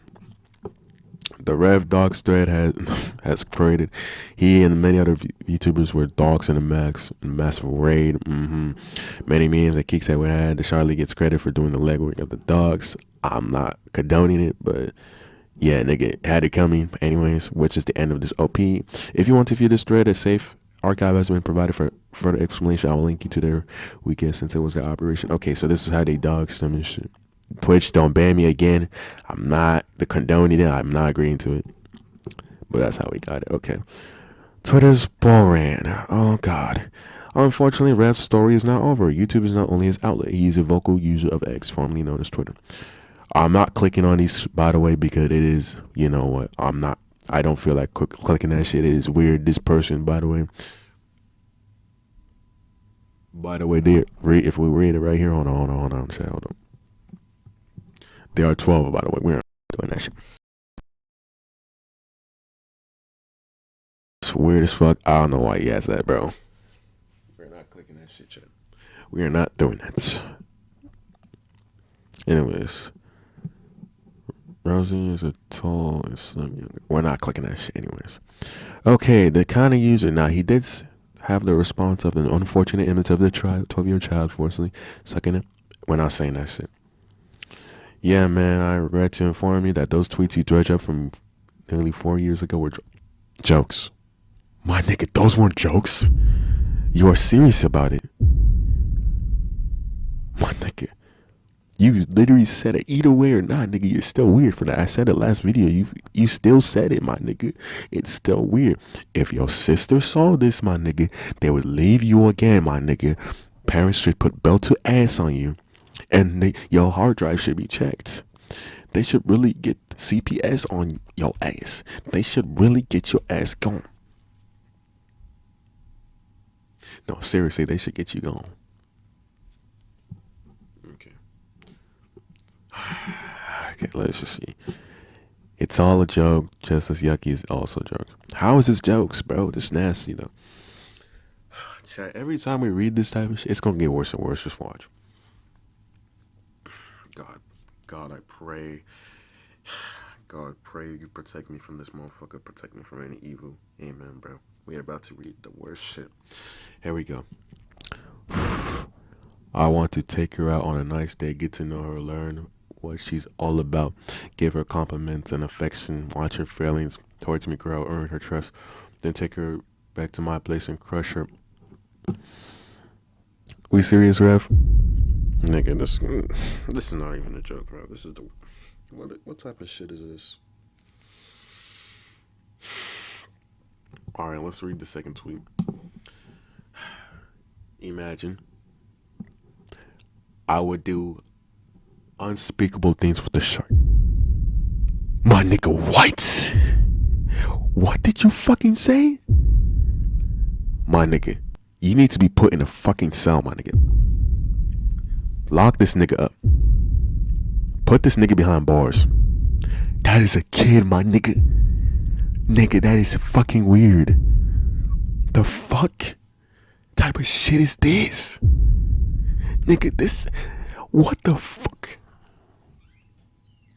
The Rev Dogs thread has created. He and many other YouTubers were dogs in a massive raid. Many memes that Keeks would had. The Charlie gets credit for doing the legwork of the dogs. I'm not condoning it, but yeah, nigga had it coming. Anyways, which is the end of this OP. If you want to view this thread, a safe archive has been provided for further explanation. I will link you to their weekend since it was their operation. Okay, so this is how they dogs them and shit. Twitch, don't ban me again. I'm not condoning it. I'm not agreeing to it. But that's how we got it. Okay. Twitter's ball ran. Oh, God. Unfortunately, Rev's story is not over. YouTube is not only his outlet. He's a vocal user of X, formerly known as Twitter. I'm not clicking on these, by the way, because it is, you know what, I don't feel like clicking that shit. It is weird. This person, by the way, if we read it right here, hold on, chat, hold on. There are 12, by the way. We're not doing that shit. It's weird as fuck. I don't know why he asked that, bro. We're not clicking that shit, chat. We are not doing that. Anyways. Rosie is a tall and slim young. We're not clicking that shit anyways. Okay, the kind of user. Now, he did have the response of an unfortunate image of the 12-year child forcibly sucking it. We're not saying that shit. Yeah, man, I regret to inform you that those tweets you dredged up from nearly 4 years ago were jokes. My nigga, those weren't jokes. You are serious about it. My nigga. You literally said it either way or not, nigga. You're still weird for that. I said it last video. You still said it, my nigga. It's still weird. If your sister saw this, my nigga, they would leave you again, my nigga. Parents should put belt to ass on you. And your hard drive should be checked. They should really get CPS on your ass. They should really get your ass gone. No, seriously, they should get you gone. Okay. Okay, let's just see. It's all a joke, just as yucky is also jokes. How is this jokes, bro? This nasty, though. Every time we read this type of shit, it's gonna get worse and worse. Just watch. God, I pray. God, pray you protect me from this motherfucker. Protect me from any evil. Amen, bro. We are about to read the worst shit. Here we go. I want to take her out on a nice day, get to know her, learn what she's all about, give her compliments and affection, watch her feelings towards me grow, earn her trust, then take her back to my place and crush her. We serious, Rev? Nigga, this is not even a joke, bro. This is what type of shit is this? Alright, let's read the second tweet. Imagine I would do unspeakable things with the shark. My nigga, what? What did you fucking say? My nigga, you need to be put in a fucking cell, my nigga. Lock this nigga up. Put this nigga behind bars. That is a kid, my nigga. Nigga, that is fucking weird. The fuck type of shit is this? Nigga, this. What the fuck?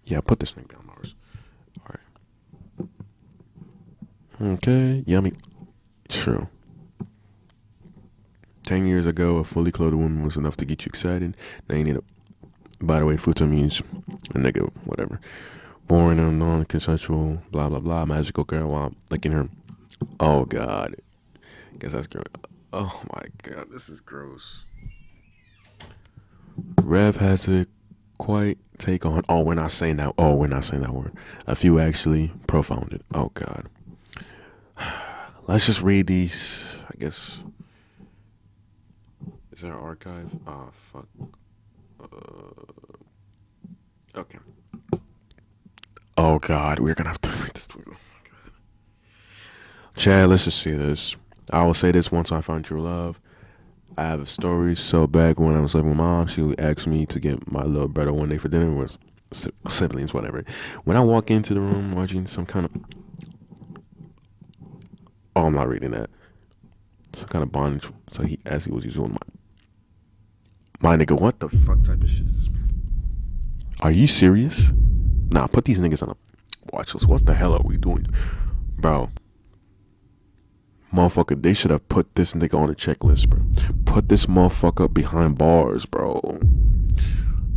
Yeah, put this thing down, Mars. Alright. Okay, yummy. True. 10 years ago, a fully clothed woman was enough to get you excited. Now you need a. By the way, futo means a nigga, whatever. Born in a non-consensual, blah, blah, blah, magical girl while licking her. Oh, God. Guess that's gross. Oh, my God. This is gross. Rev has a quite take on. Oh, we're not saying that. Oh, we're not saying that word. A few actually profounded. Oh, God. Let's just read these, I guess. Is there an archive? Oh, fuck. Okay. Oh, God. We're going to have to read this tweet. Oh, my God. Chad, let's just see this. I will say this once I find true love. I have a story. So back when I was living with mom, she would ask me to get my little brother one day for dinner with siblings, whatever. When I walk into the room watching some kind of... Oh, I'm not reading that. Some kind of bondage. So he asked he was using my nigga, what the fuck type of shit is this? Are you serious? Nah, put these niggas on a watch list. What the hell are we doing? Bro. Motherfucker, they should have put this nigga on a checklist, bro. Put this motherfucker behind bars, bro.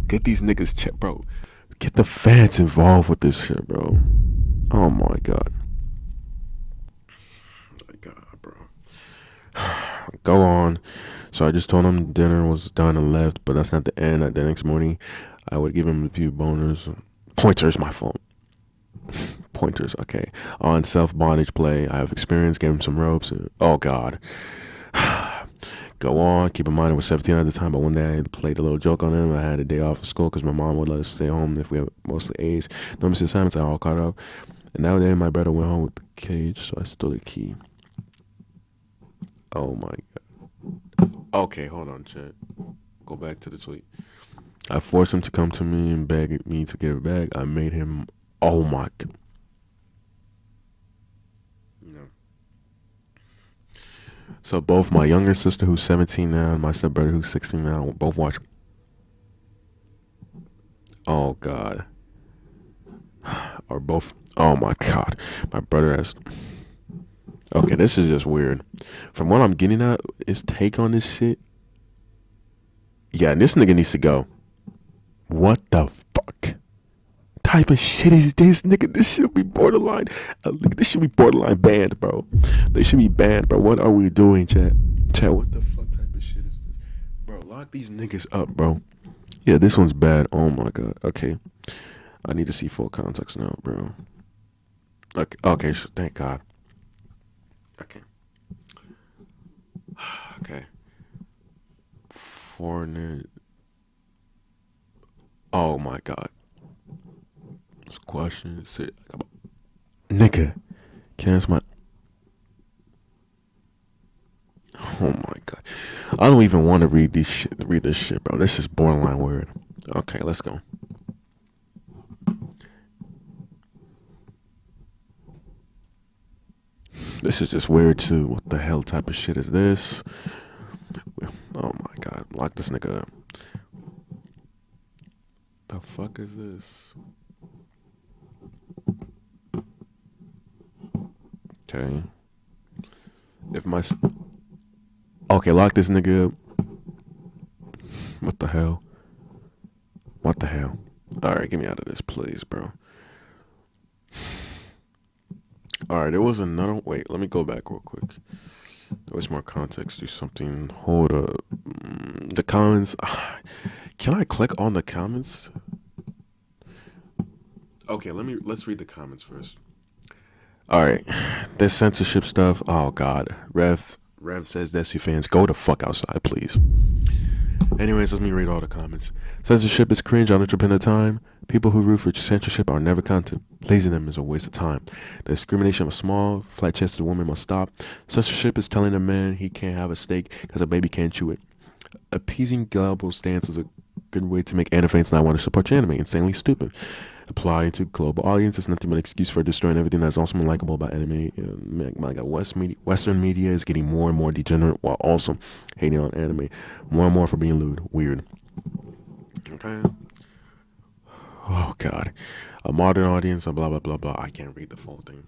Get these niggas checked, bro. Get the fans involved with this shit, bro. Oh my God. My God, bro. Go on. So I just told him dinner was done and left, but that's not the end. The next morning, I would give him a few pointers, my fault. Pointers, okay. On self-bondage play, I have experience, gave him some ropes. Oh, God. Go on. Keep in mind, I was 17 at the time, but one day I played a little joke on him. I had a day off of school because my mom would let us stay home if we had mostly A's. No missed assignments, I all caught up. And that day, my brother went home with the cage, so I stole the key. Oh, my God. Okay, hold on, chat. Go back to the tweet. I forced him to come to me and beg me to get it back. I made him... Oh, my God. No. So both my younger sister, who's 17 now, and my stepbrother, who's 16 now, both watch. Oh, God. Or both. Oh, my God. My brother has... Okay, this is just weird. From what I'm getting at, his take on this shit. Yeah, this nigga needs to go. What the fuck type of shit is this, nigga? This should be borderline. This should be borderline banned, bro. They should be banned, bro. What are we doing, chat? Chat, what the fuck type of shit is this? Bro, lock these niggas up, bro. Yeah, this one's bad. Oh, my God. Okay. I need to see full context now, bro. Okay, so thank God. Okay. Okay. Oh my God. This question is it. Nigga. Cancel my. Oh my God. I don't even want to read this shit, bro. This is borderline weird. Okay, let's go. This is just weird too. What the hell type of shit is this? Oh my God. Lock this nigga up. The fuck is this? Okay. Okay, lock this nigga up. What the hell? What the hell? Alright, get me out of this, please, bro. Alright, there was another... Wait, let me go back real quick. There was more context to something. Hold up. The comments... Can I click on the comments? Okay, let's read the comments first. Alright. This censorship stuff. Oh, God. Rev says desu fans, go the fuck outside, please. Anyways, let me read all the comments. Censorship is cringe on a trip in a time. People who root for censorship are never content. Pleasing them is a waste of time. The discrimination of a small, flat-chested woman must stop. Censorship is telling a man he can't have a steak because a baby can't chew it. Appeasing global stance is a good way to make anime fans not want to support your anime. Insanely stupid. apply to global audience is nothing but an excuse for destroying everything that's awesome and likable about anime. My God, Western media is getting more and more degenerate while also hating on anime more and more for being lewd. Weird. Okay. Oh God, a modern audience, blah blah blah blah. I can't read the full thing.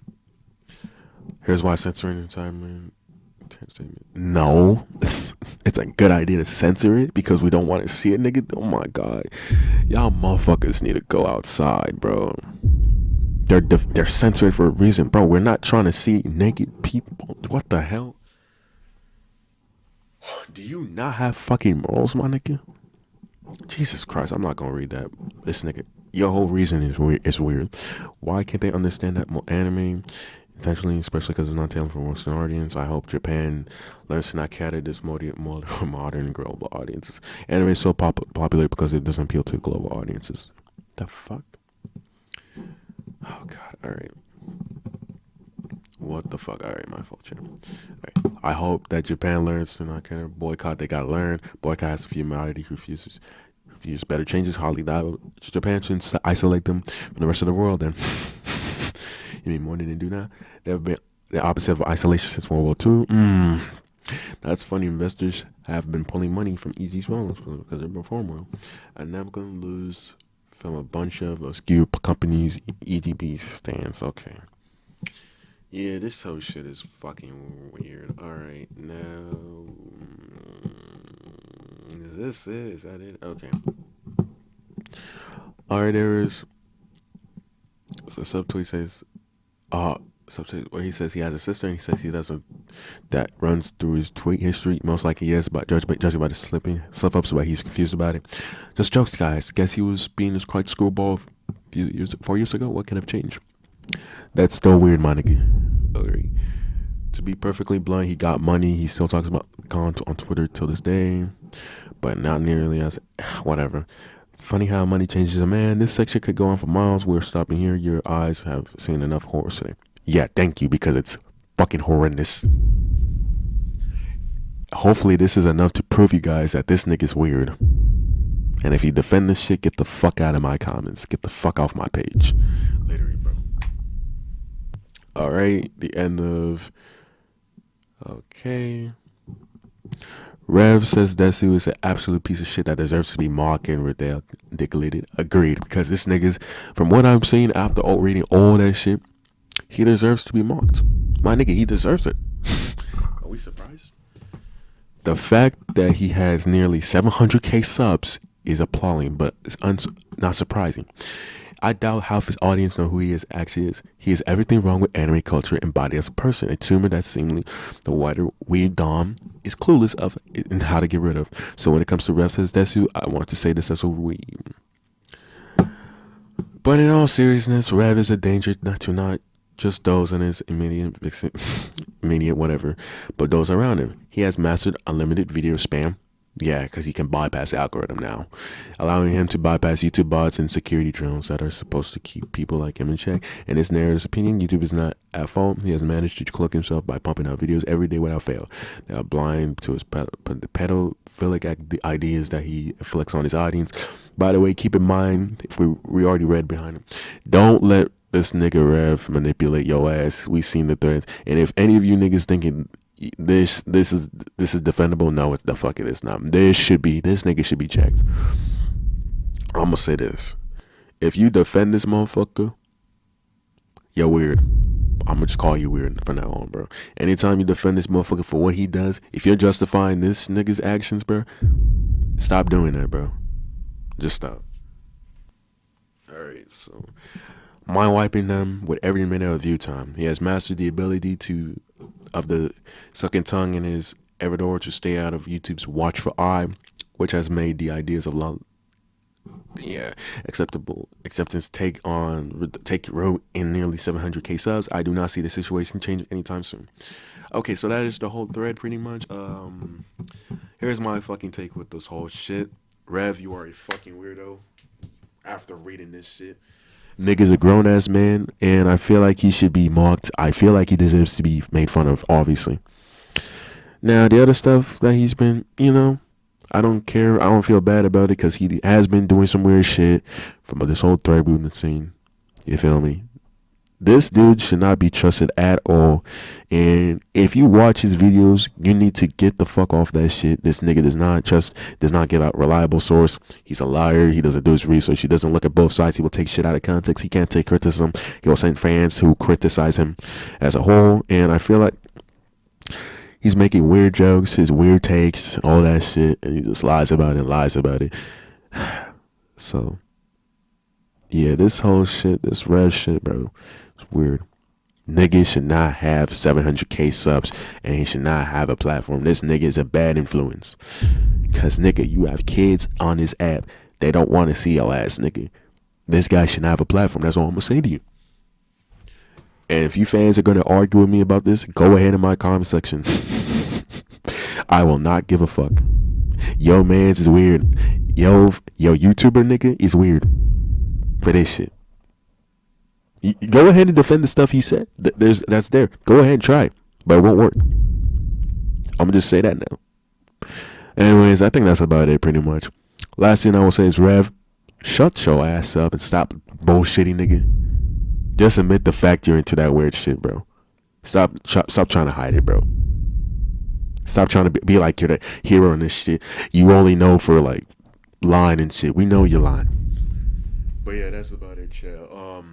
Here's why censoring entertainment. No, it's a good idea to censor it because we don't want to see it, nigga. Oh my God, y'all motherfuckers need to go outside, bro. They're censoring for a reason, bro. We're not trying to see naked people. What the hell? Do you not have fucking morals, my nigga? Jesus Christ, I'm not gonna read that. This nigga, your whole reason is weird. Why can't they understand that more anime? Intentionally, especially because it's not tailored for Western audience. I hope Japan learns to not cater this modern global audiences. Anime is so popular because it doesn't appeal to global audiences. The fuck? Oh God! All right. What the fuck? All right, my fault, Chair. All right. I hope that Japan learns to not cater. Boycott, they gotta learn. Boycott has a few minority refuses. Better changes. Hardly that. Japan should isolate them from the rest of the world. Then. You mean more than they do now? They've been the opposite of isolation since World War II. That's funny. Investors have been pulling money from EG films because they perform well. And now going to lose from a bunch of obscure companies. EDB stands. Okay. Yeah, this whole shit is fucking weird. All right, now is this it? Is that it? Okay. All right, there is. So subtweet says. Where he says he has a sister and he says he doesn't. That runs through his tweet history. Most likely yes, but judging by the slip ups, but he's confused about it. Just jokes, guys. Guess he was being quite screwball 4 years ago. What could have changed? That's still weird, my nigga. Okay. To be perfectly blunt, he got money. He still talks about Con on Twitter till this day, but not nearly as whatever. Funny how money changes a man. This section could go on for miles. We're stopping here. Your eyes have seen enough horror today. Yeah, thank you, because it's fucking horrendous. Hopefully this is enough to prove you guys that this nigga's weird. And if you defend this shit, get the fuck out of my comments. Get the fuck off my page. Later, bro. Alright, the end of... Okay... Rev says desu is an absolute piece of shit that deserves to be mocked and ridiculated. Agreed, because this nigga's, from what I'm seeing after reading all that shit, he deserves to be mocked. My nigga, he deserves it. Are we surprised? The fact that he has nearly 700k subs is appalling, but it's not surprising. I doubt half his audience know who he actually is. He is everything wrong with anime culture embodied as a person. A tumor that seemingly the wider weird dom is clueless of and how to get rid of. So when it comes to Rev says desu, I want to say this as a weeb. But in all seriousness, Rev is a danger not just those in his immediate whatever, but those around him. He has mastered unlimited video spam. Yeah, because he can bypass the algorithm now, allowing him to bypass YouTube bots and security drones that are supposed to keep people like him in check. In his narrative's opinion, YouTube is not at fault. He has managed to cloak himself by pumping out videos every day without fail. They are blind to his pedophilic ideas that he inflicts on his audience. By the way, keep in mind, if we already read behind him, don't let this nigga Rev manipulate your ass. We've seen the threads, and if any of you niggas thinking this is defendable, no, the fuck it is not. This nigga should be checked. I'm gonna say this: if you defend this motherfucker, you're weird. I'm gonna just call you weird from now on, bro. Anytime you defend this motherfucker for what he does, if you're justifying this nigga's actions, bro, stop doing that, bro. Just stop. Alright, so mind wiping them with every minute of view time. He has mastered the ability of the sucking tongue in his Everdor to stay out of YouTube's watch for eye, which has made the ideas of acceptance take root in nearly 700k subs. I do not see the situation change anytime soon. Okay, so that is the whole thread pretty much. Here's my fucking take with this whole shit. Rev, you are a fucking weirdo. After reading this shit, nigga's a grown-ass man, and I feel like he should be mocked. I feel like he deserves to be made fun of, obviously. Now, the other stuff that he's been, I don't care. I don't feel bad about it because he has been doing some weird shit from this whole thread movement scene. You feel me? This dude should not be trusted at all. And if you watch his videos, you need to get the fuck off that shit. This nigga does not give out reliable source. He's a liar. He doesn't do his research. He doesn't look at both sides. He will take shit out of context. He can't take criticism. He will send fans who criticize him as a whole. And I feel like he's making weird jokes, his weird takes, all that shit. And he just lies about it. So, yeah, this whole shit, this Rev shit, bro. Weird. Nigga should not have 700k subs and he should not have a platform. This nigga is a bad influence. Cause nigga, you have kids on this app. They don't want to see your ass, nigga. This guy should not have a platform. That's all I'm gonna say to you. And if you fans are gonna argue with me about this, go ahead in my comment section. I will not give a fuck. Yo mans is weird. Yo YouTuber nigga is weird. For this shit. Go ahead and defend the stuff he said. That's there. Go ahead and try it. But it won't work. I'm gonna just say that now. Anyways, I think that's about it pretty much. Last thing I will say is, Rev, shut your ass up and stop bullshitting, nigga. Just admit the fact you're into that weird shit, bro. Stop trying to hide it, bro. Stop trying to be like you're the hero in this shit. You only know for like lying and shit. We know you're lying. But yeah, that's about it, chat.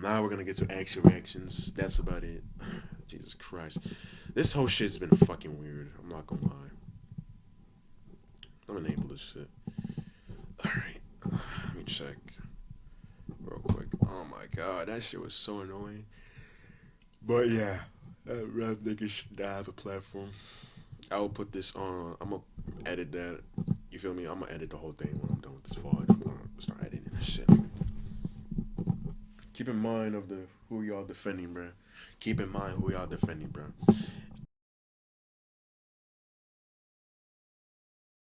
Now we're gonna get to action reactions. That's about it. Jesus Christ. This whole shit's been fucking weird. I'm not gonna lie. I'm gonna enable this shit. Alright. Let me check. Real quick. Oh my god, that shit was so annoying. But yeah, that Rev nigga should not have a platform. I will put this on. I'm gonna edit that. You feel me? I'm gonna edit the whole thing when I'm done with this VOD. I'm gonna start editing this shit. Keep in mind who y'all defending, bro. Keep in mind who y'all defending, bro.